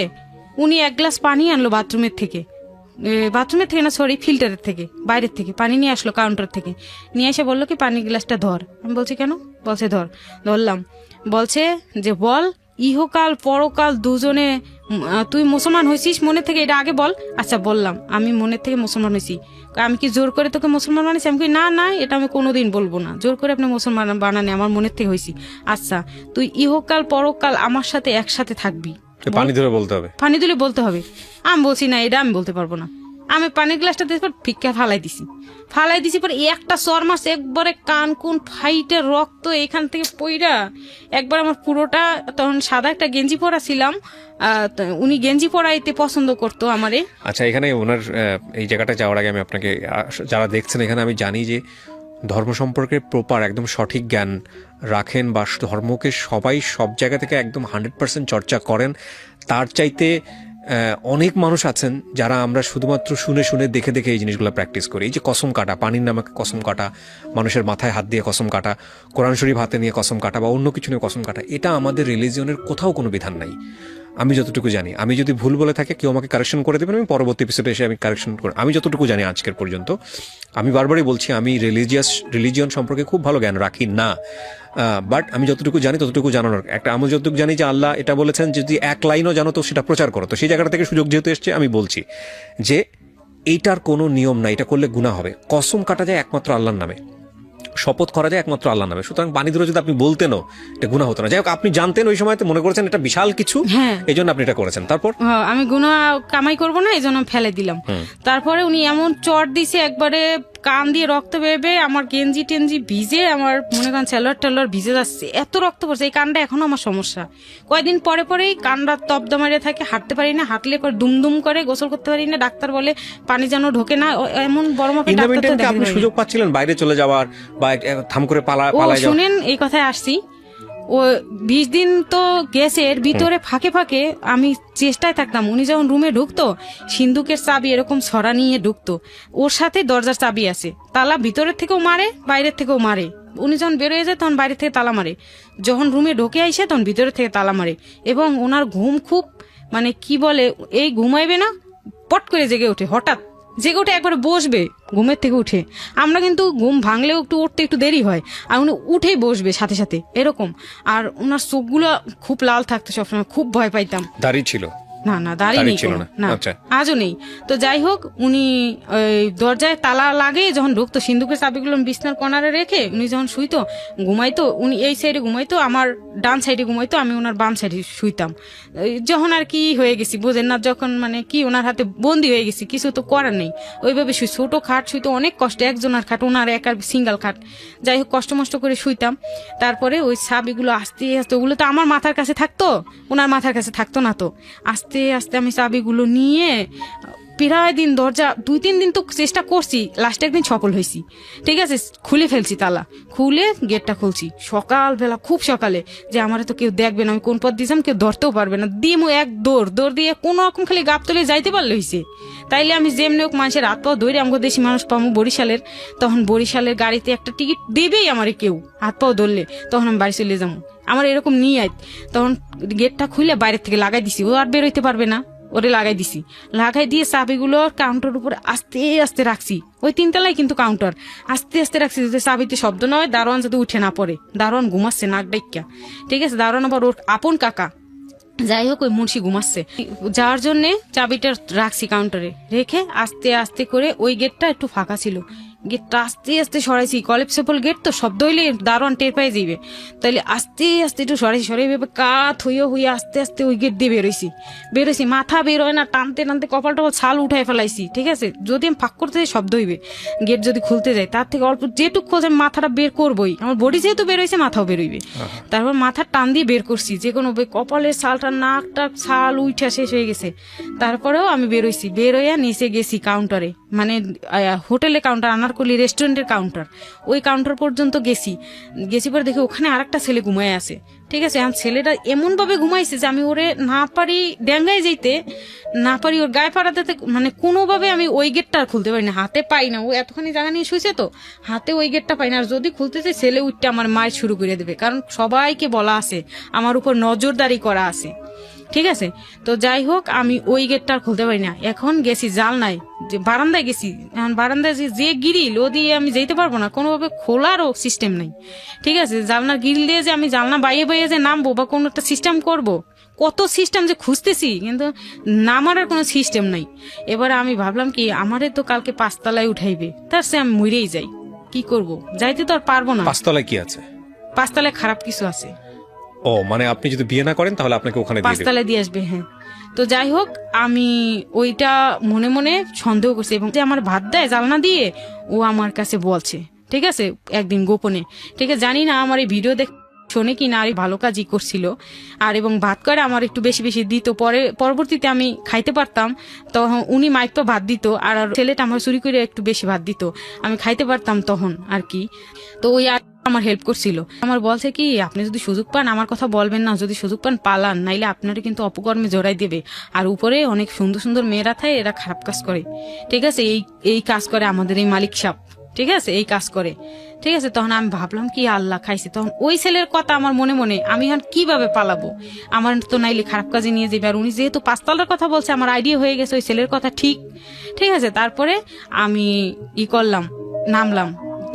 উনি 1 গ্লাস পানি আনলো বাথরুমের থেকে না সরি ফিল্টারের থেকে, বাইরের থেকে পানি নিয়ে আসলো কাউন্টার থেকে, নিয়ে এসে বললো কি পানি গ্লাসটা ধর। আমি বলছি কেন? বলছে ধরলাম। বলছে যে বল ইহকাল পরকাল দুজনে তুই মুসলমান হয়েছিস মনে থেকে, এটা আগে বল। আচ্ছা বললাম আমি মনের থেকে মুসলমান হয়েছি। আমি কি জোর করে তোকে মুসলমান বানিয়েছি? আমি না এটা আমি কোনোদিন বলবো না, জোর করে আপনি মুসলমান বানানে, আমার মনের থেকে হয়েছি। আচ্ছা তুই ইহকাল পরকাল আমার সাথে একসাথে থাকবি, পানি ধরে বলতে হবে, পানি তুলে বলতে হবে। আমি বলছি না এটা আমি বলতে পারবো না। আমি পানির গ্লাসটা দিয়ে ফিক্কা ফালাই দিছি পরে একটা চর মাস একবারে কান কোন ফাইটে রক্ত এখান থেকে পইরা একবার আমার পুরোটা, তখন সাদা একটা গেঞ্জি পরা ছিলাম, উনি গেঞ্জি পরাইতে পছন্দ করতো আমারে। আচ্ছা এখানে ওনার এই জায়গাটা যাওয়ার আগে আমি আপনাকে, যারা দেখছেন এখানে, আমি জানি যে ধর্ম সম্পর্কে প্রপার একদম সঠিক জ্ঞান রাখেন বা ধর্মকে সবাই সব জায়গা থেকে একদম 100% চর্চা করেন। তার চাইতে অনেক মানুষ আছেন যারা আমরা শুধুমাত্র শুনে দেখে এই জিনিসগুলো প্র্যাকটিস করি। এই যে কসম কাটা, পানির নামে কসম কাটা, মানুষের মাথায় হাত দিয়ে কসম কাটা, কোরআন শরীফ হাতে নিয়ে কসম কাটা বা অন্য কিছু নিয়ে কসম কাটা, এটা আমাদের রিলিজিয়নের কোথাও কোনো বিধান নাই আমি যতটুকু জানি। আমি যদি ভুল বলে থাকে কেউ আমাকে কারেকশন করে দেবেন, আমি পরবর্তী এপিসোডে এসে আমি কারেকশন করে, আমি যতটুকু জানি আজকের পর্যন্ত, আমি বারবারই বলছি আমি রিলিজিয়ন সম্পর্কে খুব ভালো জ্ঞান রাখি না, বাট আমি যতটুকু জানি ততটুকু জানানোর একটা, আমি যতটুকু জানি যে আল্লাহ এটা বলেছেন যদি 1 লাইনও জানো তো সেটা প্রচার করো। তো সেই জায়গাটা থেকে সুযোগ যেহেতু এসছে আমি বলছি যে এইটার কোনো নিয়ম নাই, এটা করলে গুনাহ হবে। কসম কাটা যায় একমাত্র আল্লাহর নামে, শপথ করা যায় একমাত্র আল্লাহর নামে, সুতরাং পানি ধরে যদি আপনি বলতেনও এটা গুনাহ হতো না। যাই হোক আপনি জানতেন ওই সময়, মনে করেছেন এটা বিশাল কিছু, এই জন্য আপনি এটা করেছেন। তারপর আমি গুনাহ কামাই করবো না এই জন্য ফেলে দিলাম। তারপরে উনি এমন চট দিছে একবারে কান দিয়ে রক্ত বেরবে, আমার গেঞ্জি টেঞ্জি ভিজে, আমার মনে করেন সেলোয়ার ভিজে যাচ্ছে, এত রক্ত পড়ছে। এই কানটা এখনো আমার সমস্যা, কয়েকদিন পরেই কানটা তপদা মারে থাকে, হাঁটতে পারি না, হাঁটলে পরে দুমদুম করে, গোসল করতে পারি না, ডাক্তার বলে পানি যেন ঢোকে না, এমন বড় মাপের ডাক্তার। আপনি সুযোগ পাচ্ছিলেন বাইরে চলে যাওয়ার বা থাম করে পালায় যাওয়ার? শুনেন এই কথায় আসছি, ও 20 দিন তো গেছে, এর ভিতরে ফাঁকে আমি চেষ্টায় থাকতাম। উনি যখন রুমে ঢুকতো সিন্ধুকের চাবি এরকম ছড়া নিয়ে ঢুকতো, ওর সাথে দরজার চাবি আছে, তালা ভিতরের থেকেও মারে বাইরের থেকেও মারে। উনি যখন বেরোয় যায় তখন বাইরে থেকে তালা মারে, যখন রুমে ঢুকে আইসে তখন ভিতরের থেকে তালা মারে। এবং ওনার ঘুম খুব মানে কি বলে, এই ঘুমাইবে না পট করে জেগে ওঠে, হঠাৎ জেগে উঠে একবারে বসবে ঘুমের থেকে উঠে। আমরা কিন্তু ঘুম ভাঙলেও একটু উঠতে একটু দেরি হয়, আর উনি উঠেই বসবে সাথে সাথে এরকম। আর ওনার চোখগুলো খুব লাল থাকতো সবসময়, খুব ভয় পাইতাম। দাড়ি ছিল? না দাঁড়িয়ে দাড়ি নেই ছিল কোনো, না? না আচ্ছা। আজও নেই। তো যাই হোক উনি ওই দরজায় তালা লাগে যখন ঢুকতো, সিন্ধুকের চাবিগুলো বিছনার কর্নারে রেখে উনি যখন শুইতো ঘুমাইতো, উনি এই সাইডে ঘুমাইতো, আমার ডান সাইডে ঘুমাইতো, আমি ওনার বাম সাইডে শুইতাম। যখন আর কি হয়ে গেছি বোঝেন না, যখন মানে কি ওনার হাতে বন্দি হয়ে গেছি, কিছু তো করার নেই, ওইভাবে শুই। ছোট খাট শুইতো অনেক কষ্ট, একজনের খাট, ওনার একার সিঙ্গেল খাট। যাই হোক কষ্ট মষ্ট করে শুইতাম। তারপরে ওই চাবিগুলো আস্তে আস্তে, ওগুলো তো আমার মাথার কাছে থাকতো, ওনার মাথার কাছে থাকতো না। তো আস্তে আস্তে আমি চাবিগুলো নিয়ে প্রায় দিন দরজা 2-3 দিন তো চেষ্টা করছি, লাস্টে একদিন সফল হয়েছি। ঠিক আছে, খুলে ফেলছি তালা, খুলে গেটটা খুলছি সকালবেলা, খুব সকালে, যে আমার তো কেউ দেখবে না, আমি কোন পথ দিয়েছিলাম কেউ ধরতেও পারবে না। দিয়ে এক দৌড় দিয়ে কোনো রকম খালি গাপ তুলে যাইতে পারলে হয়েছে। তাইলে আমি যেমনি হোক মানুষের হাত পাও ধরে, আমাকে দেশি মানুষ পাবো বরিশালের, তখন বরিশালের গাড়িতে একটা টিকিট দেবেই আমারে কেউ হাত পাও ধরলে, তখন আমি বাড়ি চলে যাবো। আমার এরকম নিয়ে আয়, তখন গেটটা খুলে বাইরের থেকে লাগাই দিছি, ও আর বেরোইতে পারবে না, ওরে লাগাই দিছি। লাগাই দিয়ে চাবিগুলো কাউন্টার উপরে আস্তে আস্তে রাখছি, ওই 3 তলায় কিন্তু কাউন্টার, আস্তে আস্তে রাখছি যাতে চাবিতে শব্দ নয়, দারোয়ান যাতে উঠে না পড়ে। দারোয়ান ঘুমাচ্ছে নাক ডাইক্কা, ঠিক আছে, দারোয়ান আবার ওর আপন কাকা। যাই হোক ওই মুন্সি ঘুমাচ্ছে, যার জন্যে চাবিটা রাখছি কাউন্টারে রেখে আস্তে আস্তে করে, ওই গেটটা একটু ফাঁকা ছিল, গেটটা আস্তে আস্তে সরাইছি, কলেপসেবল গেট তো, শব্দ হইলে দারোয়ান টের পাই যাইবে, তাইলে আস্তে আস্তে একটু সরাই কাত হইয়া আস্তে আস্তে ওই গেট দিয়ে বেরোইছি, মাথা বের হয় না, টানতে টানতে কপাল টপাল ছাল উঠাই ফেলাইছি। ঠিক আছে, যদি আমি ফাঁক করতে যাই শব্দ হইবে, গেট যদি খুলতে যাই তার থেকে অল্প যেটুক খুলছে আমি মাথাটা বের করবোই, আমার বডি যেহেতু বের হয়েছে মাথাও বেরোইবে। তারপর মাথার টান দিয়ে বের করছি, যে কোনো কপালের ছালটা নাকটা ছাল উঠা শেষ হয়ে গেছে। তারপরেও আমি বেরোইছি, বের হইয়া নিচে গেছি কাউন্টারে, মানে হোটেলে কাউন্টার, আনারকলি রেস্টুরেন্টের কাউন্টার, ওই কাউন্টার পর্যন্ত গেছি পরে দেখি ওখানে আরেকটা ছেলে ঘুমায় আছে। ঠিক আছে, এখন ছেলেটা এমন ভাবে ঘুমাইছে যে আমি ওরে না পারি ড্যাঙ্গায় যেতে, না পারি ওর গায়ে পাড়াতে, মানে কোনোভাবে আমি ওই গেটটা আর খুলতে পারি না, হাতে পাই না, ও এতখানি জায়গা নিয়ে শুয়েছে তো হাতে ওই গেটটা পাই না। আর যদি খুলতে চাই ছেলে উঠতে আমার মায়ের শুরু করে দেবে, কারণ সবাইকে বলা আছে, আমার উপর নজরদারি করা আছে। ঠিক আছে, তো যাই হোক আমি ওই গেটটা আর খুলতে পারি না। এখন গেছি জালনায়, যে বারান্দায় গেছি, এখন বারান্দায় যে গিরিল ও দিয়ে আমি যেতে পারবো না, কোনোভাবে খোলারও সিস্টেম নাই। ঠিক আছে, জালনার গিরিল দিয়ে যে আমি জালনা বাইয়ে যে নামবো বা কোনো একটা সিস্টেম করব, কত সিস্টেম যে খুঁজতেছি, কিন্তু নামার আর কোনো সিস্টেম নাই। এবারে আমি ভাবলাম কি, আমারে তো কালকে 5 তলায় উঠাইবে, তার সে আমি মরেই যাই, কি করব, যাইতে তো আর পারবো না। 5 তলায় কি আছে? 5 তলায় খারাপ কিছু আছে। ও মানে আপনি যদি বিয়ে না করেন তাহলে আপনাকে ওখানে দিয়ে 5 দেবে। তলায় দিয়ে আসবে, হ্যাঁ। তো যাই হোক আমি ওইটা মনে মনে সন্দেহ করছি, এবং যে আমার ভাত দেয় জালনা দিয়ে, ও আমার কাছে বলছে, ঠিক আছে, একদিন গোপনে, ঠিক আছে, জানি না আমার এই ভিডিও দেখ শোনে কি না, আর ভালো কাজই করছিল। আর এবং ভাত করে আমার একটু বেশি বেশি দিত, পরবর্তীতে আমি খাইতে পারতাম, তখন উনি মাইপা ভাত দিত, আর ছেলেটা আমার চুরি করে একটু বেশি ভাত দিত, আমি খাইতে পারতাম তখন আর কি। তো ওই আমার হেল্প করছিল, আমার বলছে কি, আপনি যদি সুযোগ পান আমার কথা বলবেন না, যদি সুযোগ পান পালান, নাইলে আপনারা কিন্তু অপকর্মে জড়াই দেবে। আর উপরে অনেক সুন্দর সুন্দর মেয়েরা থাকে, এরা খারাপ কাজ করে। ঠিক আছে, এই কাজ করে আমাদের এই মালিক সাহেব, ঠিক আছে, এই কাজ করে। ঠিক আছে, তখন আমি ভাবলাম কি আল্লাহ খাইছে, তখন ওই ছেলের কথা আমার মনে মনে, আমি এখন কিভাবে পালাবো, আমার তো নাইলে খারাপ কাজে নিয়ে যাবে। আর উনি যেহেতু 5 তলার কথা বলছে, আমার আইডিয়া হয়ে গেছে ওই ছেলের কথা ঠিক। ঠিক আছে, তারপরে আমি করলাম, নামলাম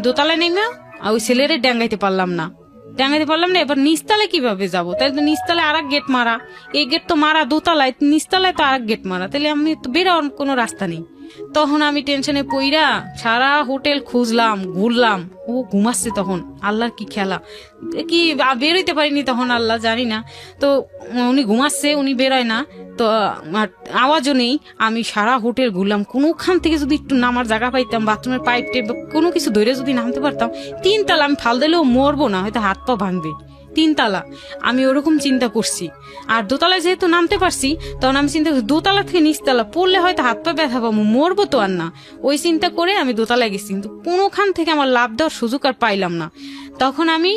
দোতলায়, নেমে ওই ছেলেরে ডাঙ্গাইতে পারলাম না। এবার নিচতলায় কিভাবে যাব, তাই তো নিচতলায় আর এক গেট মারা, এই গেট তো মারা দোতলায়, নিচতলায় তো আর এক গেট মারা, তাহলে আমি তো বেরোর কোনো রাস্তা নেই। তখন আমি টেনশনে পইরা সারা হোটেল খুঁজলাম, ঘুরলাম, ও ঘুমাচ্ছে তখন, আল্লাহর কি খেলা, কি বেরোইতে পারিনি তখন, আল্লাহ জানি না। তো উনি ঘুমাচ্ছে, উনি বেরোয় না, তো আওয়াজও নেই। আমি সারা হোটেল ঘুরলাম, কোনোখান থেকে যদি একটু নামার জায়গা পাইতাম, বাথরুমের পাইপ টেপ কোনো কিছু ধরে যদি নামতে পারতাম। 3 তলা, আমি ফাল দিলেও মরবো না, হয়তো হাত পা ভাঙবে। 3 তলা আমি ওরকম চিন্তা করছি। আর দোতলায় যেহেতু নামতে পারছি, তখন আমি চিন্তা করছি দোতলা থেকে নিচতলা পড়লে হয়তো হাত পা ব্যথা পাবো, মরবো তো আর না। ওই চিন্তা করে আমি দোতলায় গেছি, কিন্তু কোনোখান থেকে আমার লাভ দেওয়ার সুযোগ আর পাইলাম না। তখন আমি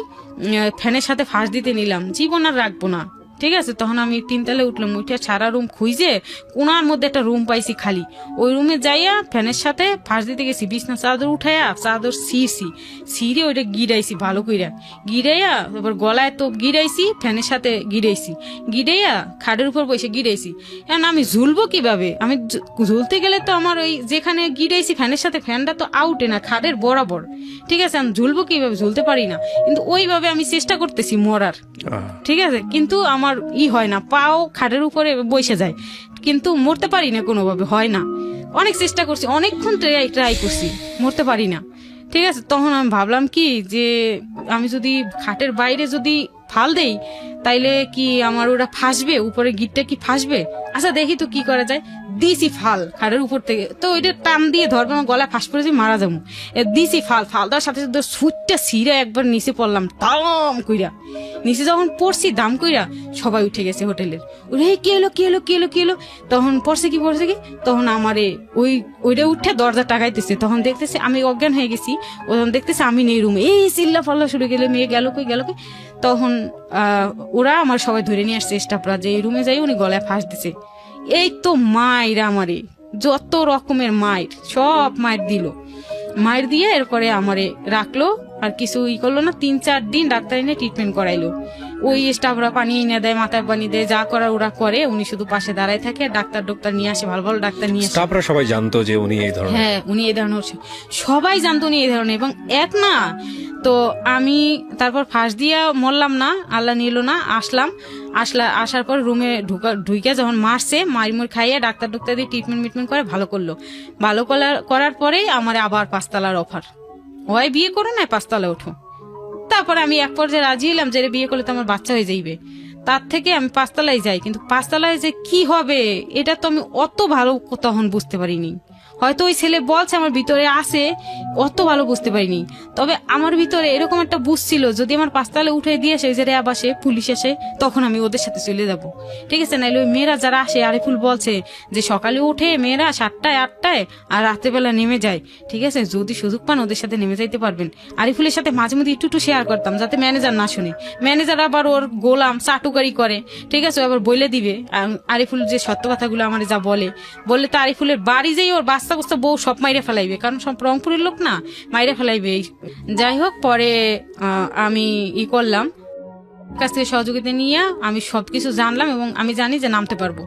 ফ্যানের সাথে ফাঁস দিতে নিলাম, জীবন আর রাখবো না। ঠিক আছে, তখন আমি 3 তলায় উঠলাম, উঠে সারা রুম খুঁজে কোনার মধ্যে একটা রুম পাইছি খালি, ওই রুমে যাইয়া ফ্যানের সাথে ফাঁস দিতে গেছি, বিছনা চাদর উঠাইয়া চাদর ছিঁড়ে ওইটা গিরাইছি ভালো কইরা, গিরাইয়া এবার গলায় তো গিরাইছি, ফ্যানের সাথে গিরাইয়া খাটের উপর বসে গিরাইছি। এখন আমি ঝুলবো কিভাবে, আমি ঝুলতে গেলে তো আমার ওই যেখানে গিরাইছি ফ্যানের সাথে, ফ্যানটা তো আউটে না, খাটের বরাবর। ঠিক আছে, আমি ঝুলবো কিভাবে, ঝুলতে পারি না, কিন্তু ওইভাবে আমি চেষ্টা করতেছি মরার। ঠিক আছে, কিন্তু আমার আমার হয় না, পাও খাটের উপরে বসে যায়, কিন্তু মরতে পারি না, কোনোভাবে হয় না। অনেক চেষ্টা করছি, অনেকক্ষণ ট্রাই করছি, মরতে পারি না। ঠিক আছে, তখন আমি ভাবলাম কি যে আমি যদি খাটের বাইরে যদি ফাল দেই তাইলে কি আমার ওরা ফাঁসবে, উপরে গিটটা কি ফাঁসবে। আচ্ছা দেখি তো কি করা যায়। দিছি ফাল খাটের উপর থেকে, তো ওইটা টান দিয়ে ধরবে, আমার গলায় ফাঁস পড়েছি, মারা যাবো। দিছি ফাল দেওয়ার সাথে সাথে সুইটটা ছিঁড়ে একবার নিচে পড়লাম দাম কইরা। নিচে যখন পড়ছি দাম কইরা, সবাই উঠে গেছে হোটেলের। ওরে কি এলো কি এলো কি এলো কি এলো, তখন পড়ছে কি তখন আমারে ওইটা উঠে দরজা টাকাইতেছে। তখন দেখতেছে আমি অজ্ঞান হয়ে গেছি, তখন দেখতেছে আমি নেই রুমে, এই চিল্লা ফাল্লা শুরু গেলে, মেয়ে গেল কই গেল কই। তখন ওরা আমার সবাই ধরে নিয়ে আসছে স্টাফরা, যে এই রুমে যাই উনি গলায় ফাঁস দিছে। এই তো মায়ের আমারে যত রকমের মায়ের, সব মায়ের দিল, মায়ের দিয়ে এরপরে আমারে রাখলো, আর কিছু করলো না। 3-4 দিন ডাক্তার এনে ট্রিটমেন্ট করাইলো। ওই স্টাফরা পানি এনে দেয়, মাথায় পানি দেয়, যা করার ওরা করে, উনি শুধু পাশে দাঁড়ায় থাকে। ডাক্তার নিয়ে আসে, ভালো ভালো ডাক্তার নিয়ে আসে। স্টাফরা সবাই জানতো যে উনি এই ধরনের? হ্যাঁ, উনি এই ধরনের, সবাই জানতো উনি এই ধরনের। এবং এক না তো আমি তারপর ফাঁস দিয়া মরলাম না, আল্লাহ নিল না। আসার পর রুমে ঢুকে যখন মারছে, মারিমুর খাইয়ে ডাক্তার দিয়ে ট্রিটমেন্ট করে ভালো করলো। ভালো করার পরেই আমার আবার 5 তলার অফার, ওই বিয়ে করো না 5 তলায় ওঠো। তারপরে আমি এক পর্যায়ে রাজি হলাম যে বিয়ে করলে তো আমার বাচ্চা হয়ে যাইবে, তার থেকে আমি 5 তলায় যাই। কিন্তু 5 তলায় যে কি হবে এটা তো আমি অত ভালো তখন বুঝতে পারিনি। হয়তো ওই ছেলে বলছে আমার ভিতরে আছে, অত ভালো বুঝতে পারিনি। তবে আমার ভিতরে এরকম একটা বুঝছিল, যদি আমার 5 তলায় উঠে দিয়ে আসে, যে র্যাব আসে, পুলিশ আসে, তখন আমি ওদের সাথে চলে যাব। ঠিক আছে, নাইলে ওই মেয়েরা যারা আসে, আরিফুল বলছে যে সকালে উঠে মেয়েরা 7টায় 8টায় আর রাতেবেলা নেমে যায়। ঠিক আছে, যদি সুযোগ পান ওদের সাথে নেমে যাইতে পারবেন। আরিফুলের সাথে মাঝে মধ্যে একটু শেয়ার করতাম, যাতে ম্যানেজার না শুনে। ম্যানেজার আবার ওর গোলাম চাটুকারি করে, ঠিক আছে, আবার বলে দিবে আরিফুল যে সত্য কথাগুলো আমার যা বললে তো আরিফুলের বাড়ি যাই ওর বাচ্চা বউ সব মাইরে ফেলাইবে, কারণ সব রংপুরের লোক না, মাইরে ফেলাইবে। যাই হোক, পরে আমি করলাম, কাছ থেকে সহযোগিতা নিয়ে আমি সবকিছু জানলাম, এবং আমি জানি যে নামতে পারবো।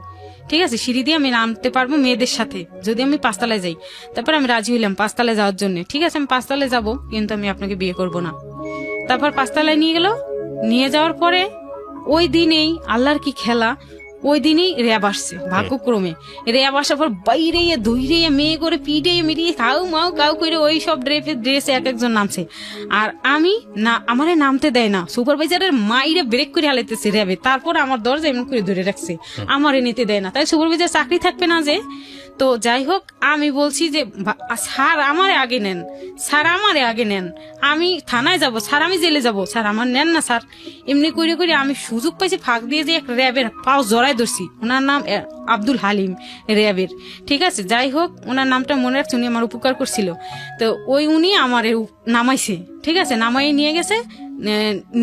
ঠিক আছে, সিঁড়ি দিয়ে আমি নামতে পারবো মেয়েদের সাথে, যদি আমি 5 তলায় যাই। তারপর আমি রাজি হইলাম 5 তলায় যাওয়ার জন্য। ঠিক আছে, আমি 5 তলায় যাবো, কিন্তু আমি আপনাকে বিয়ে করব না। তারপর 5 তলায় নিয়ে যাওয়ার পরে ওই দিনেই আল্লাহর কি খেলা, ওই দিনই র্যাব আসছে ভাগ্যক্রমে। র্যাব আসার পর বাইরে ধুইরে মেয়ে করে পিঠে মিটিয়ে কাউ করে ওই সব ড্রেসে এক একজন নামছে। আর আমি না, আমারে নামতে দেয় না, সুপারভাইজারের মাইরে ব্রেক করে হালাইতেছে র্যাবে। তারপর আমার দরজা এমন করে ধরে রাখছে, আমারে নিতে দেয় না। তাই সুপারভাইজার চাকরি থাকবে না যে। তো যাই হোক, আমি বলছি যে স্যার আমারে আগে নেন, স্যার আমারে আগে নেন, আমি থানায় যাব, স্যার আমি জেলে যাব, স্যার আমার নেন না স্যার। এমনি করে আমি সুযোগ পাইছি, ফাঁক দিয়ে যে এক র্যাবের পাও জড়াই ধরছি। ওনার নাম আব্দুল হালিম, র্যাবের। ঠিক আছে, যাই হোক, ওনার নামটা মনে রাখছি, উনি আমার উপকার করছিল। তো উনি আমার নামাইছে। ঠিক আছে, নামাই নিয়ে গেছে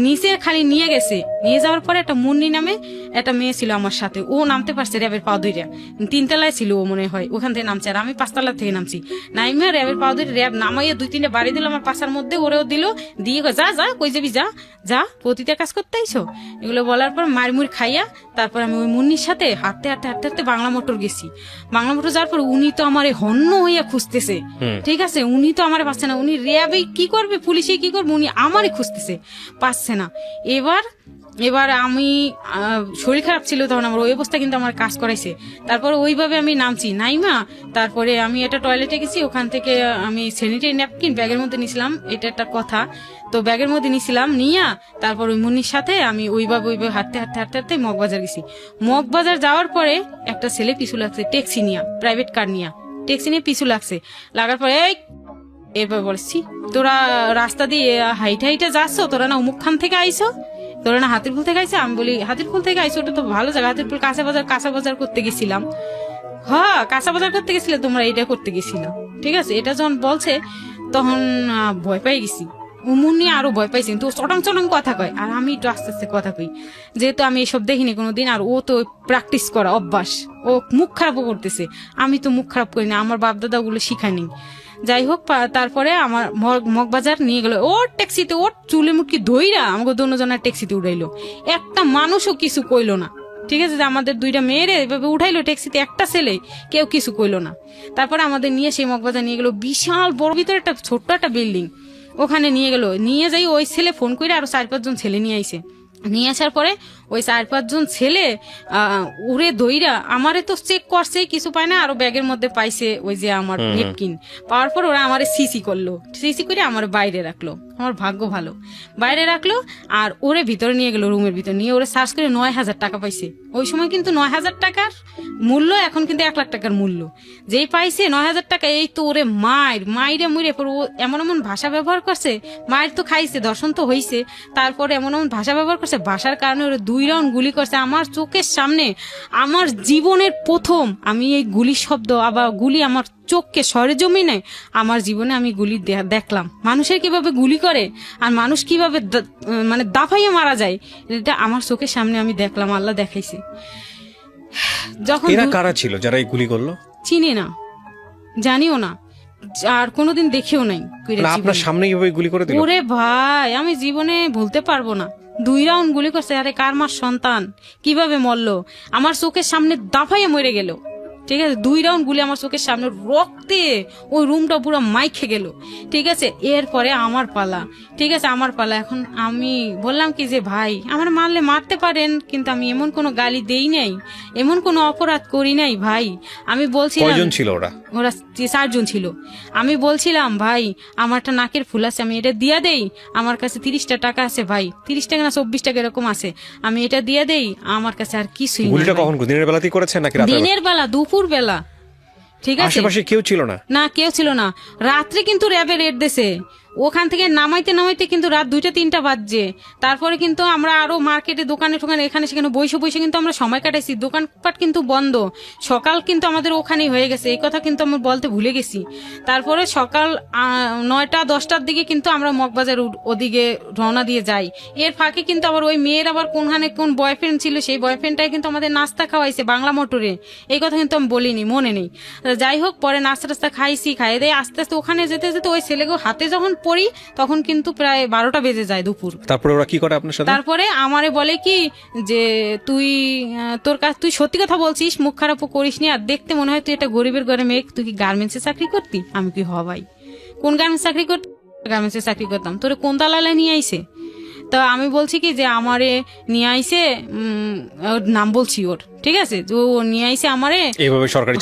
নিচে, খালি নিয়ে গেছে। নিয়ে যাওয়ার পরে একটা মুন্নি নামে একটা মেয়ে ছিল আমার সাথে, ও নামতে পারছে র্যাবের পাও ধইরা। 3 তলায় ছিল ও মনে হয়, ওখান থেকে নামছে। আর আমি 5 তলা থেকে নামছি। নাইমা র্যাবের পাও ধরে র্যাব নামাইয়া 2-3টা বাড়ি দিল আমার পাশার মধ্যে, ওরেও দিল, দিয়ে যা কই যাবি, যা পতিতে কাজ করতে আইছো, এগুলো বলার পর মারমুর খাইয়া তারপর আমি ওই মুন্নির সাথে হাঁটতে বাংলা মোটর গেছি। বাংলা মোটর যাওয়ার পর উনি তো আমার হন্য হইয়া খুঁজতেছে। ঠিক আছে, উনি তো আমার পাচ্ছে না, উনি র্যাবে কি করবে, পুলিশে কি করবে, উনি আমারই খুঁজতেছে, পাচ্ছে না। এবার আমি শরীর খারাপ ছিল তখন, আমার ওই অবস্থা, কিন্তু আমার কাজ করাইছে। তারপরে ওইভাবে আমি নামছি নাইমা। তারপরে আমি একটা টয়লেটে গেছি, ওখান থেকে আমি স্যানিটারি ন্যাপকিন ব্যাগের মধ্যে নিয়েছিলাম, এটা একটা কথা। তো ব্যাগের মধ্যে নিয়েছিলাম, নিয়া তারপর ওই মুন্নির সাথে আমি ওইভাবে হাঁটতে মগবাজার গেছি। মগবাজার যাওয়ার পরে একটা ছেলে পিছু লাগছে, ট্যাক্সি নিয়া, প্রাইভেট কার নিয়া, ট্যাক্সি নিয়ে পিছু লাগছে। লাগার পরে এরপর বলছি, তোরা রাস্তা দিয়ে হাইটে যাচ্ছ, তোরা না অমুক খান থেকে আইসো, তোরা না হাতিরপুল থেকে আইসো। আমি বলি হাতিরপুল থেকে আইসো, ওটা তো ভালো জায়গা, হাতিরপুল কাঁচা বাজার করতে গেছিলাম। হ্যাঁ, কাঁচা বাজার করতে গেছিলে তোমরা, এটা করতে গেছিলাম। ঠিক আছে, এটা যখন বলছে তখন ভয় পাই গেছি। উমুনি আরো ভয় পাইছি, কিন্তু চটং কথা কয়, আর আমি একটু আস্তে আস্তে কথা কই, যেহেতু আমি এসব দেখিনি কোনোদিন। আর ও তো প্র্যাকটিস করা অভ্যাস, ও মুখ খারাপও করতেছে, আমি তো মুখ খারাপ করি না, আমার বাপ দাদা ওগুলো শিখায়নি। যাই হোক, তারপরে আমার মগবাজার নিয়ে গেল ওর ট্যাক্সিতে, ওর চুলে মুটকি ধইরা আমাকে দুজনের ট্যাক্সিতে উঠাইলো, একটা মানুষও কিছু কইলো না। ঠিক আছে, যে আমাদের 2টা মেয়েরে এভাবে উঠাইলো ট্যাক্সিতে, একটা ছেলে কেউ কিছু কইলো না। তারপরে আমাদের নিয়ে সেই মগবাজার নিয়ে গেল, বিশাল বড় ভিতরে একটা ছোট্ট একটা বিল্ডিং, ওখানে নিয়ে যাই ওই ছেলে ফোন করে আরো 4-5 জন ছেলে নিয়ে আইছে। নিয়ে আসার পরে ওই 4-5 জন ছেলে উড়ে দইরা আমারে তো চেক করছে, কিছু পায় না, আরো ব্যাগের মধ্যে পাইছে ওই যে আমার ভেপকিন। পাওয়ার পর ওরা আমারে সিসি করলো, সিসি করে আমার বাইরে রাখলো। আমার ভাগ্য ভালো, বাইরে রাখলো আর ওরে ভিতরে নিয়ে গেল, রুমের ভিতরে নিয়ে ওরে সার্চ করে 9,000 টাকা পাইছে। ওই সময় কিন্তু 9,000 টাকার মূল্য, এখন কিন্তু 1 লাখ টাকার মূল্য। যেই পাইছে 9,000 টাকা, এই তো ওরে মাইরে মুইরে পর ও এমন এমন ভাষা ব্যবহার করছে। মায়ের তো খাইছে, দর্শন তো হইছে, তারপরে এমন এমন ভাষা ব্যবহার করছে, ভাষার কারণে ওরে 2 রাউন্ড গুলি করছে আমার চোখের সামনে। আমার জীবনের প্রথম আমি এই গুলি শব্দ, আবার গুলি আমার চোখকে সরেজমিনে আমার জীবনে আমি গুলি দেখলাম। মানুষের কিভাবে গুলি করে আর মানুষ কিভাবে মানে দাফাইয়ে মারা যায়, এটা আমার চোখের সামনে আমি দেখলাম, আল্লাহ দেখাইছে। যখন এরা কারা ছিল যারা এই গুলি করলো? চিনি না, জানিও না, আর কোনোদিন দেখেও নাই। না, আপনার সামনে কিভাবে গুলি করে দিল? ওরে ভাই, আমি জীবনে ভুলতে পারবো না। 2 রাউন্ড গুলি করছে। আরে কার মার সন্তান কিভাবে মরলো, আমার চোখের সামনে দাফাইয়ে মরে গেল। ঠিক আছে, 2 রাউন্ড গুলি আমার চোখের সামনে, রক্তে ওই রুমটা পুরো মাইখে গেল। ঠিক আছে, এরপরে আমার পালা। ঠিক আছে, আমার পালা। এখন আমি বললাম কি যে ভাই, আমার মারলে মারতে পারেন, কিন্তু আমি এমন কোনো গালি দেই নাই, এমন কোনো অপরাধ করি নাই ভাই। আমি বলছিলাম, কয়জন ছিল ওরা? ওরা 4 জন ছিল। আমি বলছিলাম ভাই, আমার একটা নাকের ফুল আছে, আমি এটা দিয়া দেই, আমার কাছে 30টা টাকা আছে ভাই, 30 টাকা না 24 টাকা এরকম আছে, আমি এটা দিয়া দেই, আমার কাছে আর কিছুই না। গুলিটা কখন, দিনের বেলাতেই করেছেন নাকি রাতের বেলা? দিনের বেলা, দুপুর বেলা। ঠিক আছে, আশেপাশে কেউ ছিল না? না, কেউ ছিল না। রাত্রে কিন্তু র্যাবের রেড দিছে, ওখান থেকে নামাইতে নামাইতে কিন্তু রাত 2টা-3টা বাজছে। তারপরে কিন্তু আমরা আরো মার্কেটে, দোকানে টোকানে, এখানে সেখানে বসে কিন্তু আমরা সময় কাটাইছি। দোকানপাট কিন্তু বন্ধ, সকাল কিন্তু আমাদের ওখানেই হয়ে গেছে, এই কথা কিন্তু আমি বলতে ভুলে গেছি। তারপরে সকাল 9টা-10টার দিকে কিন্তু আমরা মগবাজার ওদিকে রওনা দিয়ে যাই। এর ফাঁকে কিন্তু আবার ওই মেয়ের আবার কোনখানে কোন বয়ফ্রেন্ড ছিল, সেই বয়ফ্রেন্ডটাই কিন্তু আমাদের নাস্তা খাওয়াইছে বাংলা মোটরে। এই কথা কিন্তু আমি বলিনি, মনে নেই। যাই হোক, পরে নাস্তা টাস্তা খাইছি, খাইয়ে দিয়ে আস্তে আস্তে ওখানে যেতে যেতে ওই ছেলেকে হাতে যখন পড়ি তখন কিন্তু প্রায় 12টা বেজে যায় দুপুর। তারপরে ওরা কি করে আপনার সাথে? তারপরে আমারে বলে কি যে তুই তুই সত্যি কথা বলছিস, মুখ খারাপও করিস নি, আর দেখতে মনে হয় তুই একটা গরিবের ঘরে মেয়ে, তুই কি গার্মেন্টসে চাকরি করতি? আমি কি, হ ভাই। কোন গার্মেন্টস চাকরি করতি? গার্মেন্টসে চাকরি করতাম। তোরে কোন দালালে নিয়ে আইছে? তো আমি বলছি কি যে আমারে নিয়ে আইছে, ওর নাম বলছি ওর, ঠিক আছে, ও নিয়ে আইছে আমারে এইভাবে সরকারি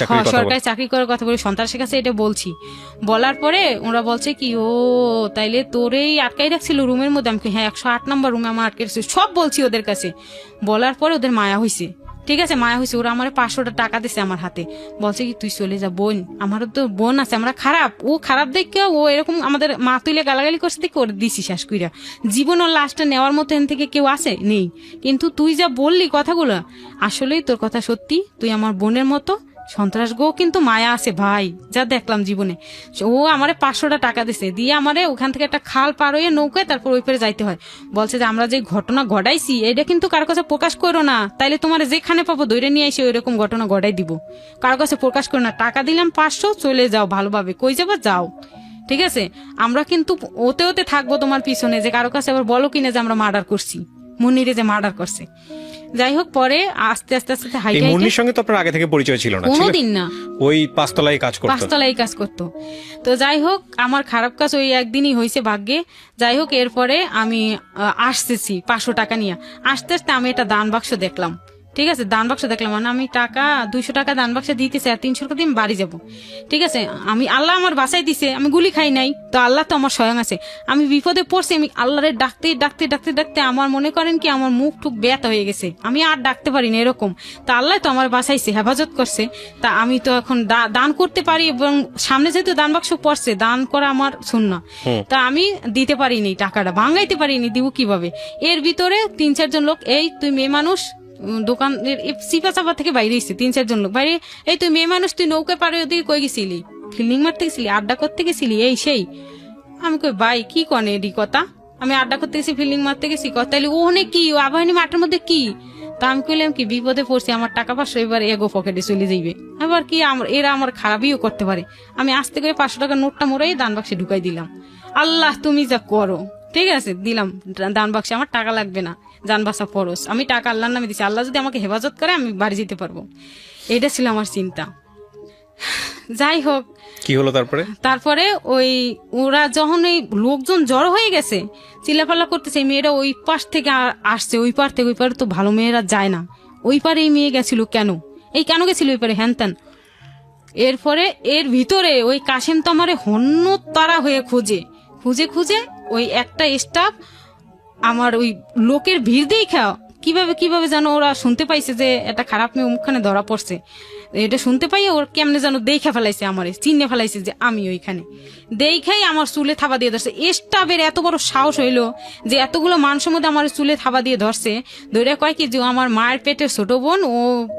চাকরি করার কথা বলে, সন্ত্রাসের কাছে এটা বলছি। বলার পরে ওরা বলছে কি, ও তাইলে তোরেই আটকাই রাখছিল রুমের মধ্যে? আমি হ্যাঁ, 108 নম্বর রুমে আমার আটকে রাখছিল। সব বলছি ওদের কাছে। বলার পরে ওদের মায়া হয়েছে, ঠিক আছে, মায়া হয়েছে। ওরা আমার 500 টাকা দিছে আমার হাতে, বলছে কি তুই চলে যা বোন, আমারও তো বোন আছে, আমরা খারাপ, ও খারাপ দেখে ও এরকম আমাদের মা তুলে গালাগালি করছে দেখে ওর দিছি শেষ কইরা। জীবন ওর লাশটা নেওয়ার মতো এখান থেকে কেউ আছে নেই, কিন্তু তুই যা বললি কথাগুলো, আসলেই তোর কথা সত্যি, তুই আমার বোনের মতো। সন্ত্রাস গো কিন্তু মায়া আছে ভাই, যা দেখলাম জীবনে। ও আমারে 500 টাকা দিছে, দিয়ে আমারে ওখান থেকে একটা খাল পার হয়ে নৌকায় তারপর ওই পারে যাইতে হয়। বলছে যে আমরা যে ঘটনা ঘটাইছি এটা কিন্তু কারো কাছে প্রকাশ করো না, তাইলে তোমার যেখানে পাবো ধরে নিয়ে এসে ওই রকম ঘটনা ঘটাই দিব, কারো কাছে প্রকাশ করো না। টাকা দিলাম 500, চলে যাও ভালোভাবে, কই যাবা যাও, ঠিক আছে। আমরা কিন্তু ওতে ওতে থাকবো তোমার পিছনে, যে কারো কাছে আবার বলো কিনা যে আমরা মার্ডার করছি, মুন্নিরে যে মার্ডার করছে। যাই হোক, পরে আস্তে আস্তে আস্তে এই মুন্নির সঙ্গে তো আপনার আগে থেকে পরিচয় ছিল না? কোনোদিন না, ওই 5তলায় কাজ করতো। 5তলায় কাজ করতো। তো যাই হোক, আমার খারাপ কাজ ওই একদিনই হয়েছে ভাগ্যে। যাই হোক, এরপরে আমি আসতেছি 500 টাকা নিয়ে, আস্তে আস্তে আমি একটা দান বাক্স দেখলাম, ঠিক আছে, দান বাক্স দেখলাম, মানে আমি টাকা 200 টাকা দান বাক্সে দিতেছে, আর 300 টাকা দিয়ে আমি বাড়ি যাবো, ঠিক আছে। আমি আল্লাহ আমার বাসায় দিছে, আমি গুলি খাই নাই, তো আল্লাহ তো আমার স্বয়ং আছে। আমি বিপদে পড়ছি, আমি আল্লাহরে ডাকতে ডাকতে ডাকতে ডাকতে আমার মনে করেন কি আমার মুখ টুক ব্যথা হয়ে গেছে, আমি আর ডাকতে পারি না এরকম। তা আল্লাহ তো আমার বাসাইছে, হেফাজত করছে। তা আমি তো এখন দান করতে পারি, এবং সামনে যেহেতু দান বাক্স পড়ছে, দান করা আমার সুন্নাহ। তা আমি দিতে পারিনি, টাকাটা ভাঙাইতে পারিনি, দিব কিভাবে? এর ভিতরে 3-4 জন লোক, এই তুই মেয়ে মানুষ, দোকানের সিপা চাপা থেকে বাইরে এসছে 3-4 জন লোক বাইরে, এই তুই মেয়ে মানুষ, তুই নৌকা পারে ওদিকে কই গেছিলি? ফিল্ডিং মারতে গেছিলি, আড্ডা করতে গেছিলি, এই সেই। আমি কই ভাই কি কনে এডি কথা, আমি আড্ডা করতে গেছি, ফিল্ডিং মারতে গেছি, তাইলে ওখানে কি আবাহিনী মাঠের মধ্যে কি? তা আমি কইলাম কি বিপদে পড়ছি, আমার টাকা 500 এবার এগো পকেটে চলে যাইবে, আবার কি এরা আমার খারাপইও করতে পারে। আমি আস্তে করে 500 টাকার নোটটা মোড়াই দান বাক্সে ঢুকাই দিলাম। আল্লাহ তুমি যা করো, ঠিক আছে, দিলাম দান বাক্সে, আমার টাকা লাগবে না, জান বাঁচা ফরজ, আমি টাকা আল্লাহর নামে দিচ্ছি, আল্লাহ যদি আমাকে হেফাজত করে আমি বাড়ি যেতে পারবো। এটা ছিল আমার চিন্তা। যাই হোক, কি হলো তারপরে? তারপরে ওই ওরা যখন এই লোকজন জড়ো হয়ে গেছে, চিল্লাপাল্লা করতেছে, এই মেয়েরা ওই পাশ থেকে আসছে, ওই পার থেকে ওই পারে তো ভালো মেয়েরা যায় না, ওই পারে এই মেয়ে গেছিল কেন, এই কেন গেছিল ওই পারে, হ্যান ত্যান। এরপরে এর ভিতরে ওই কাশেম তো আমারে হন্য তারা হয়ে খুঁজে খুঁজে খুঁজে ওই একটা স্টাফ আমার ওই লোকের ভিড় দেখা কিভাবে যেন ওরা শুনতে পাইছে যে একটা খারাপ মেয়ে মুখখানে ধরা পড়ছে, এটা শুনতে পাই ওর কেমনে যেন দেখা ফেলাইছে, আমার চিনে ফেলাইছে যে আমি ওইখানে, দেখাই আমার চুলে থাবা দিয়ে ধরছে। স্টাফের এত বড় সাহস হইলো যে এতগুলো মানুষের মধ্যে আমার চুলে থাবা দিয়ে ধরছে, ধরে কয় কি যে আমার মায়ের পেটের ছোট বোন,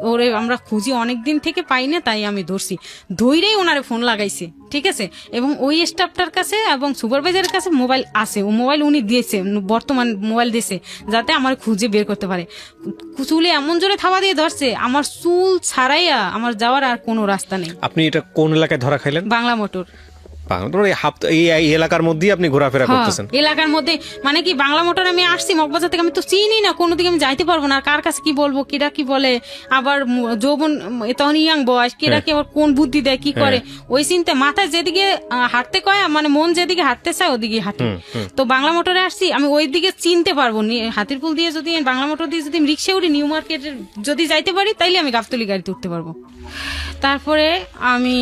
ওরে আমরা খুঁজি অনেকদিন থেকে পাই না, তাই আমি ধরছি। ধৈরেই ওনারে ফোন লাগাইছে, ঠিক আছে, এবং ওই স্টাফটার কাছে এবং সুপারভাইজারের কাছে মোবাইল আছে, ও মোবাইল উনি দিয়েছে, বর্তমান মোবাইল দিয়েছে যাতে আমার খুঁজে বের করতে পারে। চুলে এমন জোরে থাবা দিয়ে ধরছে, আমার চুল ছাড়াইয়া আমার যাওয়ার আর কোনো রাস্তা নেই। আপনি এটা কোন এলাকায় ধরা খাইলেন? বাংলা মোটর। এই এলাকার মধ্যেই আপনি ঘোরাফেরা করতেছেন? এলাকার মধ্যে মানে কি, বাংলা মোটর আমি আসছি মগবাজার থেকে, আমি তো চিনি না, কোনোদিকে আমি যাইতে পারবো না, কার কাছে কি বলবো, কিরা কি বলে, আবার যৌবন তখন ইয়াং বয়স, কিরা কি আবার কোন বুদ্ধি দেয় কি করে, ওই চিন্তা মাথায় যেদিকে হাঁটতে কয়, মানে মন যেদিকে হাঁটতে চায় ওদিকে হাঁটে। তো বাংলা মোটরে আসছি, আমি ওই দিকে চিনতে পারবো, হাতিরপুল দিয়ে যদি বাংলা মোটর দিয়ে যদি রিক্সা উঠি নিউ মার্কেটের যদি যাইতে পারি, তাইলে আমি গাবতলী গাড়িতে উঠতে পারবো। তারপরে আমি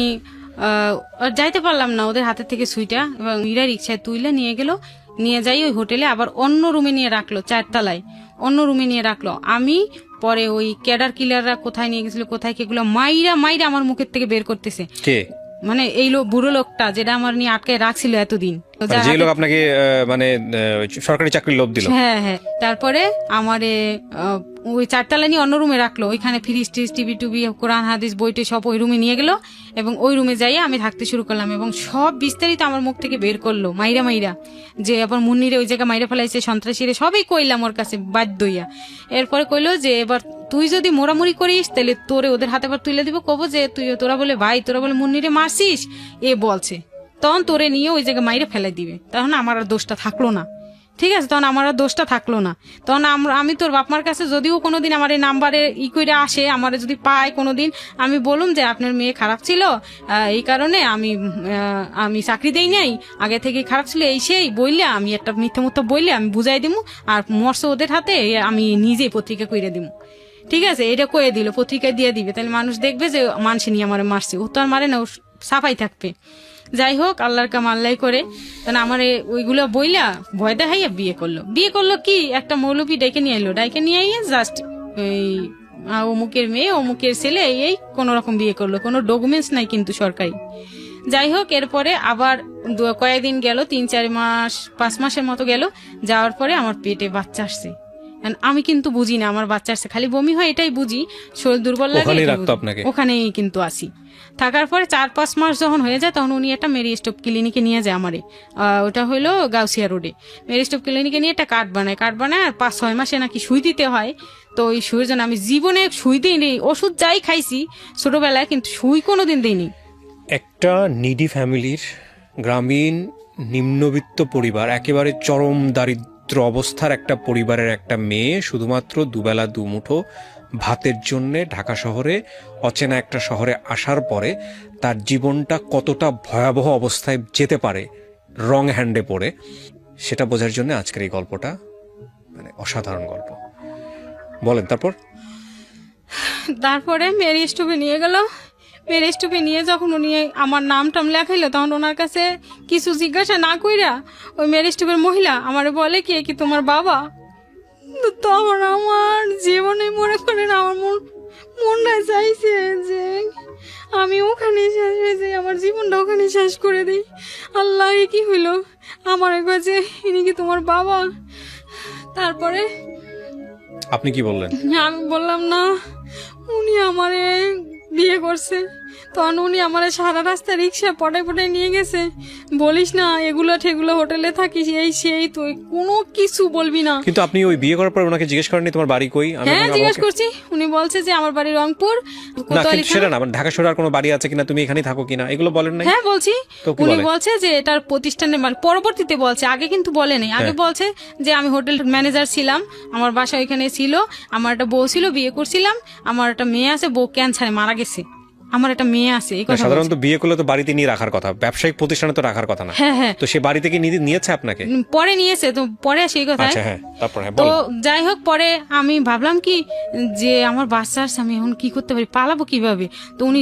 যাইতে পারলাম না ওদের হাতের থেকে সুইটা, এবং ইরা রিক্সায় তুইলে নিয়ে গেল, নিয়ে যাই ওই হোটেলে, আবার অন্য রুমে নিয়ে রাখলো, 4 তলায় অন্য রুমে নিয়ে রাখলো। আমি পরে ওই ক্যাডার কিলাররা কোথায় নিয়ে গেছিল, কোথায় কেগুলো মাইরা আমার মুখের থেকে বের করতেছে। মানে এই বুড়ো লোকটা যেটা আমার নিয়ে আটকায় রাখছিল এতদিন, যে লোক আপনাকে মানে সরকারি চাকরির লোভ দিল। হ্যাঁ হ্যাঁ। তারপরে আমারে ওই 4 তলা নিয়ে অন্য রুমে রাখলো, ওইখানে ফ্রিজ টিজ টিভি টুবি কোরআন হাদিস বইটে সব ওই রুমে নিয়ে গেল, এবং ওই রুমে যাই আমি থাকতে শুরু করলাম, এবং সব বিস্তারিত আমার মুখ থেকে বের করলো মাইরা যে আবার মুন্নিরে ওই জায়গায় মাইরা ফেলাইছে, সন্ত্রাসীরে, সবই কইলাম ওর কাছে বাধ্য হইয়া। এরপরে কইলো যে এবার তুই যদি মোড়ামুড়ি করিস তাহলে তোরে ওদের হাতে আবার তুলে দিব, কব যে তোরা বলে ভাই, তোরা বলে মুন্নিরে মারছিস, এ বলছে, তখন তোরে নিয়ে ওই জায়গায় মাইরে ফেলাই দিবে, তখন আমার আর দোষটা থাকলো না, ঠিক আছে, তখন আমার আর দোষটা থাকলো না। তখন আমি তোর বাপমার কাছে যদিও কোনোদিন আমার এই নাম্বারে করে আসে, আমার যদি পায় কোনোদিন, আমি বলুম যে আপনার মেয়ে খারাপ ছিল, এই কারণে আমি চাকরি দেই নাই, আগে থেকে খারাপ ছিল, এই সেই বললে আমি একটা মিথ্যা বললে আমি বুঝাই দিব, আর মরছে ওদের হাতে, আমি নিজেই পত্রিকা কইরে দিব, ঠিক আছে, এটা কয়ে দিল, পত্রিকায় দিয়ে দিবে, তাহলে মানুষ দেখবে যে মানুষ নিয়ে আমার মারছে, ও তো আর মারে না, ও সাফাই থাকবে। যাই হোক, আল্লাহর কাম আল্লাহ করে, তাহলে আমার ওইগুলো বইলা ভয় দেখাইয়া বিয়ে করলো কি, একটা মৌলবি ডেকে নিয়ে এলো, আইয়া জাস্ট এই অমুকের মেয়ে অমুকের ছেলে, এই কোন রকম বিয়ে করলো, কোনো ডকুমেন্টস নাই কিন্তু সরকারি। যাই হোক, এরপরে আবার কয়েকদিন গেল, 3-4 মাস 5 মাসের মতো গেল, যাওয়ার পরে আমার পেটে বাচ্চা আসছে। আমি কিন্তু বুঝি না আমার বাচ্চা আসছে, খালি বমি হয় এটাই বুঝি, শরীর দুর্বল লাগে, ওখানেই কিন্তু আসি। থাকার পরে 4-5 মাস যখন হয়ে যায়, তখন উনি একটা মেরি স্টপ ক্লিনিকে নিয়ে যায় আমারে, ওটা হইলো গাউসিয়া রোডে। মেরি স্টপ ক্লিনিকে নিয়ে একটা কার্ড বানায়, আর 5-6 মাসে নাকি সুই দিতে হয়। তো ওই সুইয়ের জন্য আমি জীবনে সুই দিইনি, ওষুধ যাই খাইছি ছোটবেলায়, কিন্তু সুই কোনোদিন দিইনি। একটা নিডি ফ্যামিলির, গ্রামীণ নিম্নবিত্ত পরিবার, একেবারে চরম দারিদ্র অবস্থার একটা পরিবারের একটা মেয়ে শুধুমাত্র দুবেলা দুমুঠো ভাতের জন্য ঢাকা শহরে, অচেনা একটা শহরে আসার পরে তার জীবনটা কতটা ভয়াবহ অবস্থায় যেতে পারে রং হ্যান্ডে পড়ে, সেটা বোঝার জন্য আজকের এই গল্পটা, মানে অসাধারণ গল্প। বলেন তারপরে মেরি স্টপে নিয়ে গেল। মেরি স্টপে নিয়ে যখন উনি আমার নাম টাম লেখাইলো, তখন ওনার কাছে কিছু জিজ্ঞাসা না কইরা ওই মেরি স্টপের মহিলা আমার বলে কি তোমার বাবা? তখন আমার জীবনে মনে করেন আমার মনটা চাইছে যে আমি ওখানে শেষ হয়ে যাই, আমার জীবনটা ওখানে শেষ করে দিই। আল্লাহ, কি হইলো আমার কাছে, ইনি কি তোমার বাবা? তারপরে আপনি কি বললেন? আমি বললাম না, উনি আমারে বিয়ে করছে। তখন উনি আমার সারা রাস্তা রিক্সা পটায় নিয়ে গেছে। বলিস না এগুলো ঠেগুলো হোটেলে থাকিস, এই সেই, তুই কোনো কিছু বলবি না। কিন্তু আপনি ওই বিয়ে করার পর ওনাকে জিজ্ঞেস করেননি তোমার বাড়ি কই? হ্যাঁ, জিজ্ঞেস করছি। উনি বলছে যে আমার বাড়ি রংপুর। সেটা না, ঢাকা শহরে আর কোনো বাড়ি আছে কিনা, তুমি এখানেই থাকো কিনা, এগুলো বলেন না? হ্যাঁ বলছি। উনি বলছে যে এটার প্রতিষ্ঠানের মালিক, পরবর্তীতে বলছে, আগে কিন্তু বলে নাই। আগে বলছে যে আমি হোটেল ম্যানেজার ছিলাম, আমার বাসা ওইখানে ছিল, আমার একটা বউ ছিল, বিয়ে করছিলাম, আমার একটা মেয়ে আছে, বউ ক্যান্সারে মারা গেছে। আমার একটা মেয়ে আছে, এই না, কথা সাধারণত বিয়ে করলে তো বাড়িতে নিয়ে রাখার কথা, ব্যবসায়িক প্রতিষ্ঠানে তো রাখার কথা না। হ্যাঁ হ্যাঁ তো সে বাড়ি থেকে নিয়েছে আপনাকে? পরে নিয়েছে, তো পরে সেই কথা। আচ্ছা হ্যাঁ, তারপর হ্যাঁ তো বলুন। যাই হোক, পরে আমি ভাবলাম কি যে আমার বাচ্চা আসছে, আমি এখন কি করতে পারি, পালাবো কিভাবে। তো উনি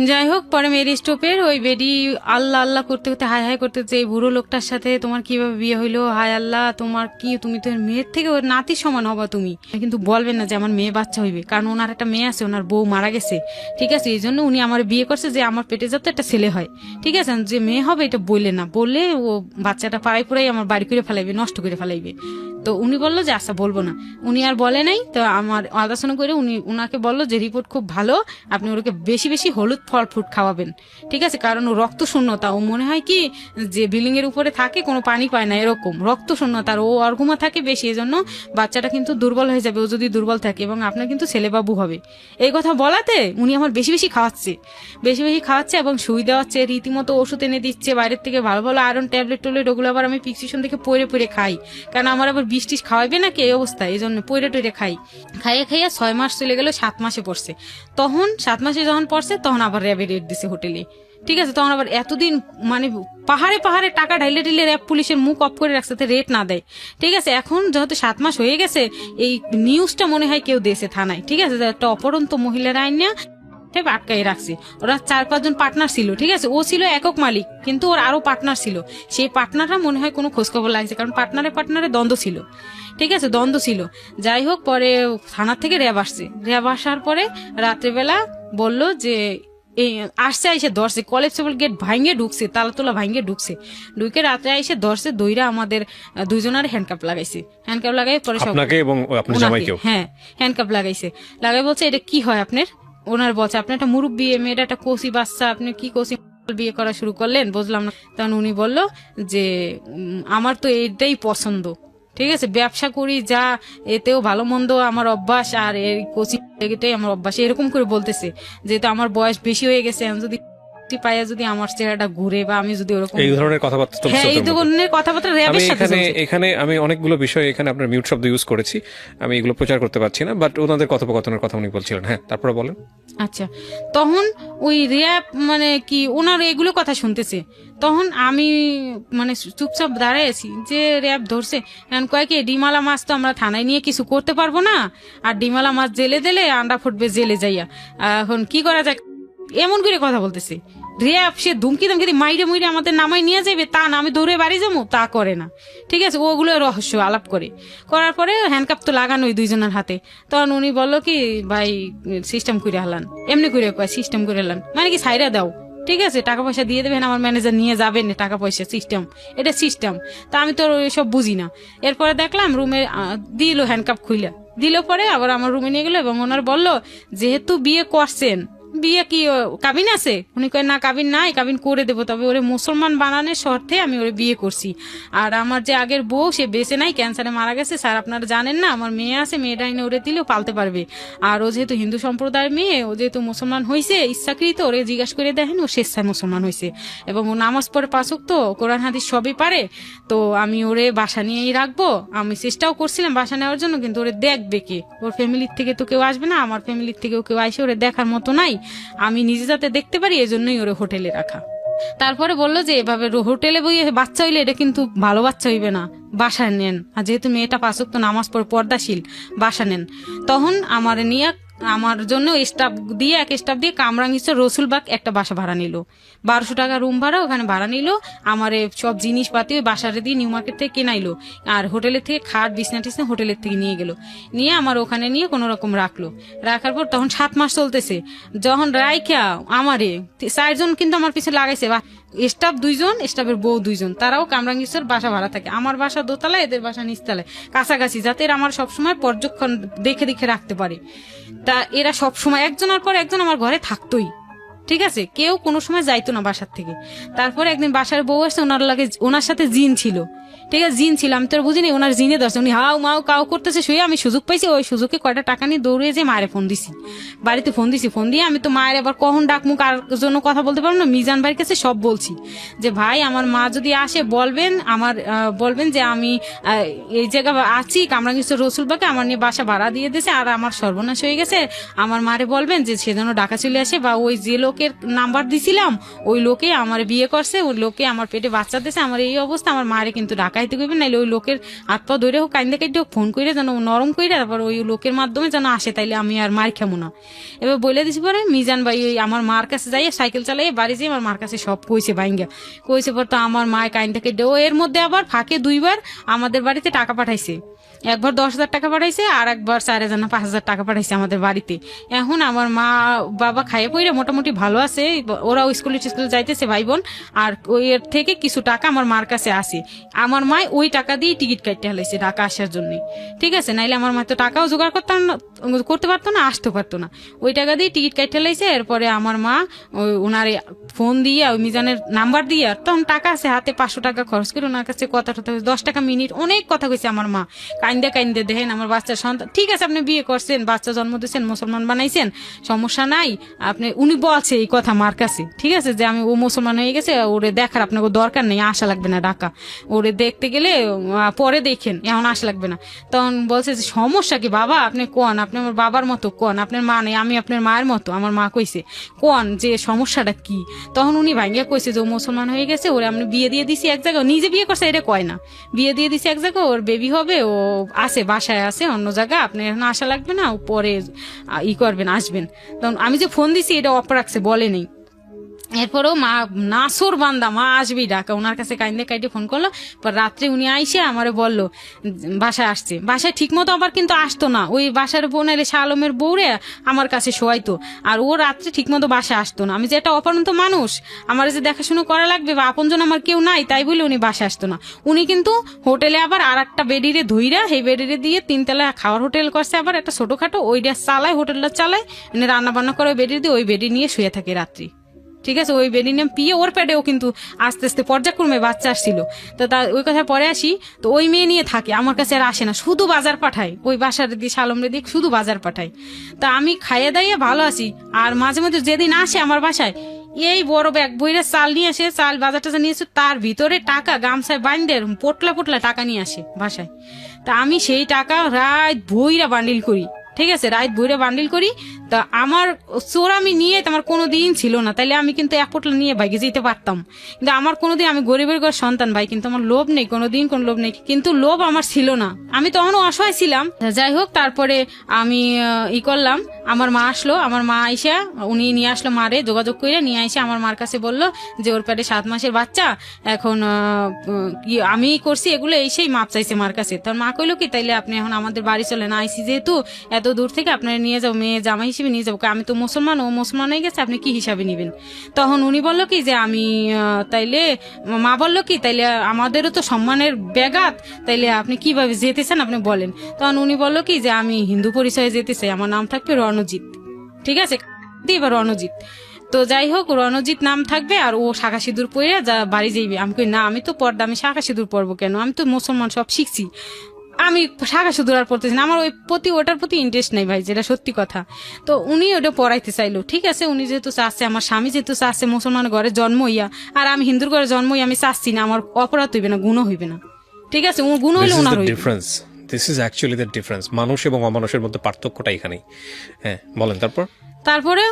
যাই হোক, পরে মেয়ের স্টপের ওই বেডি আল্লাহ আল্লাহ করতে করতে হাই হাই করতে করতে, এই বুড়ো লোকটার সাথে তোমার কিভাবে বিয়ে হইলো, হায় আল্লাহ তোমার কি, তুমি তো মেয়ের থেকে ওর নাতির সমান হবা তুমি, কিন্তু বলবেন না যে আমার মেয়ে বাচ্চা হইবে, কারণ ওনার একটা মেয়ে আছে, ওনার বউ মারা গেছে, ঠিক আছে, এই জন্য উনি আমার বিয়ে করছে যে আমার পেটে যাতে একটা ছেলে হয়, ঠিক আছে, যে মেয়ে হবে এটা বললে না, বললে ও বাচ্চাটা পাড়াই পুরাই আমার বাড়ি করে ফেলাইবে, নষ্ট করে ফেলাইবে। তো উনি বললো যে আচ্ছা বলবো না, উনি আর বলে নাই। তো আমার আলোচনা করে উনাকে বললো যে রিপোর্ট খুব ভালো, আপনি ওকে বেশি বেশি হলুদ ফল ফ্রুট খাওয়াবেন, ঠিক আছে, কারণ ও রক্ত শূন্যতা, ও মনে হয় কি যে বিল্ডিং এর উপরে থাকে কোনো পানি পায় না, এরকম রক্ত শূন্যতা, আর ও অর্ঘুমা থাকে বেশি, এজন্য বাচ্চাটা কিন্তু দুর্বল হয়ে যাবে ও যদি দুর্বল থাকে, এবং আপনার কিন্তু ছেলেবাবু হবে। এই কথা বলাতে উনি আমার বেশি বেশি খাওয়াচ্ছে এবং সুই দেওয়াচ্ছে, রীতিমতো ওষুধ এনে দিচ্ছে বাইরের থেকে, ভালো ভালো আয়রন ট্যাবলেট টুবলেট, ওগুলো আবার আমি প্রেসক্রিপশন থেকে পড়ে খাই, কারণ আমার আবার বৃষ্টি খাওয়াবে নাকি এই অবস্থায়, এই জন্য পড়ে খাইয়ে 6 মাস চলে গেল, 7 মাসে পড়ছে। তখন 7 মাসে যখন পড়ছে তখন আবার র্যাবে রেট দিছে হোটেলে, ঠিক আছে, তখন আবার এতদিন মানে পাহাড়ে পাহাড়ে টাকা ঢাইলে ঢিলে র্যাব পুলিশের মুখ অফ করে রাখছে, রেট না দেয়, ঠিক আছে। এখন যেহেতু 7 মাস হয়ে গেছে, এই নিউজটা মনে হয় কেউ দিয়েছে থানায়, ঠিক আছে, একটা অপরন্ত মহিলার আইন না আটকাই রাখছে। ওরা 4-5 জন পার্টনার ছিল, ঠিক আছে, ও ছিল একক মালিক, কিন্তু ওর আরো পার্টনার ছিল, সেই পার্টনাররা মনে হয় কোনো খোঁজখবর লাগছে, কারণ পার্টনারে দ্বন্দ্ব ছিল, ঠিক আছে, দ্বন্দ্ব ছিল। যাই হোক, পরে থানার থেকে র্যাব আসছে, র্যাব আসার পরে রাত্রেবেলা বললো যে এই আসছে, এসে ধরছে, কলেজেবল গেট ভাঙে ঢুকছে, তালাতলা ভাঙে ঢুকে রাত্রে এসে ধরছে, দইরা আমাদের 2 জনের হ্যান্ডকাপ লাগাইছে, হ্যান্ডকাপ লাগাই পরে আপনাকে এবং আপনার জামাইকেও? হ্যাঁ, হ্যান্ডকাপ লাগাইছে, লাগাই বলছে এটা কি হয় আপনার, ওনার বলছে আপনি একটা মুরব্বী, মেয়েটা একটা কোসি বাচ্চা, আপনি কি কোসি বিয়ে করা শুরু করলেন, বুঝলাম না। তখন উনি বলল যে আমার তো এইটাই পছন্দ, ঠিক আছে, ব্যবসা করি যা, এতেও ভালো মন্দ আমার অভ্যাস, আর এই কোচিং এটাই আমার অভ্যাস, এরকম করে বলতেছে, যেহেতু আমার বয়স বেশি হয়ে গেছে, আমি যদি পাইয়া যদি আমার চেহারাটা ঘুরে বা আমি যদি ওরকম এই ধরনের কথাবার্তা চলছে। হ্যাঁ, এই ধরনের কথাবার্তা র্যাবের সাথে চলছে। এখানে আমি অনেকগুলো বিষয় এখানে আপনার মিউট শব্দ ইউজ করেছি, আমি এগুলো প্রচার করতে পারছি না, বাট ওনাদের কথোপকথনের কথা উনি বলছিলেন। হ্যাঁ, তারপরে বলেন। আচ্ছা, তখন ওই র্যাব মানে কি ওনার এগুলো কথা শুনতেছে, তখন আমি মানে চুপচাপ দাঁড়ায় আছি, যে র্যাব ধরছে, এখন কয়েকে ডিমালা মাছ তো আমরা থানায় নিয়ে কিছু করতে পারবো না, আর ডিমালা মাছ জেলে দিলে আন্ডা ফুটবে জেলে যাইয়া, এখন কি করা যায়, এমন করে কথা বলতেছে। র্যাব সে ধুমকি মাইরে মুইরে আমাদের নামাই নিয়ে যাবে তা না, আমি দৌড়ে বাড়ি যাবো তা করে না, ঠিক আছে, ওগুলো রহস্য আলাপ করার পরে হ্যান্ডকাপ তো লাগানোই 2 জনের হাতে। তখন উনি বললো কি ভাই সিস্টেম করে হালান, এমনি করে কয় সিস্টেম করে হালান, মানে কি সাইরা দাও, ঠিক আছে, টাকা পয়সা দিয়ে দেবেন, আমার ম্যানেজার নিয়ে যাবেন টাকা পয়সা, এটা সিস্টেম। তা আমি তো এসব বুঝি না। এরপরে দেখলাম রুমে দিল হ্যান্ডকাপ খুইলা দিল, পরে আবার আমার রুমে নিয়ে গেলো, এবং ওনার বললো যেহেতু বিয়ে করছেন, বিয়ে কি কাবিন আছে, উনি কয় না কাবিন নাই, কাবিন করে দেবো, তবে ওরে মুসলমান বানানোর শর্তে আমি ওরে বিয়ে করছি, আর আমার যে আগের বউ সে বেঁচে নাই, ক্যান্সারে মারা গেছে, স্যার আপনারা জানেন না, আমার মেয়ে আছে, মেয়েটা এনে ওরে দিলেও পালতে পারবে, আর ও যেহেতু হিন্দু সম্প্রদায়ের মেয়ে, ও যেহেতু মুসলমান হয়েছে ইচ্ছাকৃত, ওরে জিজ্ঞাসা করে দেখেন ও স্বেচ্ছায় মুসলমান হয়েছে, এবং ও নামাজ পড়ে 5 ওয়াক্ত, কোরআন হাদিস সবই পারে, তো আমি ওরে বাসা নিয়েই রাখবো, আমি চেষ্টাও করছিলাম বাসা নেওয়ার জন্য, কিন্তু ওরে দেখবে কে, ওর ফ্যামিলির থেকে তো কেউ আসবে না, আমার ফ্যামিলির থেকেও কেউ আসে ওরে দেখার মতো নাই, আমি নিজে যাতে দেখতে পারি এজন্যই ওরে হোটেলে রাখা। তারপরে বললো যে এভাবে হোটেলে বই বাচ্চা হইলে এটা কিন্তু ভালো বাচ্চা হইবে না, বাসা নেন, আর যেহেতু মেয়েটা 5 ওয়াক্ত নামাজ পড়ে পর্দাশীল, বাসা নেন। তখন আমার নিয়ে আমার জন্য এক স্টাফ দিয়ে কামরাঙ্গীরচর রসুলবাগ একটা বাসা ভাড়া নিল, 1200 টাকা রুম ভাড়া, ওখানে ভাড়া নিল, আমার সব জিনিসপাতি ওই বাসারে দিয়ে নিউ মার্কেট থেকে কেনাইলো, আর হোটেলের থেকে খাট বিছনা টিছনা হোটেলের থেকে নিয়ে গেল, নিয়ে আমার ওখানে নিয়ে কোনো রকম রাখার পর তখন 7 মাস চলতেছে, যখন রাইখা আমারে 4 জন কিন্তু আমার পিছনে লাগাইছে, স্টাফ 2 জন, স্টাফের বউ 2 জন, তারাও কামরাঙ্গীরচর বাসা ভাড়া থাকে, আমার বাসা দোতলায়, এদের বাসা নিচতলায়, কাছাকাছি, যাতে এরা আমার সবসময় পর্যবেক্ষণ দেখে রাখতে পারে। তা এরা সবসময় একজনের পর একজন আমার ঘরে থাকতোই, ঠিক আছে, কেউ কোনো সময় যাইতো না বাসার থেকে। তারপরে একদিন বাসার বউ আসছে, ওনার সাথে জিন ছিল, ঠিক আছে, জিন ছিল, আমি তো আর বুঝিনি ওনার জিনে ধরছে, উনি হাউ মাউ কাউ করতেছে শুয়ে, আমি সুযোগ পাইছি, ওই সুযোগে কয়টা টাকা নিয়ে দৌড়ে যে মায়ের ফোন দিছি, বাড়িতে ফোন দিছি, ফোন দিয়ে আমি তো মায়ের আবার কখন ডাকমু কার জন্য কথা বলতে পারবো না, মিজান ভাইয়ের কাছে সব বলছি যে ভাই আমার মা যদি আসে বলবেন যে আমি এই জায়গা আছি কামরাঙ্গীর রসুলবাগে, আমার নিয়ে বাসা ভাড়া দিয়ে দিয়েছে আর আমার সর্বনাশ হয়ে গেছে, আমার মারে বলবেন যে সে যেন ঢাকা চলে আসে, বা ওই যে লোকের নাম্বার দিছিলাম ওই লোকে আমার বিয়ে করছে, ওই লোকে আমার পেটে বাচ্চা দিয়েছে, আমার এই অবস্থা, আমার মারে কিন্তু ঢাকাইতে করবেন, নাইলে ওই লোকের হাত পা ধরে হোক কাইন্দে কাইতে হোক ফোন করে যেন নরম করে তারপর ওই লোকের মাধ্যমে যেন আসে, তাইলে আমি আর মার খামো না। এবার বলে দিছি পরে মিজান ভাই ওই আমার মার কাছে যাই সাইকেল চালাই বাড়ি যাই, আমার মার কাছে সব কইছে ভাইঙ্গা, কইছে পর তো আমার মায় কাইন্দে কেটে ও এর মধ্যে আবার ফাঁকে 2বার আমাদের বাড়িতে টাকা পাঠাইছে, একবার 10,000 টাকা পাঠাইছে আর একবার 4,000-5,000 টাকা পাঠাইছে আমাদের বাড়িতে। এখন আমার মা বাবা খাইয়ে পইরে মোটামুটি ভালো আছে, ওরাও স্কুলে যাইতেছে ভাই বোন, আর ওই এর থেকে কিছু টাকা আমার মার কাছে আসে, আমার মা ওই টাকা দিয়ে টিকিট কাটতে হালাইছে ঢাকা আসার জন্য, ঠিক আছে, নাইলে আমার মা তো টাকাও জোগাড় করতে পারতো না, আসতে পারতো না, ওই টাকা দিয়ে টিকিট কাটতে হালাইছে। এরপরে আমার মা ওই ওনার ফোন দিয়ে ওই মিজানের নাম্বার দিয়ে, তখন টাকা আছে হাতে 500 টাকা খরচ করে ওনার কাছে কথা 10 টাকা মিনিট অনেক কথা কইছে আমার মা, কাইন্দে দেখেন আমার বাচ্চার সন্তান, ঠিক আছে আপনি বিয়ে করছেন, বাচ্চা জন্ম দিয়েছেন, মুসলমান বানাইছেন, সমস্যা নাই, আপনি উনি বলছে এই কথা মার কাছে, ঠিক আছে, যে আমি ও মুসলমান হয়ে গেছে, ওরে দেখার আপনাকে দরকার নেই, আসা লাগবে না ঢাকা, ওরে দেখতে গেলে পরে দেখেন, এখন আসা লাগবে না। তখন বলছে যে সমস্যা কি বাবা, আপনি কোন, আপনি আমার বাবার মতো কোন, আপনার মা নেই, আমি আপনার মায়ের মতো, আমার মা কইছে কোন যে সমস্যাটা কি। তখন উনি ভাঙ্গিয়া কইছে যে ও মুসলমান হয়ে গেছে, ওরে আমি বিয়ে দিয়ে দিছি এক জায়গায়, নিজে বিয়ে করছে এটা কয় না, বিয়ে দিয়ে দিছি এক জায়গায়, ওর বেবি হবে, ও আছে বাসায় আছে অন্য জায়গা, আপনি এখন আসা লাগবে না, পরে করবেন আসবেন। তখন আমি যে ফোন দিছি এটা অফ রাখছে বলে নেই। এরপরেও মা নাসর বান্দা, মা আসবেই ঢাকা, ওনার কাছে কাইটে ফোন করলো, পর রাত্রে উনি আইসে আমারে বললো বাসায় আসছে, বাসায় ঠিক মতো আবার কিন্তু আসতো না, ওই বাসার বোনের শাহ আলমের বউরে আমার কাছে শোয়াইতো, আর ও রাত্রে ঠিক মতো বাসায় আসতো না, আমি যে একটা অপরন্ত মানুষ, আমার যে দেখাশুনো করা লাগবে বা আপনজন আমার কেউ নাই, তাই বলে উনি বাসায় আসতো না। উনি কিন্তু হোটেলে আবার আর একটা বেডিরে ধুইরা, সেই বেডিরে দিয়ে 3 তলা খাওয়ার হোটেল করছে, আবার একটা ছোটখাটো ওইটা চালায়, হোটেলটা চালায়, উনি রান্না বান্না করে বেডি দিয়ে ওই বেডি নিয়ে শুয়ে থাকে রাত্রি, ঠিক আছে, ওই বেডিনিয়াম পিয়ে ওর পেটেও কিন্তু আস্তে আস্তে পর্যায়ক্রমে বাচ্চা আসছিল। তো তার ওই কথা পরে আসি, তো ওই মেয়ে নিয়ে থাকে, আমার কাছে আর আসে না, শুধু বাজার পাঠায়, ওই বাসার দিয়ে শালমরে দিয়ে শুধু বাজার পাঠায়। তা আমি খাইয়ে দাইয়ে ভালো আছি, আর মাঝে মাঝে যেদিন আসে আমার বাসায় এই বড় ব্যাগ বইরে চাল নিয়ে আসে, চাল বাজার টাজার নিয়ে আসে, তার ভিতরে টাকা গামছায় বাইন্ধে পোটলা টাকা নিয়ে আসে বাসায়। তা আমি সেই টাকা রাত বইরা বান্ডিল করি, ঠিক আছে, রাত বইরে বান্ডিল করি। তা আমার চোর আমি নিয়ে আমার কোনোদিন ছিল না, তাইলে আমি কিন্তু 1 পোটলা নিয়ে ভাইকে যেতে পারতাম, কিন্তু আমার কোনোদিন, আমি গরিবের ঘর সন্তান ভাই, কিন্তু আমার লোভ নেই, কোনোদিন কোন লোভ নেই, কিন্তু লোভ আমার ছিল না, আমি তখনও অসহায় ছিলাম। যাই হোক, তারপরে আমি করলাম, আমার মা আসলো, আমার মা আইসা উনি নিয়ে আসলো, মারে যোগাযোগ করে নিয়ে আইসা আমার মার কাছে বললো যে ওর পেটে 7 মাসের বাচ্চা, এখন আমি করছি এগুলো, এই সেই মাপ চাইছে মার কাছে। তখন মা কইলো কি তাইলে আপনি এখন আমাদের বাড়ি চলেন, আইসি যেহেতু এত দূর থেকে আপনারা নিয়ে যাও, মেয়ে জামাই হিসেবে নিয়ে যাবো, আমি তো মুসলমান, ও মুসলমান হয়ে গেছে, আপনি কি হিসাবে নিবেন। তখন উনি বললো কি যে আমি তাইলে, মা বললো কি তাইলে আমাদেরও তো সম্মানের ব্যাঘাত, তাইলে আপনি কিভাবে যেতে চান আপনি বলেন। তখন উনি বললো কি যে আমি হিন্দু পরিচয়ে যেতে চাই, আমার নাম থাকবে রণজিৎ, ঠিক আছে, এবার রণজিৎ। তো যাই হোক, রণজিৎ নাম থাকবে, আর ও শাখা সিঁদুর পরে যা বাড়ি যাইবে। আমি কই না, আমি তো পর্দা, আমি শাখা সিঁদুর পরবো কেন, আমি তো মুসলমান সব শিখছি, আমি শাখা সিঁদুর আর পড়তেছি না, আমার ওটার প্রতি ইন্টারেস্ট নাই ভাই, যেটা সত্যি কথা। তো উনি ওটা পড়াইতে চাইলো, ঠিক আছে, উনি যেহেতু চাচ্ছে, আমার স্বামী যেহেতু চাচ্ছে মুসলমান ঘরে জন্ম হইয়া, আর আমি হিন্দুর ঘরে জন্ম হইয়া, আমি চাচ্ছি না, আমার অপরাধ হইবে না, গুণ হইবে না, ঠিক আছে, গুণ হইলে ওনার হইবে। This is actually the difference, মানুষ এবং অমানুষের মধ্যে পার্থক্যটা এখানেই। হ্যাঁ বলেন। তারপরে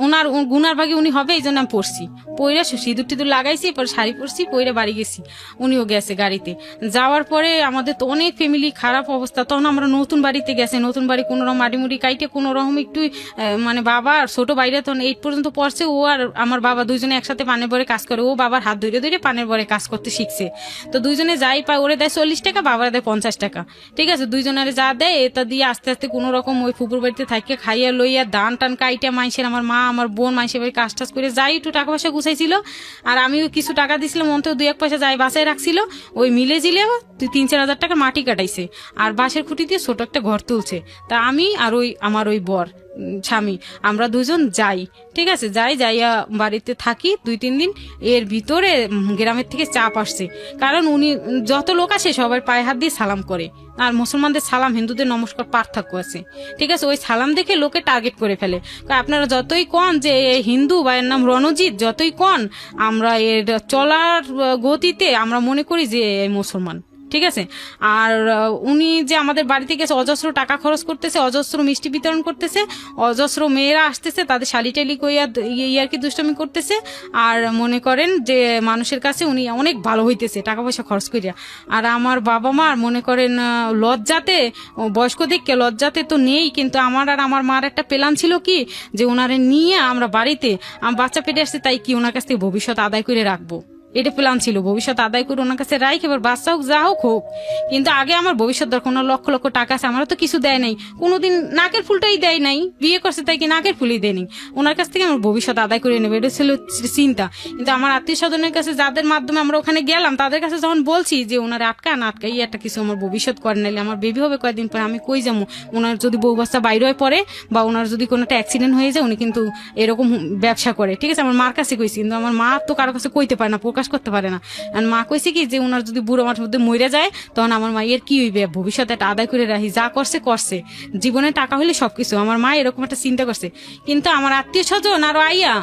ওনার গুনার ভাগে উনি হবে, এই জন্য আমি পড়ছি, পইরা সিঁদুর টিঁদুর লাগাইছি, এরপর শাড়ি পরছি, পইরা বাড়ি গেছি, উনিও গেছে গাড়িতে। যাওয়ার পরে আমাদের তো অনেক ফ্যামিলি খারাপ অবস্থা, তখন আমরা নতুন বাড়িতে গেছে, নতুন বাড়ি কোনো রকম মাটিমুড়ি কাইটে কোনো রকম একটু মানে বাবা আর ছোট বাইরে তখন 8 পর্যন্ত পড়ছে, ও আর আমার বাবা দুইজনে একসাথে পানের বরে কাজ করে, ও বাবার হাত ধরে ধরে পানের বরে কাজ করতে শিখছে। তো দুইজনে যাই পায়, ওরে দেয় 40 টাকা, বাবার দেয় 50 টাকা, ঠিক আছে, দুইজনের যা দেয় এটা দিয়ে আস্তে আস্তে কোনো রকম ওই ফুপুর বাড়িতে থাকে খাইয়া লইয়া ধান টান কাইটা মাইসের, আমার মা আমার বোন মাইসের বাড়ি কাজ টাজ করে যাই, একটু টাকা পয়সা গুছাইছিল, আর আমিও কিছু টাকা দিছিলাম, অন্তত 2-1 পয়সা যাই বাসায় রাখছিল, ওই মিলে জিলে 3-4 হাজার টাকা মাটি কাটাইছে, আর বাঁশের খুঁটি দিয়ে ছোট একটা ঘর তুলছে। তা আমি আর আমার ওই বর স্বামী আমরা দুজন যাই, ঠিক আছে, যাইয়া বাড়িতে থাকি 2-3 দিন। এর ভিতরে গ্রামের থেকে চাপ আসছে, কারণ উনি যত লোক আসে সবার পায়ে হাত দিয়ে সালাম করে, আর মুসলমানদের সালাম হিন্দুদের নমস্কার পার্থক্য আছে, ঠিক আছে। ওই সালাম দেখে লোকে টার্গেট করে ফেলে। আপনারা যতই কন যে এ হিন্দু বা এর নাম রণজিৎ, যতই কন, আমরা এর চলার গতিতে আমরা মনে করি যে এই মুসলমান, ঠিক আছে। আর উনি যে আমাদের বাড়িতে গেছে, অজস্র টাকা খরচ করতেছে, অজস্র মিষ্টি বিতরণ করতেছে, অজস্র মেয়েরা আসতেছে, তাদের শালিটালি কইয়া ইয়ার কি দুষ্টমি করতেছে, আর মনে করেন যে মানুষের কাছে উনি অনেক ভালো হইতেছে টাকা পয়সা খরচ করিয়া। আর আমার বাবা মা মনে করেন লজ্জাতে, বয়স্ক দেখে লজ্জাতে তো নেই, কিন্তু আমার আর আমার মার একটা প্ল্যান ছিল কি, যে ওনারে নিয়ে আমরা বাড়িতে, আমার বাচ্চা পেটে আসছে, তাই কি ওনার কাছ থেকে ভবিষ্যৎ আদায় করে রাখবো, এটা প্ল্যান ছিল। ভবিষ্যৎ আদায় করে ওনার কাছে রাখ, এবার বাচ্চা হোক যা হোক হোক, কিন্তু আগে আমার ভবিষ্যৎ দরকার। ওনার লক্ষ লক্ষ টাকা আছে, আমারও তো কিছু দেয় নাই, কোনোদিন নাকের ফুলটাই দেয় নাই, বিয়ে করছে তাই কি নাকের ফুলই দেয়নি। ওনার কাছ থেকে আমার ভবিষ্যৎ আদায় করে নেবে, এটা ছিল চিন্তা। কিন্তু আমার আত্মীয় স্বজনের কাছে, যাদের মাধ্যমে আমরা ওখানে গেলাম, তাদের কাছে যখন বলছি যে ওনার আটকা এই একটা কিছু আমার ভবিষ্যৎ করে নাইলে আমার বেবি হবে কয়েকদিন পরে, আমি কই যাবো, ওনার যদি বউ বাচ্চা বাইরে হয়ে পড়ে বা ওনার যদি কোনো একটা অ্যাক্সিডেন্ট হয়ে যায়, উনি কিন্তু এরকম ব্যবসা করে, ঠিক আছে। আমার মার কাছে কইছি, কিন্তু আমার মা তো কারো কাছে কইতে পারে না, প্রকাশ করতে পারে না। আর মা কইছে কি যে ওনার যদি বুড়ো মাঠের মধ্যে মরে যায়, তখন আমার মায়ের কি হইবে, ভবিষ্যৎ একটা আদায় করে রাখি, যা করছে করছে, জীবনে টাকা হইলে সবকিছু। আমার মা এরকম একটা চিন্তা করছে। কিন্তু আমার আত্মীয় স্বজন আরো আইয়া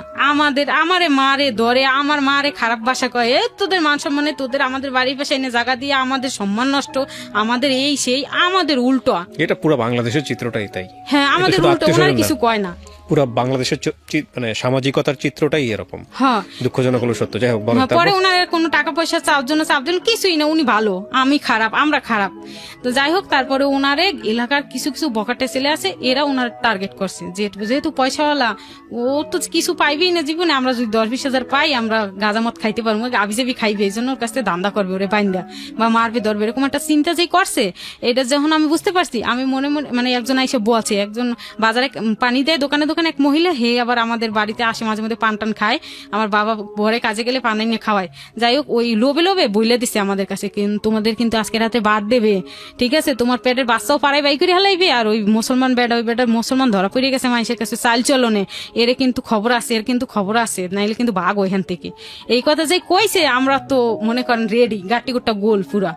আমারে মারে ধরে, আমার মারে খারাপ ভাষা কয়, এই তোদের মান সম্মানে, তোদের আমাদের বাড়ির পাশে এনে জায়গা দিয়ে আমাদের সম্মান নষ্ট, আমাদের এই সেই, আমাদের উল্টো। এটা পুরো বাংলাদেশের চিত্রটাই তাই। হ্যাঁ, আমাদের উল্টো, ওনার কিছু কয় না। পুরো বাংলাদেশের মানে সামাজিকতার চিত্রটাই এরকম। হ্যাঁ, দুঃখজনক হলো সত্য। যাই হোক, বলেন। পরে ওনার কোনো টাকা পয়সা চাওয়ার জন্য কিছুই না, উনি ভালো, আমি খারাপ, আমরা খারাপ। তো যাই হোক, তারপরে ওনারে এলাকার কিছু কিছু বকাটে ছেলে আছে, এরা ওনার টার্গেট করছে, যেহেতু পয়সাওয়ালা, ও তো কিছু পাইবেই না জীবনে, আমরা যদি 10-20 হাজার পাই, আমরা গাঁজামত খাইতে পারবো, আবিজাবি খাইবে, এই জন্য ওর কাছে দান্দা করবে, ওরে বাইন্দা বা মারবে ধরবে, এরকম একটা চিন্তা যে করছে। এটা যখন আমি বুঝতে পারছি, আমি মনে মনে মানে একজন আইসে বলছে, একজন বাজারে পানি দেয় দোকানে দোকানে এক মহিলা, হে আবার আমাদের বাড়িতে আসে মাঝে মধ্যে, পান টান খায়, আমার বাবা ভোরে কাজে গেলে পান নিয়ে খাওয়ায়। যাই হোক, ওই লোভে লোভে বইলে দিচ্ছে আমাদের কাছে, তোমাদের কিন্তু আজকে রাতে বাদ দেবে, ঠিক আছে, তোমার পেটের বাচ্চাও পাড়ায় বাই করে হালাইবে, আর ওই মুসলমান বেটা, ওই বেটার মুসলমান ধরা পড়ে গেছে মানুষের কাছে চাল চলনে, এর কিন্তু খবর আছে, এর কিন্তু খবর আছে, নাইলে কিন্তু ভাগ ওইখান থেকে। এই কথা যে কইছে, আমরা তো মনে করেন রেডি, গাটি গোটা গোল পুরা।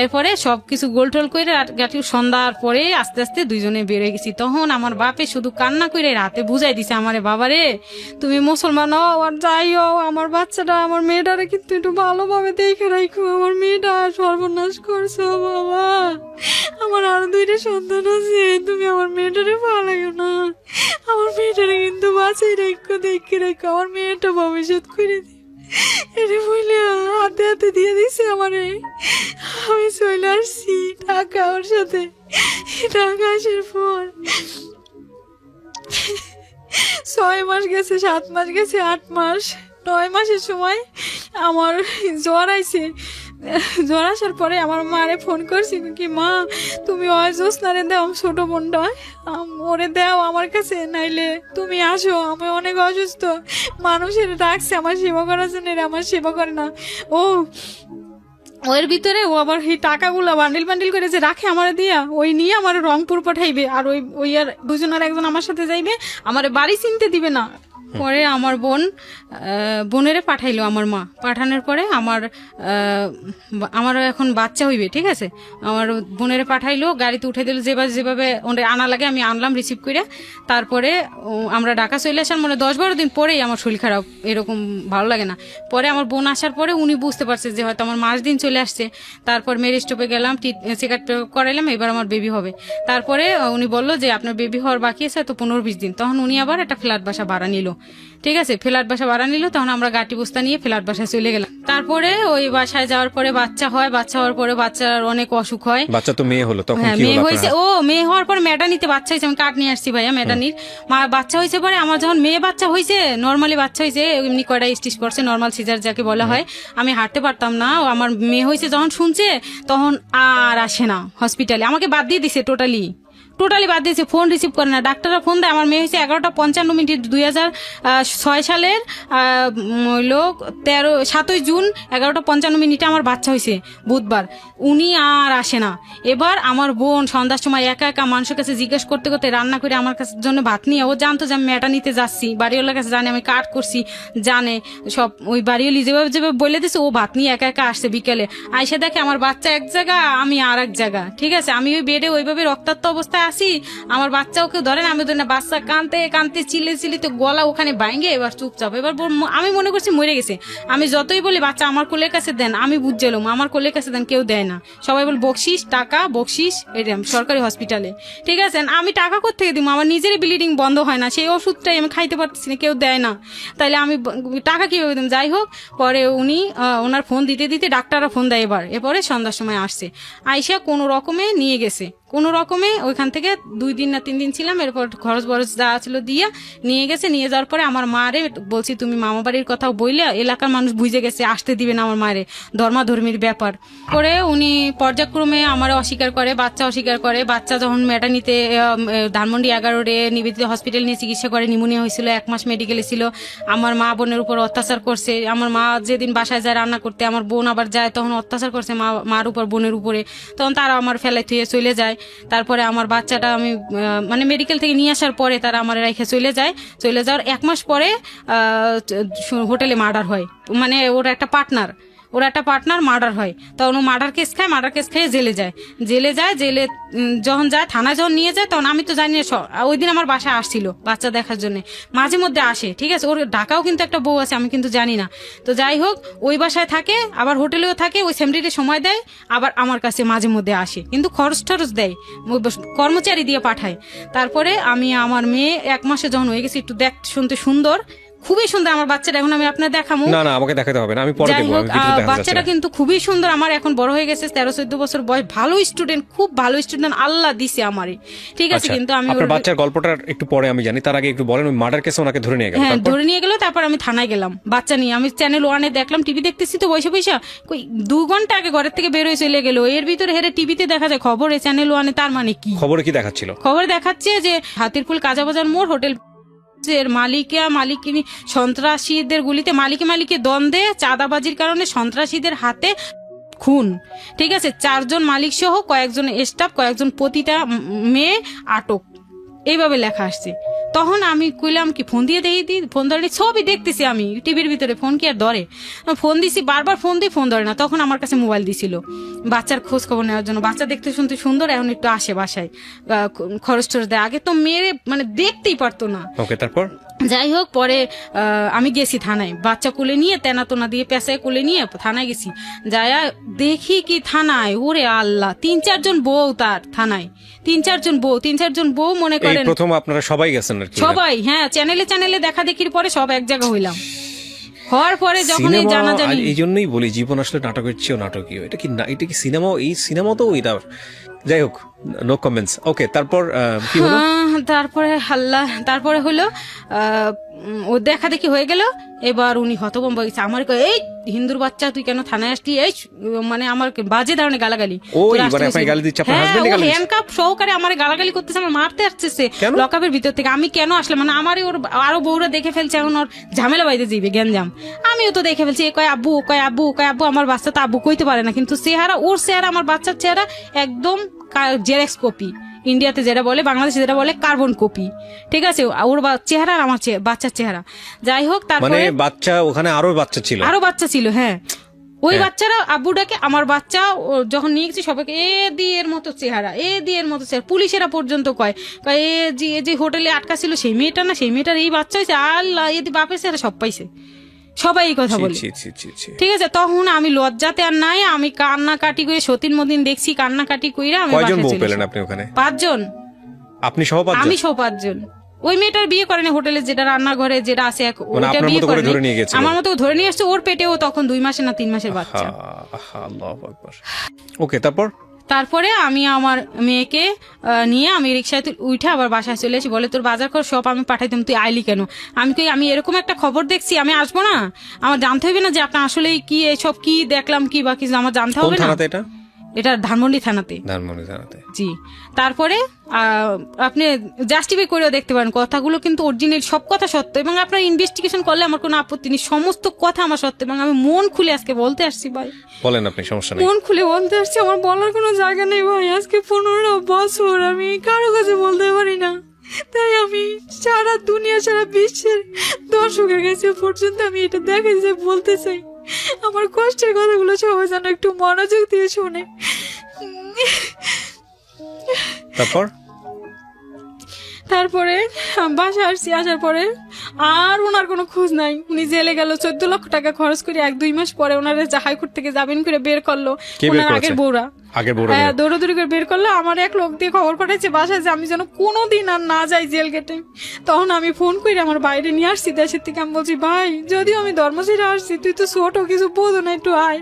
এরপরে সবকিছু গোল টোল করে গাটি সন্ধ্যার পরে আস্তে আস্তে দুইজনে বেরোয় গেছি। তখন আমার বাপে শুধু কান্না করে রাতে বুঝাই দিছে আমারে, বাবারে তুমি মুসলমান হও আর যাই হও, আমার বাচ্চাটা, আমার মেয়েটারে কিন্তু একটু ভালোভাবে দেখে রাখো, আমার মেয়েটা সর্বনাশ করছো বাবা, আমার আরো 2টা সন্তান আছে, তুমি আমার মেয়েটারে ভালো না, আমার মেয়েটারে কিন্তু বাঁচাই রাখো, দেখে রাখো, আমার মেয়েটা ভবিষ্যৎ করে দি। এটা বলে হাতে হাতে দিয়ে দিছে আমারে। আমি চলে আসছি টাকা ওর সাথে, টাকা আসার পর 6 মাস গেছে, 7 মাস গেছে, 8 মাস, 9 মাসের সময় আমার জ্বর আইছে। জ্বর আসার পরে আমার মারে ফোন করছি কি, মা তুমি জ্যোৎস্নারে দাও, ছোট বোনটা ওরে দাও আমার কাছে, নাইলে তুমি আসো, আমি অনেক অসুস্থ, মানুষের ডাকছে আমার সেবা করার জন্য, আমার সেবা করে না। ওর ভিতরে ও আবার এই টাকাগুলো বান্ডিল বান্ডিল করে যে রাখে আমার দিয়া, ওই নিয়ে আমার রংপুর পাঠাইবে, আর ওই আর দুজন আর একজন আমার সাথে যাইবে, আমার বাড়ি চিনতে দিবে না। পরে আমার বোনেরে পাঠাইলো আমার মা, পাঠানোর পরে আমার এখন বাচ্চা হইবে, ঠিক আছে, আমার বোনেরে পাঠাইলো, গাড়িতে উঠে দিল, যেভাবে ওদের আনা লাগে আমি আনলাম রিসিভ করে। তারপরে আমরা ঢাকা চলে আসার মানে 10-12 দিন পরেই আমার শরীর খারাপ, এরকম ভালো লাগে না। পরে আমার বোন আসার পরে উনি বুঝতে পারছে যে হয়তো আমার মাস দিন চলে আসছে। তারপর মেরি স্টপে গেলাম, চেক আপ করাইলাম, এবার আমার বেবি হবে। তারপরে উনি বললো যে আপনার বেবি হওয়ার বাকি আছে তো 15-20 দিন। তখন উনি আবার একটা ফ্ল্যাট বাসা ভাড়া নিল, ঠিক আছে, ফ্ল্যাট বাসা ভাড়া নিল। তখন আমরা গাটি বস্তা নিয়ে ফ্ল্যাট বাসায় চলে গেলাম। তারপরে ওই বাসায় যাওয়ার পরে বাচ্চা হয়, বাচ্চা হওয়ার পরে বাচ্চার অনেক অসুখ হয়। বাচ্চা তো মেয়ে হলো, তখন হ্যাঁ কি মেয়ে হলো হয়েছে, মেয়ে হওয়ার পর ম্যাটারনিতে বাচ্চা হয়েছে, আমি কার্ড নিয়ে আসছি ভাইয়া, ম্যাটারনির বাচ্চা হয়েছে। পরে আমার যখন মেয়ে বাচ্চা হয়েছে, নর্মালি বাচ্চা হয়েছে, এমনি কয়টা স্টিচ করছে, নর্মাল সিজার যাকে বলা হয়, আমি হাঁটতে পারতাম না। আমার মেয়ে হয়েছে যখন শুনছে, তখন আর আসে না হসপিটালে, আমাকে বাদ দিয়ে দিছে টোটালি। টোটালি বাদ দিয়েছে, ফোন রিসিভ করে না। ডাক্তাররা ফোন দেয়, আমার মেয়ে হয়েছে 11:55 2006 সালের হইলো 7ই জুন 11:55 আমার বাচ্চা হয়েছে বুধবার। উনি আর আসে না। এবার আমার বোন সন্ধ্যার সময় একা একা মানুষের কাছে জিজ্ঞেস করতে করতে রান্না করে আমার কাছে জন্য ভাত নিয়ে, ও জানতো যে আমি মেয়েটা নিতে যাচ্ছি, বাড়িওয়ালার কাছে জানে আমি কাট করছি, জানে সব। ওই বাড়িওয়ালি যেভাবে যেভাবে বলে দিছে, ও ভাত নিয়ে একা একা আসছে বিকেলে। আইসা দেখে আমার বাচ্চা এক জায়গা, আমি আর এক জায়গা। ঠিক আছে, আমি ওই বেডে ওইভাবে রক্তাক্ত অবস্থায় আসি, আমার বাচ্চা ওকে ধরে না, আমি ধরে না, বাচ্চা কানতে কানতে চিল্লিতে গলা ওখানে ভাঙে এবার চুপচাপ। এবার আমি মনে করছি মরে গেছে। আমি যতই বলি বাচ্চা আমার কোলের কাছে দেন, আমি বুঝছিলাম আমার কোলের কাছে দেন, কেউ দেয় না। সবাই বল বকশিস টাকা বকশিস, এরকম সরকারি হসপিটালে। ঠিক আছে, আমি টাকা কোত্থেকে দিব? আমার নিজেরই ব্লিডিং বন্ধ হয় না, সেই ওষুধটাই আমি খাইতে পারতেছি না, কেউ দেয় না, তাইলে আমি টাকা কিভাবে দিম? যাই হোক, পরে উনি ওনার ফোন দিতে দিতে ডাক্তাররা ফোন দেয়। এরপরে সন্ধ্যার সময় আসছে, আইসা কোনো রকমে নিয়ে গেছে, কোনো রকমে ওইখান থেকে 2 দিন না 3 দিন ছিলাম। এরপর খরচ বরচ যা ছিল দিয়া নিয়ে গেছে। নিয়ে যাওয়ার পরে আমার মারে বলছি, তুমি মামা বাড়ির কথাও বইলে, এলাকার মানুষ বুঝে গেছে, আসতে দিবে না আমার মায়ের, ধর্মাধর্মীর ব্যাপার করে উনি পর্যায়ক্রমে আমার অস্বীকার করে, বাচ্চা অস্বীকার করে। বাচ্চা যখন ম্যাটারনিতে ধানমন্ডি 11 নিবেদিত হসপিটাল নিয়ে চিকিৎসা করে, নিউমোনিয়া হয়েছিল, 1 মাস মেডিকেলে ছিল। আমার মা বোনের উপর অত্যাচার করছে। আমার মা যেদিন বাসায় যায় রান্না করতে, আমার বোন আবার যায়, তখন অত্যাচার করছে মার উপর, বোনের উপরে। তখন তারা আমার ফেলাই থুয়ে চলে যায়। তারপরে আমার বাচ্চাটা আমি মানে মেডিকেল থেকে নিয়ে আসার পরে তারা আমার রেখে চলে যায়। চলে যাওয়ার 1 মাস পরে হোটেলে মার্ডার হয়। মানে ওরা একটা পার্টনার মার্ডার হয়। তখন ও মার্ডার কেস খেয়ে জেলে যায়। জেলে যখন যায়, থানায় যখন নিয়ে যায়, তখন আমি তো জানি না। ওই দিন আমার বাসায় আসছিল বাচ্চা দেখার জন্য, মাঝে মধ্যে আসে। ঠিক আছে, ওর ঢাকাও কিন্তু একটা বউ আছে, আমি কিন্তু জানি না। তো যাই হোক, ওই বাসায় থাকে, আবার হোটেলেও থাকে, ওই সেমরিতে সময় দেয়, আবার আমার কাছে মাঝে মধ্যে আসে, কিন্তু খরচ টরচ দেয়, কর্মচারী দিয়ে পাঠায়। তারপরে আমি আমার মেয়ে 1 মাসে যখন হয়ে গেছে, একটু দেখতে শুনতে সুন্দর, খুবই সুন্দর আমার বাচ্চাটা। এখন আমি আপনার দেখাবো না আমাকে দেখাতে হবে না, আমি পরে দেখব। বাচ্চাটা কিন্তু খুবই সুন্দর আমার, এখন বড় হয়ে গেছে, 13-14 বছর বয়স, ভালো স্টুডেন্ট, খুব ভালো স্টুডেন্ট আল্লাহ দিছে আমারে। ঠিক আছে, কিন্তু আমি আপনার বাচ্চার গল্পটা একটু পরে আমি জানি, তার আগে একটু বলেন ওই মার্ডার কেসে ওনাকে ধরে নিয়ে গেল। হ্যাঁ, ধরে নিয়ে গেল। তারপর আমি থানায় গেলাম বাচ্চা নিয়ে। আমি চ্যানেল 1-এ দেখলাম, টিভি দেখতেছি তো বসে বসে, 2 ঘন্টা আগে ঘরের থেকে বের হয়ে চলে গেল। এর ভিতরে হেরে টিভিতে দেখা যায় খবরে, চ্যানেল 1-এ। তার মানে কি খবরে কি দেখাচ্ছিল? খবর দেখাচ্ছে যে হাতিরপুল কাজাবাজার মোড় হোটেল মালিকিনী সন্ত্রাসীদের গুলিতে মালিকে দ্বন্দ্বে চাঁদাবাজির কারণে সন্ত্রাসীদের হাতে খুন। ঠিক আছে, 4 জন মালিক সহ কয়েকজন স্টাফ, কয়েকজন পতিতা মেয়ে আটক, এইভাবে লেখা আসছে। তখন আমি কইলাম কি ফোন দিয়ে দিই, ফোন ধরে ছবি দেখতেছি আমি টিভির ভিতরে, ফোন কি আর ধরে? ফোন দিছি, বারবার ফোন দিই, ফোন ধরে না। তখন আমার কাছে মোবাইল দিছিল বাচ্চার খোঁজ খবর নেওয়ার জন্য। বাচ্চা দেখতে শুনতে সুন্দর, এখন একটু আসে বাসায়, খরচ টরচ দেয়। আগে তো মেয়ে মানে দেখতেই পারতো না। ওকে, তারপর যাই হোক, পরে আমি গেছি থানায়, বাচ্চা কোলে নিয়ে, তেনা তোনা দিয়ে পেঁচায় কোলে নিয়ে থানায় গেছি। যায়া দেখি কি থানায়, ওরে আল্লাহ, 3-4 জন বউ তার থানায়, 3-4 জন বউ মনে করেন। প্রথম আপনারা সবাই গেছেন আর কি? সবাই, হ্যাঁ, চ্যানেলে দেখা দেখির পরে সব এক জায়গা হইলাম। হওয়ার পরে যখন জানা জানি, এই জন্যই বলি জীবন আসলে নাটকের চেয়েও নাটকীয়। এটা কি সিনেমা? এই সিনেমা তো এটা, যাই হোক, নো কমেন্টস। ওকে, তারপর কি হলো? তারপরে হলো ও দেখা দেখি হয়ে গেল। এবার উনি হতভম্ব গেছে, আমার এই হিন্দুর বাচ্চা তুই কেন থানায় আসলি, এই মানে আমার বাজে ধরনের গালাগালি, হ্যান্ডকাপ সহকারে আমার গালাগালি করতেছে, আমার মারতে আসতেছে লকআপের ভিতর থেকে। আমি কেন আসলাম, মানে আমার ওর আরো বউরা দেখে ফেলছে, এখন ওর ঝামেলা বাইতে যাইবে গ্যাঞ্জাম। আমিও তো দেখে ফেলছি, কয় আব্বু, আমার বাচ্চা তো আব্বু কইতে পারে না, কিন্তু চেহারা, ওর চেহারা আমার বাচ্চার চেহারা একদম জেরক্স কপি। ইন্ডিয়াতে যেটা বলে, বাংলাদেশে যেটা বলে কার্বন কপি। ঠিক আছে, ওর চেহারা আর আমার বাচ্চার চেহারা। যাই হোক, তারপরে বাচ্চা ওখানে আরো বাচ্চা ছিল, হ্যাঁ, ওই বাচ্চারা আব্বুটাকে, আমার বাচ্চা যখন নিয়ে গেছি সবাইকে এ দিয়ে মতো চেহারা। পুলিশেরা পর্যন্ত কয় এ যে হোটেলে আটকা ছিল সেই মেয়েটা না, সেই মেয়েটার এই বাচ্চা হয়েছে, আল্লাহ এদি বাপের চেহারা সব পাইছে, সবাই এই কথা বলে। ঠিক আছে, তখন আমি লজ্জাতে আর নাই, আমি কান্নাকাটি করে সতীন মদিন দেখছি, কান্নাকাটি কইরা আমি 5 জন। আপনি সহ 5 জন? আমি সহ 5 জন। ওই মেয়েটার বিয়ে করেনি, হোটেলে যেটা রান্নাঘরে যেটা আছে, ওটা বিয়ে করে আমার মতো ধরে নিয়ে আসছে। ওর পেটেও তখন 2 মাসের না 3 মাসের বাচ্চা। ওকে, তারপরে আমি আমার মেয়েকে নিয়ে আমি রিক্সায় উঠে আবার বাসায় চলে আসি। বলে তোর বাজার খরচ সব আমি পাঠাইতাম, তুই আইলি কেন? আমি এরকম একটা খবর দেখছি, আমি আসবো না? আমার জানতে হবে না যে আপনি আসলে কি এসব কি দেখলাম কি বা কিছু আমার জানতে হবে না? এটা ধানমন্ডি থানাতে। ধানমন্ডি থানাতে। জি। তারপরে আপনি জাস্টিফাই করেও দেখতে পারেন, কথাগুলো কিন্তু অরিজিনাল, সব কথা সত্য, এবং আপনার ইনভেস্টিগেশন করলে আমার কোনো আপত্তি নেই, সমস্ত কথা আমার সত্য, এবং আমি মন খুলে আজকে বলতে আসছি ভাই। বলেন আপনি, সমস্যা নেই। মন খুলে বলতে আসছি, আমার বলার কোনো জায়গা নেই ভাই। আজকে 15 বছর আমি কারো কাছে বলতে পারি না, তাই আমি সারা দুনিয়া, সারা বিশ্বের দর্শকের কাছে পর্যন্ত আমি এটা দেখে যে বলতে চাই, আমার কষ্টের কথাগুলো সবাই যেন একটু মনোযোগ দিয়ে শোনে। তারপরে বাসা আসছি, আসার পরে আর ওনার কোনো খোঁজ নাই। উনি জেলে গেল, 14 লক্ষ টাকা খরচ করে 1-2 মাস পরে ওনারা হাইকোর্ট থেকে জামিন করে বের করলো। ওনার আগের বউরা দৌড়াদৌড়ি করে বের করলো। আমার এক লোক দিয়ে খবর পাঠাইছে বাসায় যে আমি যেন কোনোদিন আর না যাই জেল গেটে। তখন আমি ফোন করে আমার বাইরে নিয়ে আসছি দেশের থেকে। আমি বলছি, ভাই যদিও আমি ধর্মশিরা আসছি, তুই তো ছোট, কিছু বোঝো না, একটু আয়।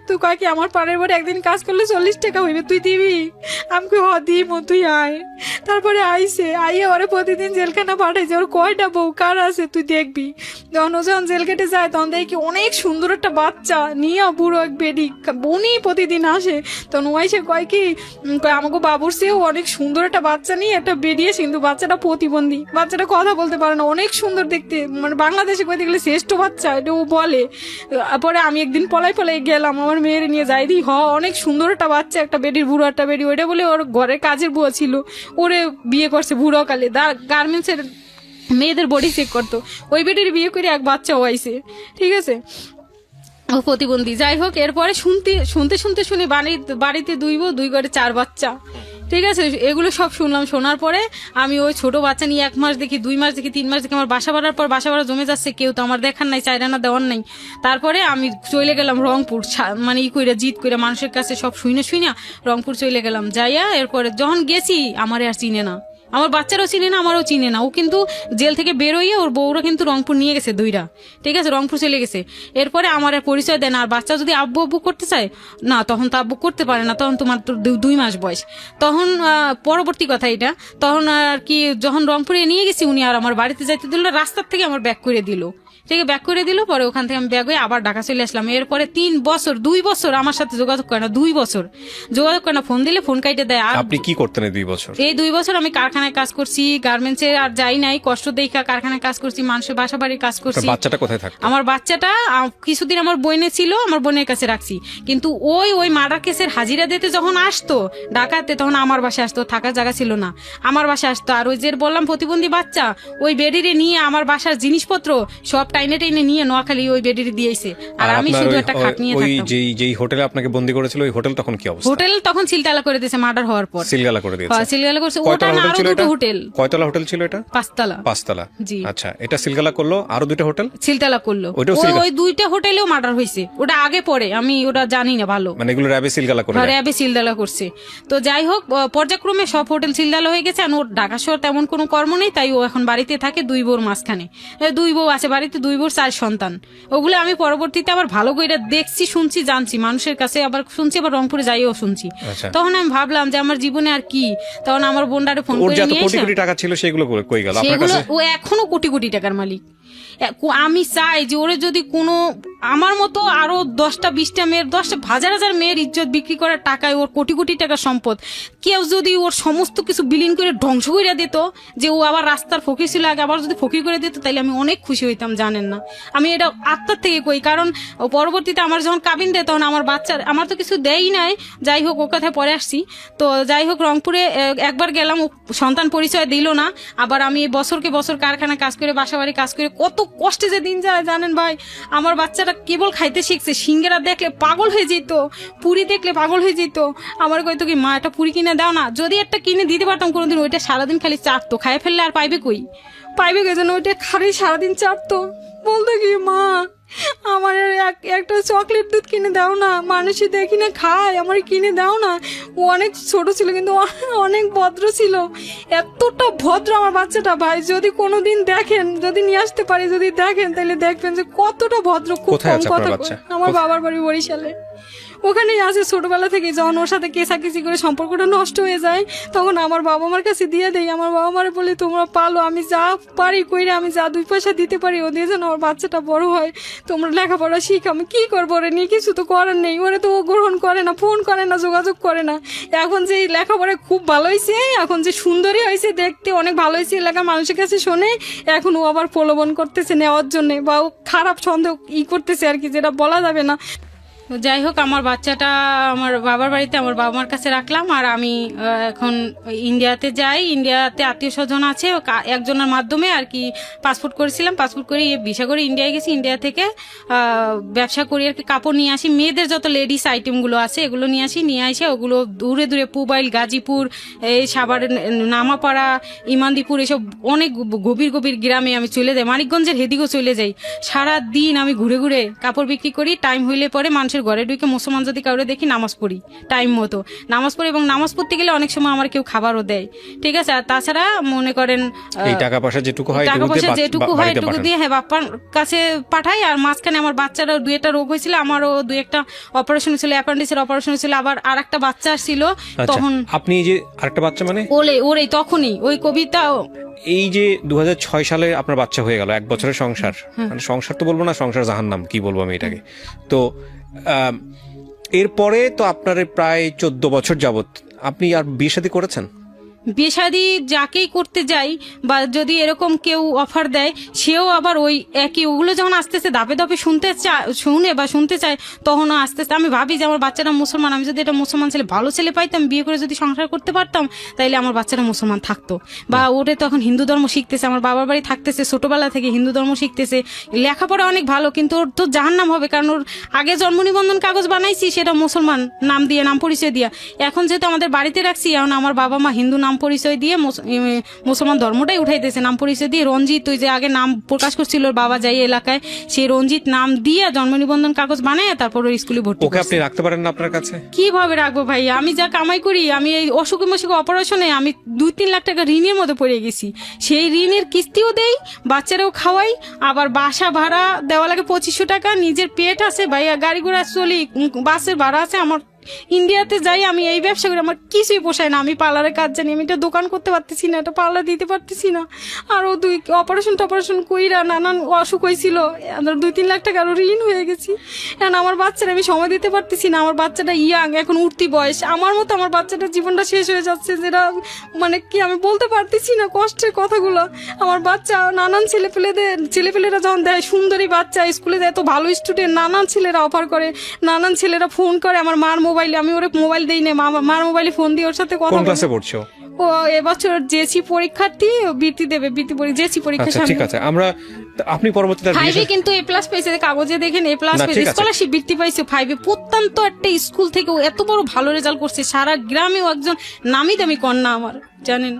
তুই কয় কি আমার পাড়ের বাড়ি একদিন কাজ করলে 40 টাকা হইবে, তুই দিবি? আমি কই, দিব, তুই আয়। তারপরে আইসে, আইয়ে ওরে প্রতিদিন জেলখানা পাঠাইছে। ওর কয়টা বউ কার আছে তুই দেখবি। যখন ও যখন জেল গেটে যায় তখন দেখি অনেক সুন্দর একটা বাচ্চা নিয়ে বুড়ো এক বেডি উনি প্রতিদিন আসে। তখন ওয়াইসে কয় কি, আমাকে বাবুর চেয়েও অনেক সুন্দর একটা বাচ্চা নিয়ে একটা বেরিয়েছে, কিন্তু বাচ্চাটা প্রতিবন্ধী, বাচ্চাটা কথা বলতে পারে না, অনেক সুন্দর দেখতে, মানে বাংলাদেশে কইতে গেলে শ্রেষ্ঠ বাচ্চা, এটা ও বলে। পরে আমি একদিন পলাই গেলাম আমার মেয়ের নিয়ে, যাই দি অনেক সুন্দর একটা বাচ্চা, একটা বেডির বুড়ো একটা বেডি, ওইটা বলে ওর ঘরের কাজের বুয়া ছিল, ওরে বিয়ে করছে বুড়ো কালে, গার্মেন্টসের মেয়েদের বডি চেক করতো, ওই বেডির বিয়ে করে এক বাচ্চা হয়েছে। ঠিক আছে, ও প্রতিবন্ধী। যাই হোক, এরপরে শুনে বাড়িতে 2 বউ 2 ঘরে 4 বাচ্চা। ঠিক আছে, এগুলো সব শুনলাম। শোনার পরে আমি ওই ছোট বাচ্চা নিয়ে 1 মাস দেখি, 2 মাস দেখি, 3 মাস দেখি, আমার বাসা বাড়ার পর বাসা বাড়া জমে যাচ্ছে, কেউ তো আমার দেখার নাই, চাইরানা দেওয়ার নাই। তারপরে আমি চলে গেলাম রংপুর, মানে জিত করে মানুষের কাছে সব শুইনা রংপুর চলে গেলাম। যাইয়া এরপরে যখন গেছি আমার আর চিনে না, আমার বাচ্চারাও চিনে না, আমারও চিনে না। ও কিন্তু জেল থেকে বেরোইয়ে ওর বউরা কিন্তু রংপুর নিয়ে গেছে 2টা। ঠিক আছে, রংপুর চলে গেছে। এরপরে আমার আর পরিচয় দেয় না। আর বাচ্চা যদি আব্বু করতে চায় না, তখন তো আব্বু করতে পারে না, তখন তোমার 2 মাস বয়স। তখন পরবর্তী কথা এটা, তখন আর কি যখন রংপুরে নিয়ে গেছি, উনি আর আমার বাড়িতে যাইতে দিল, রাস্তার থেকে আমার ব্যাক করে দিল। ঠিক আছে, ব্যাক করে দিল। পরে ওখান থেকে আমি ব্যাগ হয়ে আবার ঢাকা চলে আসলাম। এরপরে 2 বছর আমার সাথে যোগাযোগ করে না, 2 বছর যোগাযোগ করে না। ফোন দিলে ফোন কাইটে দেয়। আর আপনি কি করতেন এই 2 বছর? এই 2 বছর আমি কারখানায় কাজ করছি, গার্মেন্টসে আর যাই নাই, কষ্ট দেখা কারখানায় কাজ করছি, মানুষের বাসা বাড়ির কাজ করছি। বাচ্চাটা কোথায় থাকতো? আমার বাচ্চাটা কিছুদিন আমার বোনে ছিল, আমার বোনের কাছে রাখছি। কিন্তু ওই মার্ডার কেসের হাজিরা দিতে যখন আসতো ঢাকাতে, তখন আমার বাসায় আসতো, থাকার জায়গা ছিল না, আমার বাসায় আসতো। আর ওই যে বললাম প্রতিবন্ধী বাচ্চা, ওই বেডিরে নিয়ে আমার বাসার জিনিসপত্র সব টাইনে নিয়ে নোয়াখালী ওই বেডিরে দিয়েছে। আর আমি শুধু একটা খাট নিয়ে থাকতাম। যেই হোটেলে আপনাকে বন্দি করেছিল, ওই হোটেল তখন কি অবস্থা? হোটেল তখন সিলগালা করে দিয়েছে মার্ডার হওয়ার পর। সিলগালা করে দিয়েছে? হ্যাঁ, সিলগালা করছে। ওটা না আরো 2টো হোটেল। কয়তলা হোটেল ছিল এটা? 5 তলা। জি। আচ্ছা, এটা সিলগালা করলো, আরো 2টা হোটেল সিলগালা করলো। ওই 2টা হোটেলেও মার্ডার হয়েছে। ওটা আগে পরে আমি ওটা জানি না ভালো, মানে এগুলো র্যাবে সিলগালা করে? র্যাবে সিলগালা করছে। তো যাই হোক, পর্যায়ক্রমে সব হোটেল সিলগালা হয়ে গেছে। আর ওর ঢাকা শহর তেমন কোনো কর্ম নেই, তাই ও এখন বাড়িতে থাকে 2 বউর মাঝখানে। 2 বউ আছে বাড়িতে, 2 বউর 4 সন্তান। ওগুলো আমি পরবর্তীতে আবার ভালো করে দেখছি, শুনছি, জানছি, মানুষের কাছে আবার শুনছি, আবার রংপুরে যাইও শুনছি। তখন আমি ভাবলাম যে আমার জীবনে আর কি। তখন আমার বোনটারে ফোন করে নিয়ে কোটি কোটি টাকা ছিল, সেগুলো কই গেল আপনার কাছে? ও এখনো কোটি কোটি টাকার মালিক। আমি চাই যে ওরে যদি কোনো আমার মতো আরো 10টা 20টা মেয়ের, 10টা হাজার হাজার মেয়ের ইজ্জত বিক্রি করার টাকায় ওর কোটি কোটি টাকার সম্পদ, কেউ যদি ওর সমস্ত কিছু বিলীন করে ধ্বংস করে দিত, যে ও আবার রাস্তার ফকির ছিল আগে, আবার যদি ফকির করে দিত, তাহলে আমি অনেক খুশি হইতাম। জানেন না, আমি এটা আত্মার থেকে কই। কারণ পরবর্তীতে আমার যখন কাবিন দেয়, তখন আমার বাচ্চার, আমার তো কিছু দেয়ই নাই। যাই হোক, ও কথায় পরে আসছি। তো যাই হোক, রংপুরে একবার গেলাম, সন্তান পরিচয় দিল না। আবার আমি বছরকে বছর কারখানা কাজ করে, বাসা বাড়ি কাজ করে, কত কষ্টে যে দিন যায় জানেন ভাই। আমার বাচ্চাটা কেবল খাইতে শিখছে, সিঙ্গারা দেখলে পাগল হয়ে যেত, পুরি দেখলে পাগল হয়ে যেত। আমার কইতো কি, মা একটা পুরি কিনে দাও না। যদি একটা কিনে দিতে পারতাম কোনোদিন, ওইটা সারাদিন খালি চাটতো, খাই ফেললে আর পাইবে কই, যেন ওইটা খালি সারাদিন চাটতো। বলতো কি, মা আমার একটা চকলেট দুধ কিনে দাও না, মানুষই দেখি না খায়, আমার কিনে দাও না। ও অনেক ছোট ছিল কিন্তু অনেক ভদ্র ছিল, এতটা ভদ্র আমার বাচ্চাটা ভাই। যদি কোনোদিন দেখেন, যদি নিয়ে আসতে পারি, যদি দেখেন, তাহলে দেখবেন যে কতটা ভদ্র। খুব কম কথা। আমার বাবার বাড়ি বরিশালে। ওখানেই আছে ছোটবেলা থেকে। যখন ওর সাথে কেসাকিসি করে সম্পর্কটা নষ্ট হয়ে যায় তখন আমার বাবা মার কাছে দিয়ে দেয়। আমার বাবা মারে বলে তোমরা পালো, আমি যা পারি কইরে, আমি যা 2 পয়সা দিতে পারি ও দিয়ে যেন আমার বাচ্চাটা বড় হয়, তোমরা লেখাপড়া শিখ। আমি কি করবো ওরে নিয়ে, কিছু তো করার নেই। ওরে তো ও গ্রহণ করে না, ফোন করে না, যোগাযোগ করে না। এখন যে এই লেখাপড়ায় খুব ভালো হয়েছে, এখন যে সুন্দরী হয়েছে, দেখতে অনেক ভালো হয়েছে, এলাকার মানুষের কাছে শোনে, এখন ও আবার প্রলোভন করতেছে নেওয়ার জন্য, বা ও খারাপ সন্দেহ করতেছে আর কি, যেটা বলা যাবে না। তো যাই হোক, আমার বাচ্চাটা আমার বাবার বাড়িতে আমার বাবা মার কাছে রাখলাম। আর আমি এখন ইন্ডিয়াতে যাই। ইন্ডিয়াতে আত্মীয় স্বজন আছে, একজনের মাধ্যমে আর কি পাসপোর্ট করেছিলাম। পাসপোর্ট করে ভিসা করে ইন্ডিয়ায় গেছি। ইন্ডিয়া থেকে ব্যবসা করি আর কি, কাপড় নিয়ে আসি, মেয়েদের যত লেডিস আইটেমগুলো আছে এগুলো নিয়ে আসি। নিয়ে আসে ওগুলো দূরে দূরে পুবাইল, গাজীপুর, এই সাভার, নামাপাড়া, ইমানদীপুর, এসব অনেক গভীর গভীর গ্রামে আমি চলে যাই। মানিকগঞ্জের হেদিকেও চলে যাই। সারা দিন আমি ঘুরে ঘুরে কাপড় বিক্রি করি। টাইম হইলে পরে মানুষের ঘরে ঢুকে মুসলমান যদি কাউরে দেখি নামাজ পড়ি, টাইম মতো নামাজ পড়ি। এবং নামাজ পড়তে গেলে অনেক সময় আমার কেউ খাবারও দেয়, ঠিক আছে। আর তাছাড়া মনে করেন এই টাকা পয়সা যেটুকু হয় টাকা পয়সা যেটুকু হয় এটুকু দিয়ে হ্যাঁ বাপ্পার কাছে পাঠাই। আর মাঝখানে আমার বাচ্চারও 2-1টা রোগ হয়েছিল, আমারও 2-1টা অপারেশন ছিল, অ্যাপেন্ডিক্সের অপারেশন ছিল, আবার আরেকটা বাচ্চা আসছিল তখন। আপনি এই যে আরেকটা বাচ্চা মানে ওরে তখনই ওই কবিতা। এই যে 2006 সালে আপনার বাচ্চা হয়ে গেল, 1 বছরের সংসার, মানে সংসার তো বলবো না, সংসার জাহান্নাম কি বলবো আমি এটাকে। তো এরপরে তো আপনার প্রায় 14 বছর যাবত আপনি আর বিয়ে শাদী করেছেন? বিয়ে শাদী যাকেই করতে যাই বা যদি এরকম কেউ অফার দেয়, সেও আবার ওই একই, ওগুলো যখন আস্তে আস্তে ধাপে ধাপে শুনতে চায় তখন আস্তে আস্তে আমি ভাবি যে আমার বাচ্চাটা মুসলমান, আমি যদি এটা মুসলমান ছেলে, ভালো ছেলে পাইতাম, বিয়ে করে যদি সংসার করতে পারতাম, তাইলে আমার বাচ্চাটা মুসলমান থাকতো। বা ওরে তখন হিন্দু ধর্ম শিখতেছে, আমার বাবার বাড়ি থাকতেছে, ছোটবেলা থেকে হিন্দু ধর্ম শিখতেছে, লেখাপড়া অনেক ভালো, কিন্তু ওর তো জাহান্নাম হবে, কারণ ওর আগে জন্ম নিবন্ধন কাগজ বানাইছি সেটা মুসলমান নাম দিয়ে, নাম পরিচয় দিয়া। এখন যেহেতু আমাদের বাড়িতে রাখছি, এখন আমার বাবা মা হিন্দু নাম পরিচয় দিয়ে মুসলমান ধর্মটাই উঠাইতেছে, নাম পরিচয় দিয়ে রঞ্জিত, ওই যে আগে নাম প্রকাশ করছিল ওর বাবা যাই এলাকায়, সেই রঞ্জিত নাম দিয়ে জন্ম নিবন্ধন কাগজ বানায় তারপর ওর স্কুলে ভর্তি। ওকে আপনি রাখতে পারেন না আপনার কাছে? কিভাবে রাখবো ভাই, আমি যা কামাই করি, আমি এই অসুখে মসুখে অপারেশনে আমি 2-3 লাখ টাকা ঋণের মধ্যে পড়ে গেছি। সেই ঋণের কিস্তিও দেই, বাচ্চারাও খাওয়াই, আবার বাসা ভাড়া দেওয়া লাগে 2500 টাকা, নিজের পেট আছে ভাইয়া, গাড়ি ঘোড়া চলি, বাসের ভাড়া আছে। আমার ইন্ডিয়াতে যাই, আমি এই ব্যবসা করি, আমার কিছুই পোষায় না। আমি পার্লারের কাজ জানি, আমি এটা দোকান করতে পারতেছি না, এটা পার্লার দিতে পারতেছি না। আরও 2 অপারেশন কইরা নানান অসুখ হয়েছিল, 2-3 লাখ টাকা আরও ঋণ হয়ে গেছি। এখন আমার বাচ্চারা আমি সময় দিতে পারতেছি না। আমার বাচ্চাটা ইয়াং, এখন উঠতি বয়স, আমার মতো আমার বাচ্চাটার জীবনটা শেষ হয়ে যাচ্ছে, যেটা মানে কি আমি বলতে পারতেছি না কষ্টের কথাগুলো। আমার বাচ্চা নানান ছেলেপেলেরা যখন দেয় সুন্দরী বাচ্চা, স্কুলে যায় তো ভালো স্টুডেন্ট, নানান ছেলেরা অফার করে, নানান ছেলেরা ফোন করে আমার মার মোবাইলে, আমি ওরে মোবাইল দেই না, মার মোবাইলে ফোন দিয়ে ওর সাথে কথা কোন বলি। ক্লাসে পড়ছো? ও এবছর জেসি পরীক্ষার্থী, বৃত্তি দেবে, জেসি পরীক্ষা আচ্ছা ঠিক আছে। আমরা আপনি পরবর্তীতে আর বিয়ে ফাইভে কিন্তু A+ পেয়েছে, কাগজে দেখেন A+ না, পেয়েছে, ঠিক আছে। স্কলারশিপ বৃত্তি পাইছে 5-এ। প্রত্যন্ত একটা স্কুল থেকে ও এত বড় ভালো রেজাল্ট করছে, সারা গ্রামেও একজন নামি দামি কন্যা আমার, জানেন,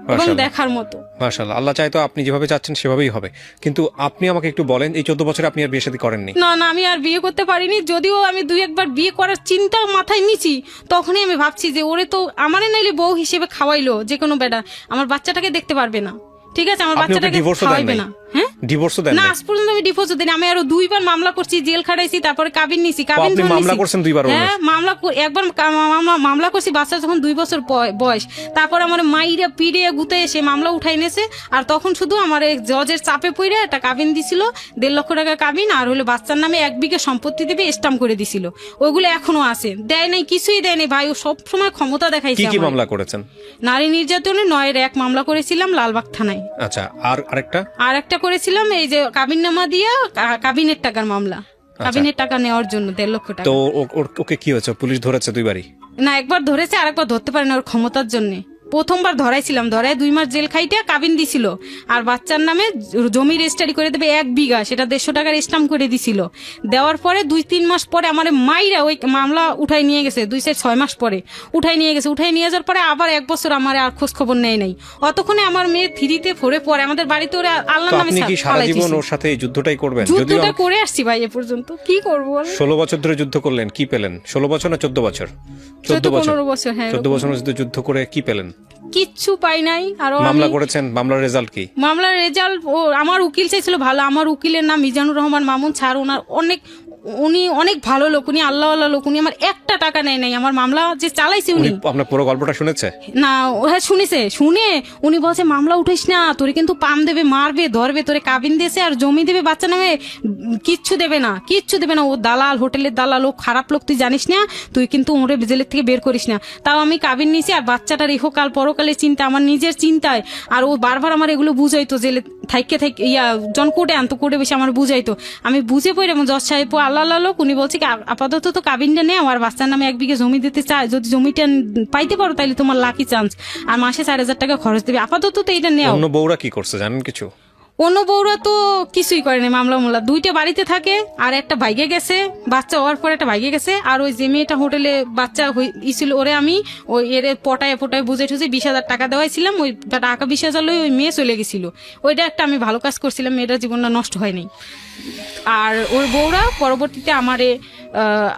এবং মাশাআল্লাহ। দেখার মতো। মাশাআল্লাহ, আল্লাহ চায় তো আপনি যেভাবে চাচ্ছেন সেভাবেই হবে। কিন্তু আপনি আমাকে একটু বলেন, এই 14 বছরে আপনি আর বিয়ে শাদী করেননি? না আমি আর বিয়ে করতে পারিনি। যদিও আমি 2-1 বার বিয়ে করার চিন্তা মাথায় নিছি, তখনই আমি ভাবছি যে ওরে তো আমারে নাইলে বউ হিসেবে খাওয়াইলো যে কোনো বেটা, আমার বাচ্চাটাকে দেখতে পারবে না, ঠিক আছে, আমার আপনি ওকে বাচ্চাটাকে ডিভোর্সও দেন খাওয়াইবে নাই? না। হ্যাঁ, ডিভোর্সও দেন না, নাই? আজ পর্যন্ত আমি ডিভোর্সও দিই। আমি আরো 2 বার মামলা করছি, জেল খাটাইছি, তারপরে কাবিন নিছি, কাবিন আপনি ধরে মামলা নিছি। করছেন 2 বার ওর হ্যাঁ, একবার মামলা করছি বাচ্চা যখন 2 বছর বয়স, তারপর আমার মাইরা পিড়ে গুতে সে মামলা উঠাই নেছে। আর তখন শুধু আমার জজের চাপে পড়ে একটা কাবিন দিছিল, 1.5 লক্ষ টাকা কাবিন, আর হলো বাচ্চার নামে 1 বিঘা সম্পত্তি দেবে স্টাম্প করে দিছিল। ওইগুলো এখনো আছে, দেয় নাই, কিছুই দেয় নাই ভাই। ও সব সময় ক্ষমতা দেখাইছে। কি মামলা করেছেন? নারী নির্যাতনে 9-1 মামলা করেছিলাম লালবাগ থানায়। আচ্ছা, আর আরেকটা করেছিলাম এই যে কাবিননামা দিয়া কাবিনের টাকার মামলা, কাবিনের টাকা নেওয়ার জন্য 1.5 লক্ষ টাকা। তো ওকে কি হয়েছে? পুলিশ ধরেছে 2 বারই? না, একবার ধরেছে, আরেকবার ধরতে পারে না, ওর ক্ষমতার জন্য। প্রথমবার ধরাইছিলাম, ধরায় 2 মাস জেল খাইতে কাবিন দিছিল, আর বাচ্চার নামে জমি রেজিস্ট্রি করে দেবে 1 বিঘা, সেটা 150 টাকার স্টাম্প করে দিছিল। দেওয়ার পরে 2-3 মাস পরে আমার মাইরা ওই মামলা উঠাই নিয়ে গেছে, 2-6 মাস পরে উঠাই নিয়ে গেছে। উঠাই নিয়ে যাওয়ার পরে আবার 1 বছর আমার আর খোঁজ খবর নেয় নাই। অতক্ষণে আমার মেয়ে 3-তে 4-এ পড়ে, আমাদের বাড়িতে ওরা আল্লাহর নামে আপনি কি সারা জীবন ওর সাথে এই যুদ্ধটাই করবেন? যুদ্ধটা করে আসছি ভাই এ পর্যন্ত, কি করবো? 16 বছর ধরে যুদ্ধ করলেন, কি পেলেন? 16 বছর না 14 বছর? 14 বছর। হ্যাঁ, 14 বছর যুদ্ধ করে কি পেলেন? কিচ্ছু পাই নাই। আর মামলা করেছেন, মামলার রেজাল্ট কি? মামলার রেজাল্ট, ও আমার উকিল চাইছিল ভালো, আমার উকিলের নাম মিজানুর রহমান মামুন স্যার, ওনার উনি অনেক ভালো লোক, উনি আল্লাহ লোক, উনি আমার একটা টাকা নেয় নাই, আমার মামলা যে চালাইছে উনি উনি আপনার পুরো গল্পটা শুনেছে? না, হ্যাঁ শুনেছে, শুনে উনি বলছে মামলা উঠাইস না, তোরে কিন্তু পাম দেবে, মারবে, ধরবে, তোরে কাবিন দিয়েছে আর জমি দেবে বাচ্চা নামে, কিচ্ছু দেবে না, কিচ্ছু দেবে না, ও দালাল, হোটেলের দালাল, ও খারাপ লোক, তুই জানিস না, তুই কিন্তু ওরে জেলের থেকে বের করিস না। তাও আমি কাবিন নিয়েছি আর বাচ্চাটার ইহকাল পরকালের চিন্তা, আমার নিজের চিন্তায়, আর ও বারবার আমার এগুলো বুঝাইতো, জেলে থাইকে জন কোর্টে আনতো, কোর্টে বেশি আমার বুঝাইতো, আমি বুঝে পড়ে এবং জজ সাহেব আল্লাহ লোক, উনি বলছে কি আপাতত তো কাবিনটা নেই, আমার বাচ্চার নামে 1 বিঘা জমি দিতে চায়, যদি জমিটা পাইতে পারো তাহলে তোমার লাকি চান্স, আর মাসে 4,000 টাকা খরচ দেবে, আপাতত তো এটা নেও। অন্য বউরা কি করছে জানেন কিছু? অন্য বউরা তো কিছুই করেনি, মামলা 2টা বাড়িতে থাকে, আর একটা ভাইগে গেছে, বাচ্চা হওয়ার পর একটা ভাইগে গেছে, আর ওই যে মেয়েটা হোটেলে বাচ্চা ছিল, ওরে আমি ওই এর পটায় বুঝে ঠুঝে 20,000 টাকা দেওয়াইছিলাম, ওই টাকা 20,000 লই ওই মেয়ে চলে গেছিল, ওইটা একটা আমি ভালো কাজ করছিলাম, মেয়েটার জীবনটা নষ্ট হয়নি। আর ওর বউরা পরবর্তীতে আমারে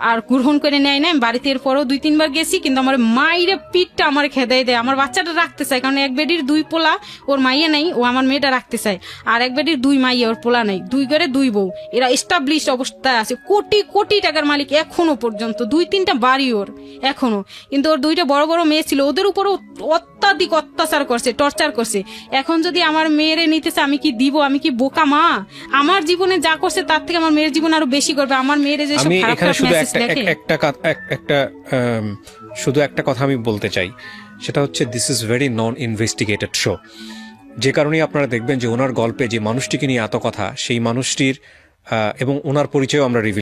আর গ্রহণ করে নেয় না, আমি বাড়িতে এরপরও 2-3 বার গেছি, কিন্তু আমার মায়ের পিঠটা আমার খেদাই দেয়, আমার বাচ্চাটা রাখতে চায়, কারণ 1 বেডির 2 পোলা, ওর মাইয়া নাই, ও আমার মেয়েটা রাখতে চায়, আর 1 বেডির 2 মাইয়া, ওর পোলা নাই, 2 ঘরে 2 বউ, এরা এস্টাবলিশড অবস্থায় আছে, কোটি কোটি টাকার মালিক এখনো পর্যন্ত, 2-3টা বাড়ি ওর এখনো, কিন্তু ওর 2টা বড় বড় মেয়ে ছিল, ওদের উপরও অত্যাধিক অত্যাচার করছে, টর্চার করছে। এখন যদি আমার মেয়েরে নিতেছে, আমি কি দিব? আমি কি বোকা মা? আমার জীবনে যা করছে তার থেকে আমার মেয়ের জীবন আরো বেশি করবে, আমার মেয়েরে যে আমি খারাপ এখানে খারাপ শুধু মেসেজ দেখে। শুধু একটা কথা আমি বলতে চাই, সেটা হচ্ছে this is very non investigated show. যে কারণেই আপনারা দেখবেন যে ওনার গল্পে যে মানুষটিকে নিয়ে এত কথা, সেই মানুষটির এবং ওনার পরিচয়ও আমরা রিভিল